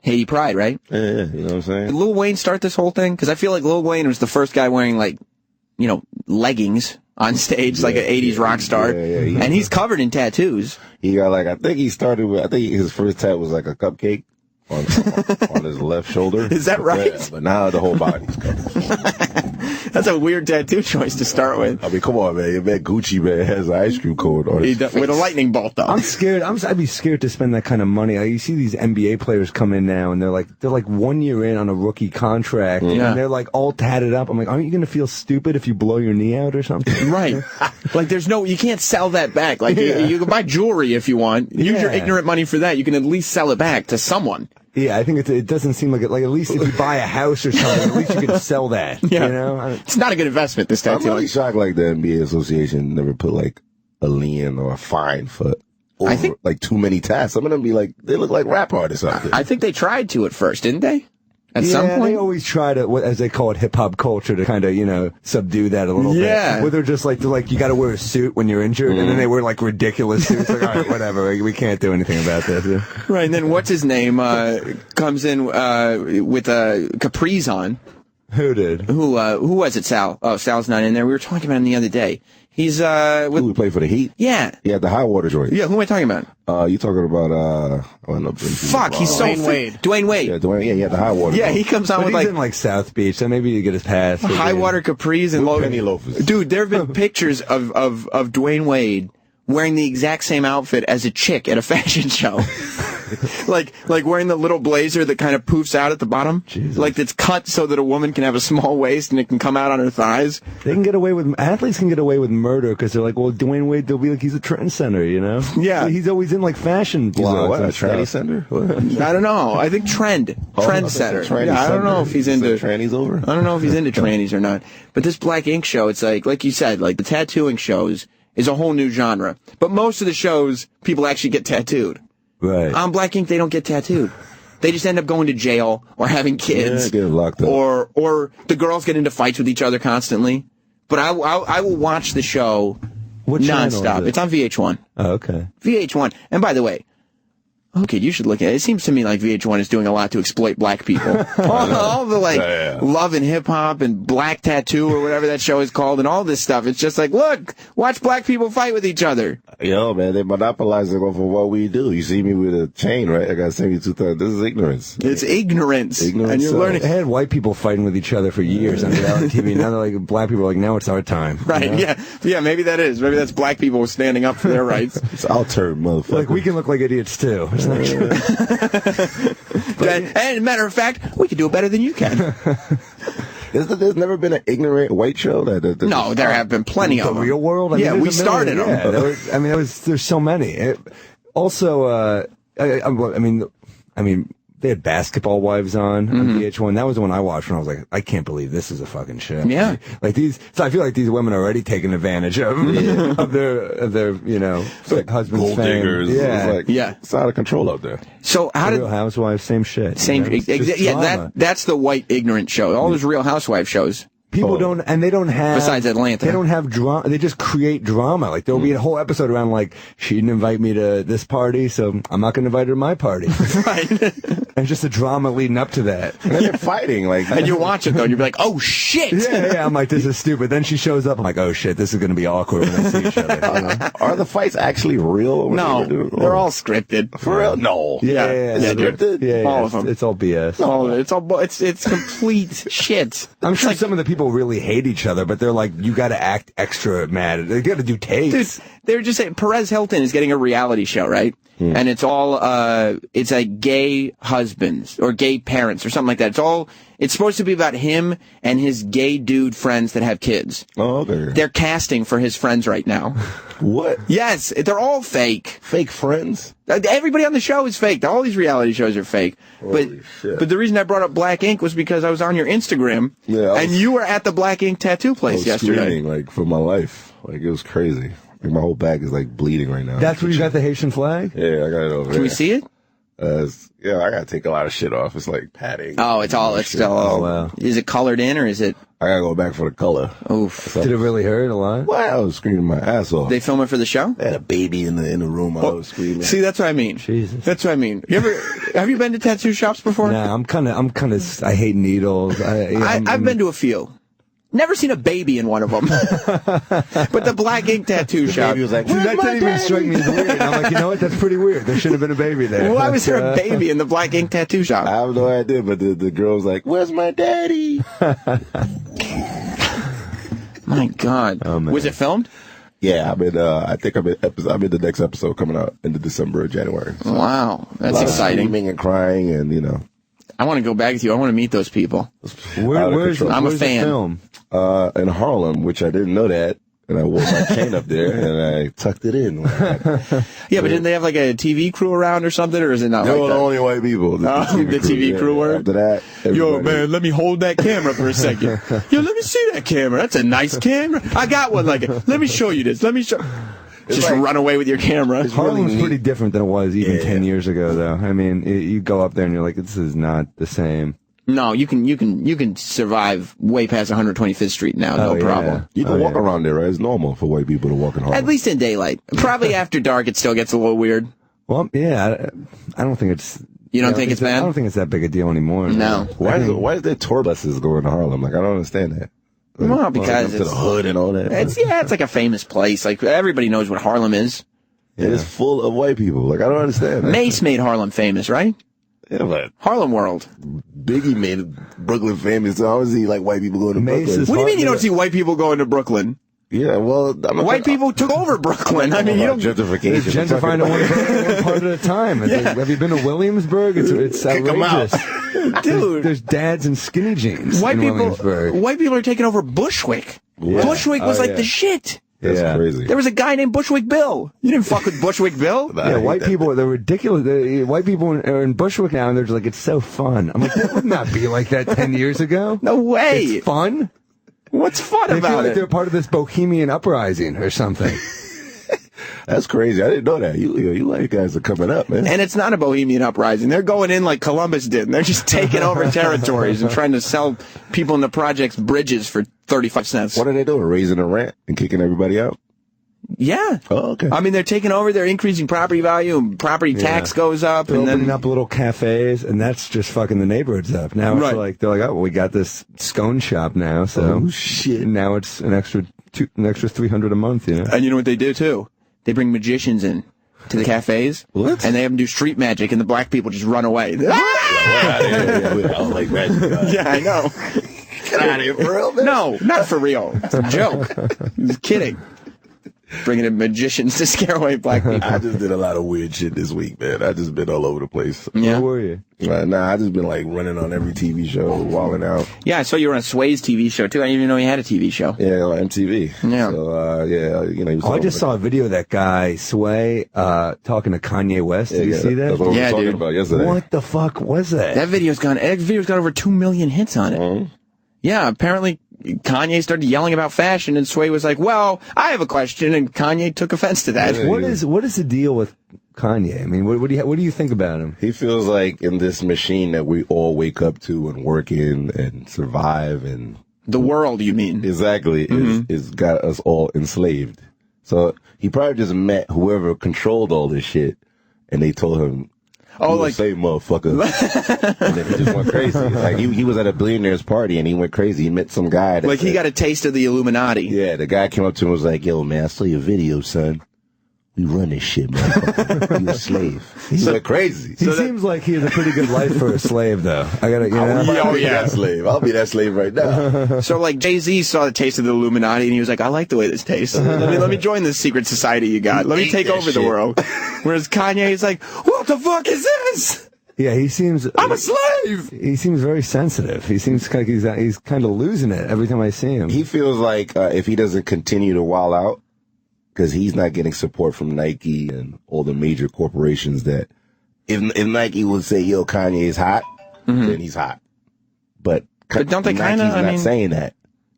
Haiti pride, right? Yeah, you know what I'm saying. Did Lil Wayne start this whole thing? Because I feel like Lil Wayne was the first guy wearing like, leggings on stage, like an 80s rock star. And he's covered in tattoos. He got I think his first tat was like a cupcake on his left shoulder. Is that right? Yeah, but now the whole body's covered. That's a weird tattoo choice to start with. I mean, come on, man. Man, Gucci, man, has an ice cream cone on his face. With a lightning bolt, though. I'm scared. I'd be scared to spend that kind of money. You see these NBA players come in now, and they're like 1 year in on a rookie contract, and they're like all tatted up. I'm like, aren't you going to feel stupid if you blow your knee out or something? Right. Like, you can't sell that back. Like, you can buy jewelry if you want. Use your ignorant money for that. You can at least sell it back to someone. Yeah, I think it doesn't seem like it. Like, at least if you buy a house or something, at least you can sell that. Yeah. It's not a good investment, this tattoo. I'm really shocked, like, the NBA Association never put, like, a lien or a fine for over, too many tats. Some of them they look like rap artists out there. I think they tried to at first, didn't they? At some point? They always try to, as they call it, hip-hop culture, to kind of, subdue that a little bit. Where they're just they're like, you got to wear a suit when you're injured, and then they wear, ridiculous suits. Like, all right, whatever, we can't do anything about this. Right, and then what's his name comes in with capris on. Who did? Who was it, Sal? Oh, Sal's not in there. We were talking about him the other day. He's who played for the Heat? Yeah. He had the high water joint. Yeah, who am I talking about? You talking about fuck, he's so Dwayne Wade. Dwayne Wade. Yeah, Dwayne. Yeah, he had the high water. Yeah, joint. he comes on but with he's in South Beach, so maybe you get his pass. High water capris and penny loafers. Dude, there have been pictures of Dwayne Wade wearing the exact same outfit as a chick at a fashion show. like wearing the little blazer that kind of poofs out at the bottom. Jesus. Like that's cut so that a woman can have a small waist and it can come out on her thighs. They can get away with, athletes can get away with murder because they're like, well, Dwayne Wade, they'll be like, he's a trend center, Yeah. He's always in fashion blogs. What, a tranny center? I don't know. I think trend center. I don't know if he's into trannies over. I don't know if he's into trannies or not. But this Black Ink show, it's like you said, like the tattooing shows is a whole new genre. But most of the shows, people actually get tattooed. Right. On Black Ink, they don't get tattooed. They just end up going to jail or having kids. Yeah, getting locked up. Or the girls get into fights with each other constantly. But I will watch the show nonstop. It's on VH1. Oh, okay. VH1. And by the way, okay, you should look at it. It seems to me like VH1 is doing a lot to exploit black people. all the love and hip hop and black tattoo or whatever that show is called and all this stuff. It's just like, look, watch black people fight with each other. Yo, man, they monopolize it off of what we do. You see me with a chain, right? I got 72,000. This is ignorance. It's ignorance. And you're learning. They had white people fighting with each other for years on reality TV. Now they're like, black people are like, now it's our time. Right, yeah, maybe that is. Maybe that's black people standing up for their rights. It's our turn, motherfucker. Like, we can look like idiots, too. It's not true. And matter of fact, we can do it better than you can. There's never been an ignorant white show No, there have been plenty of them. The Real World? We started them. Yeah, there's so many. There's they had Basketball Wives on VH1. That was the one I watched when I was like, I can't believe this is a fucking show. Yeah. Like so I feel like these women are already taking advantage of their husband's gold fame. diggers. Yeah. It's out of control out there. So how Real Housewives, same shit. That's the white ignorant show. All those Real Housewives shows. People don't have... Besides Atlanta. They don't have drama. They just create drama. Like, there'll be a whole episode around, like, she didn't invite me to this party, so I'm not going to invite her to my party. Right. And just the drama leading up to that. And then they're fighting. And you watch it, though, and you'll be like, oh, shit! Yeah, I'm like, this is stupid. Then she shows up, I'm like, oh, shit, this is going to be awkward when I see each other. Are the fights actually real? No, they're all scripted. For real? No. Yeah, scripted? Yeah, all of them. It's all BS. All of it. It's complete shit. I'm sure some of the people really hate each other, but they're like, you got to act extra mad. They got to do takes. Dude, they're just saying Perez Hilton is getting a reality show, right? And it's all it's like gay husbands or gay parents or something like that. It's supposed to be about him and his gay dude friends that have kids. Oh, okay. They're casting for his friends right now. What? Yes, they're all fake. Fake friends? Everybody on the show is fake. All these reality shows are fake. Holy shit. But the reason I brought up Black Ink was because I was on your Instagram, and you were at the Black Ink tattoo place yesterday. Screaming, like, for my life. Like, it was crazy. Like, my whole back is, like, bleeding right now. That's where you got the Haitian flag? Yeah, I got it over there. Can we see it? Yeah, I gotta take a lot of shit off. It's like padding. Oh, it's still. Oh, wow. Is it colored in or is it? I gotta go back for the color. Oof. Did it really hurt a lot? Well, I was screaming my ass off. They film it for the show? They had a baby in the room. I was screaming. See, that's what I mean. Jesus. That's what I mean. Have you been to tattoo shops before? Nah, I'm kind of. I hate needles. I've been to a few. Never seen a baby in one of them. But the Black Ink tattoo shop. Baby was like, that didn't even strike me as weird. I'm like, you know what? That's pretty weird. There should have been a baby there. Why was there a baby in the Black Ink tattoo shop? I have no idea, but the girl was like, where's my daddy? My God. Oh, man. Was it filmed? Yeah, I think I'm in the next episode coming out in December or January. So wow. That's exciting. Screaming and crying and, I want to go back with you. I want to meet those people. Where's I'm a fan. The film? In Harlem, which I didn't know that. And I wore my chain up there, and I tucked it in. Yeah, but didn't they have like a TV crew around or something, or is it not like that? They were the only white people. The TV crew were? After that, yo, man, let me hold that camera for a second. Yo, let me see that camera. That's a nice camera. I got one like it. Let me show you this. Let me show... Just run away with your camera. Harlem's pretty different than it was even 10 years ago, though. I mean, you go up there and you're like, this is not the same. No, you can survive way past 125th Street now, no problem. You can walk around there, right? It's normal for white people to walk in Harlem. At least in daylight. Probably after dark, it still gets a little weird. Well, yeah, I don't think it's... You don't think it's bad? I don't think it's that big a deal anymore. No. Why is there tour buses going to Harlem? Like, I don't understand that. Well, because it's to the hood and all that. It's like a famous place. Like, everybody knows what Harlem is. Yeah. It is full of white people. Like, I don't understand that. Mace made Harlem famous, right? Yeah, but Harlem World. Biggie made Brooklyn famous. So I don't see like white people going to Brooklyn. What do you mean you don't see white people going to Brooklyn? Yeah, well, white people took over Brooklyn. I mean, you don't gentrification. Gentrifying one part at a time. Yeah. Have you been to Williamsburg? It's outrageous. Dude, there's dads in skinny jeans. White people are taking over Bushwick. Yeah. Bushwick was like the shit. That's crazy. There was a guy named Bushwick Bill. You didn't fuck with Bushwick Bill? Yeah, white people, they're ridiculous. White people are in Bushwick now, and they're just like, it's so fun. I'm like, that would not be like that 10 years ago. No way. It's fun. What's fun about it? They feel like they're part of this bohemian uprising or something. That's crazy. I didn't know that. You white guys are coming up, man. And it's not a bohemian uprising. They're going in like Columbus did. And they're just taking over territories and trying to sell people in the projects bridges for 35 cents. What are they doing? Raising the rent and kicking everybody out? Yeah. Oh, okay. I mean, they're taking over. They're increasing property value, and property tax goes up. They're and opening up little cafes, and that's just fucking the neighborhoods up. Now it's like they're like, oh, well, we got this scone shop now, so shit. Now it's an extra $300 a month, you know. And you know what they do too? They bring magicians in to the cafes, and they have them do street magic, and the black people just run away. I don't like magic. Yeah, I know. Get out of here, for real, man. No, not for real. It's a joke. Just kidding. bringing in magicians to scare away black people. I just did a lot of weird shit this week, man. I just been all over the place. Yeah. Where were you? Nah, I just been like running on every TV show, walling out. Yeah, I saw you were on Sway's TV show too. I didn't even know he had a TV show. Yeah, on MTV. Yeah. So, he was I just saw a video of that guy, Sway, talking to Kanye West. Did you see that? That's what we were talking about yesterday. What the fuck was that? That video's got over 2 million hits on it. Yeah, apparently Kanye started yelling about fashion, and Sway was like, well, I have a question, and Kanye took offense to that. What is the deal with Kanye? I mean, what do you think about him? He feels like in this machine that we all wake up to and work in and survive, and the world, you mean? Exactly, is got us all enslaved. So he probably just met whoever controlled all this shit, and they told him, same motherfucker. And then he just went crazy. Like he was at a billionaire's party and he went crazy. He met some guy. Like he got a taste of the Illuminati. Yeah, the guy came up to him and was like, yo, man, I saw your video, son. We run this shit, man. You a slave. He went crazy. He seems like he has a pretty good life for a slave, though. I'll be that slave. I'll be that slave right now. So, like, Jay-Z saw the taste of the Illuminati, and he was like, I like the way this tastes. Let me join this secret society you got. Let me take over the world. Whereas Kanye is like, what the fuck is this? Yeah, he seems... I'm a slave! He seems very sensitive. He seems like he's kind of losing it every time I see him. He feels like if he doesn't continue to wall out, because he's not getting support from Nike and all the major corporations that if Nike would say, yo, Kanye is hot, then he's hot. But don't they kind of, not saying that.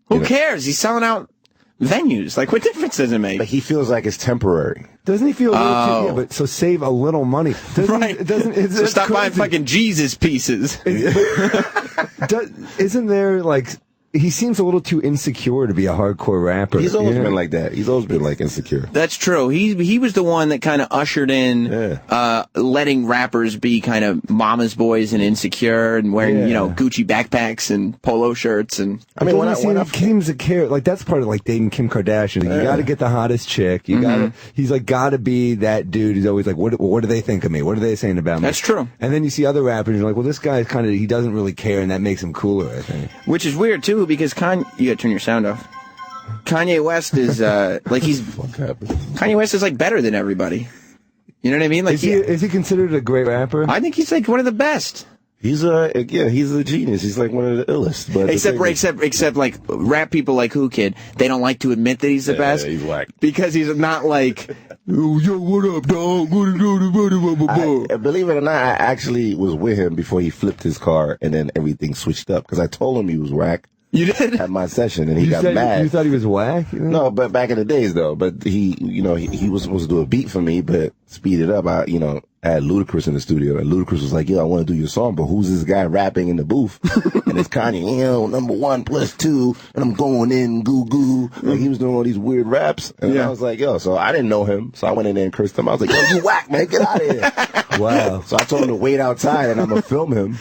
Who cares? He's selling out venues. Like, what difference does it make? But he feels like it's temporary. Doesn't he feel a little too, but so save a little money. So stop buying fucking Jesus pieces. Isn't there, like... He seems a little too insecure to be a hardcore rapper. He's always been like that. He's always been like insecure. That's true. He was the one that kind of ushered in letting rappers be kind of mama's boys and insecure and wearing Gucci backpacks and polo shirts and. I mean, when he seems to care, like that's part of like dating Kim Kardashian. You got to get the hottest chick. You he's like got to be that dude. He's always like, what do they think of me? What are they saying about me? That's true. And then you see other rappers, and you're like, well, this guy's kind of he doesn't really care, and that makes him cooler. I think. Which is weird too. Because you gotta turn your sound off. Kanye West is Kanye West is like better than everybody. You know what I mean? Like, is he considered a great rapper? I think he's like one of the best. He's a genius. He's like one of the illest. But except like rap people like who kid, they don't like to admit that he's the best. He's whack because he's not like. Yo, what up, dog? Believe it or not, I actually was with him before he flipped his car, and then everything switched up because I told him he was whack. You did? At my session, and he got mad. You thought he was whack? No, but back in the days, though. But he was supposed to do a beat for me, but speed it up. I had Ludacris in the studio, and Ludacris was like, yo, I want to do your song, but who's this guy rapping in the booth? And it's Kanye, number 1 + 2, and I'm going in, goo goo. Like, he was doing all these weird raps, and I was like, yo, so I didn't know him, so I went in there and cursed him. I was like, yo, you whack, man, get out of here. Wow. So I told him to wait outside, and I'm going to film him.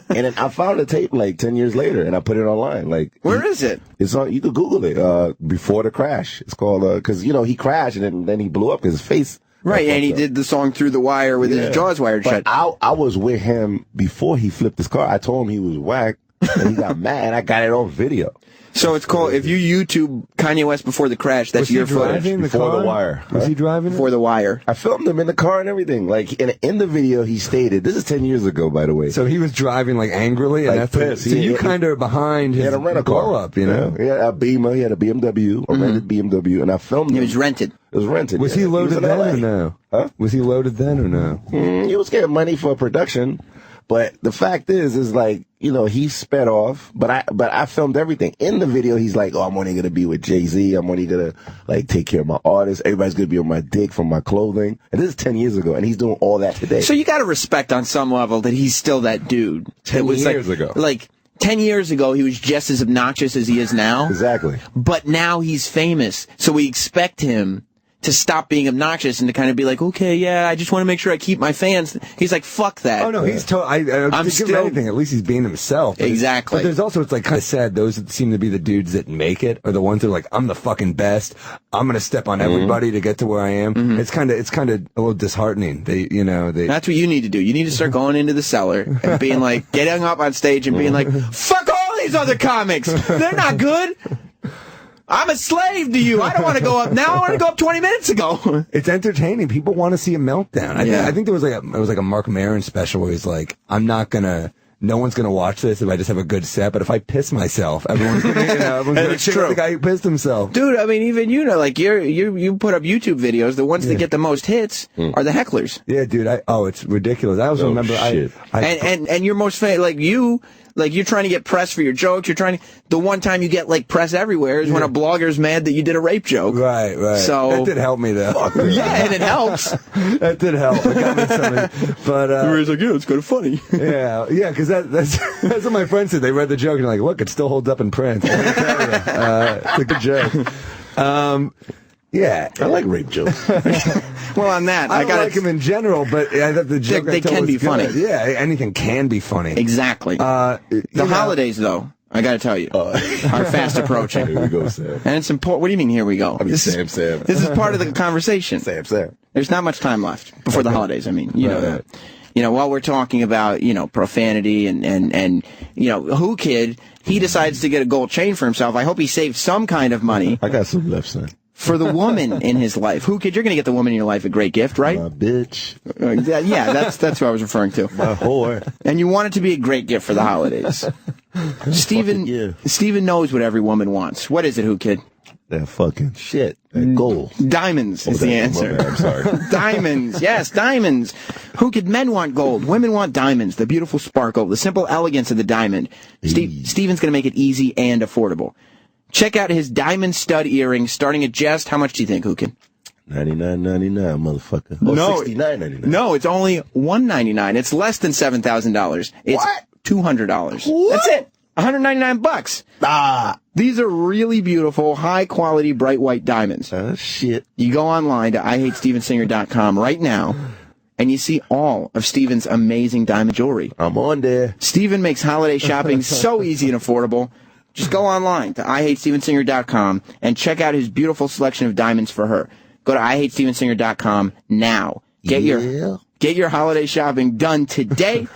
And then I found the tape like 10 years later, and I put it online. Like, where is it? It's on. You could Google it. Before the crash, it's called. Because he crashed and then he blew up his face. Right, and he did the song Through the Wire with his jaws wired shut. I was with him before he flipped his car. I told him he was whack, and he got mad. I got it on video. So it's called, if you YouTube Kanye West before the crash, that's your footage. Before the wire. Was he driving? Before the wire. I filmed him in the car and everything. Like, in the video, he stated, this is 10 years ago, by the way. So he was driving, like, angrily? And like pissed. So you kind of are behind his blow up, you know? He had a Beamer, he had a BMW, a rented BMW, and I filmed him. It was rented. It was rented. Was he loaded then or no? Huh? Was he loaded then or no? He was getting money for production. But the fact is like, he sped off, but I filmed everything. In the video, he's like, oh, I'm only going to be with Jay-Z. I'm only going to, like, take care of my artists. Everybody's going to be on my dick from my clothing. And this is 10 years ago, and he's doing all that today. So you got to respect on some level that he's still that dude. 10 years ago. Like, 10 years ago, he was just as obnoxious as he is now. Exactly. But now he's famous, so we expect him to stop being obnoxious and to kind of be like, okay, yeah, I just want to make sure I keep my fans. He's like, fuck that. Oh, no, he's I'm still anything. At least he's being himself. Exactly. But there's also, it's like kind of sad, those that seem to be the dudes that make it are the ones that are like, I'm the fucking best. I'm going to step on everybody to get to where I am. It's kind of a little disheartening. That's what you need to do. You need to start going into the cellar and being like, getting up on stage and being like, fuck all these other comics. They're not good. I'm a slave to you. I don't want to go up now. I want to go up 20 minutes ago. It's entertaining. People want to see a meltdown. I think there was it was like a Mark Maron special where he's like, no one's gonna watch this if I just have a good set, but if I piss myself, everyone's gonna check out the guy who pissed himself. Dude, I mean, even like you put up YouTube videos. The ones that get the most hits are the hecklers. Yeah, dude. It's ridiculous. I also remember and your most like you're trying to get press for your jokes. The one time you get like press everywhere is when a blogger's mad that you did a rape joke. Right. So that did help me though. Yeah, and it helps. That did help. It got me something. But he's like, yeah, it's kind of funny. Yeah, because that's what my friends said. They read the joke and like, look, it still holds up in print. It's a good joke. Yeah, I like rape jokes. Well, on that, I like them in general, but I thought the joke they can be funny. Yeah, anything can be funny. Exactly. The holidays, though, I got to tell you, are fast approaching. Here we go, Sam. And it's important. What do you mean? Here we go. I mean, Sam. This is part of the conversation. Sam. There's not much time left before the holidays. I mean, you know that. While we're talking about, profanity and Who Kid, he decides to get a gold chain for himself. I hope he saved some kind of money. I got some left, son. For the woman in his life. Who Kid, you're going to get the woman in your life a great gift, right? My bitch. Yeah, that's who I was referring to. My whore. And you want it to be a great gift for the holidays. Steven knows what every woman wants. What is it, Who Kid? That fucking shit. That gold. Diamonds is the answer. I'm sorry. Diamonds. Yes, diamonds. Who Kid? Men want gold. Women want diamonds. The beautiful sparkle. The simple elegance of the diamond. Steven's going to make it easy and affordable. Check out his diamond stud earrings starting at just, how much do you think, Who Kid? $99.99, motherfucker. No, $69.99. No, it's only $199. It's less than $7,000. It's $200. That's it. $199. These are really beautiful, high quality, bright white diamonds. Shit. You go online to IHateStevenSinger.com right now, and you see all of Steven's amazing diamond jewelry. I'm on there. Steven makes holiday shopping so easy and affordable. Just go online to IHateStevenSinger.com and check out his beautiful selection of diamonds for her. Go to IHateStevenSinger.com now. Get your holiday shopping done today.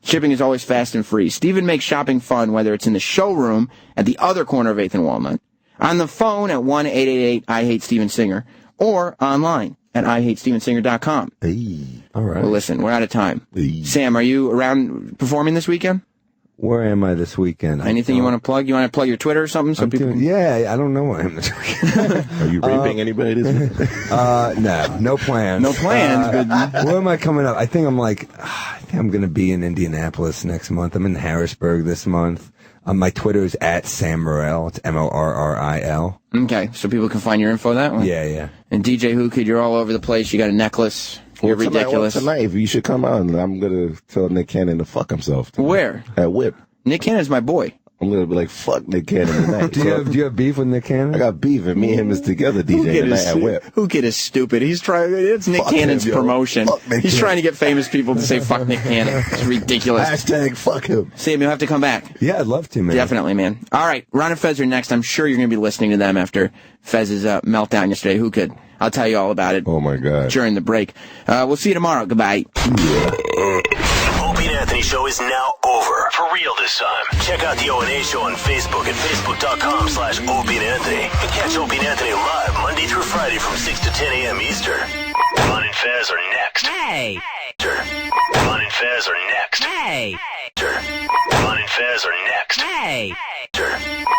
Shipping is always fast and free. Steven makes shopping fun, whether it's in the showroom at the other corner of 8th and Walnut, on the phone at 1-888-I-HATE-STEVEN-SINGER, or online at IHateStevenSinger.com. Hey, all right. Well, listen, we're out of time. Hey. Am, are you around performing this weekend? Where am I this weekend? Anything you want to plug? You want to plug your Twitter or something? So people. I don't know where I am this weekend. Are you raping anybody this weekend? No plans. No plans. Where am I coming up? I think I'm going to be in Indianapolis next month. I'm in Harrisburg this month. My Twitter is at Sam Morril. It's Morril. Okay, so people can find your info that way. Yeah. And DJ Who Kid, you're all over the place. You got a necklace. You're ridiculous. Tonight, you should come out, and I'm going to tell Nick Cannon to fuck himself. Tonight. Where? At Whip. Nick Cannon's my boy. I'm going to be like, fuck Nick Cannon tonight. Do you have beef with Nick Cannon? I got beef, and me and him is together DJ tonight at Whip. Who Kid is stupid. He's trying. It's Nick Cannon's promotion. He's trying to get famous people to say fuck Nick Cannon. It's ridiculous. Hashtag fuck him. Sam, you'll have to come back. Yeah, I'd love to, man. Definitely, man. All right, Ron and Fez are next. I'm sure you're going to be listening to them after Fez's meltdown yesterday. Who Kid? I'll tell you all about it. Oh, my God. During the break. We'll see you tomorrow. Goodbye. The Opie and Anthony Show is now over. For real this time. Check out the O&A Show on Facebook at Facebook.com/Opie and Anthony. And catch Opie and Anthony live Monday through Friday from 6 to 10 a.m. Eastern. Ron and Fez are next. Hey. Ron and Fez are next. Hey. Ron and Fez are next. Hey.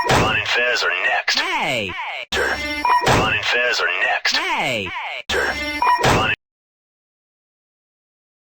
Ron and Fez are next. Hey. Ron and Fez are next. Hey.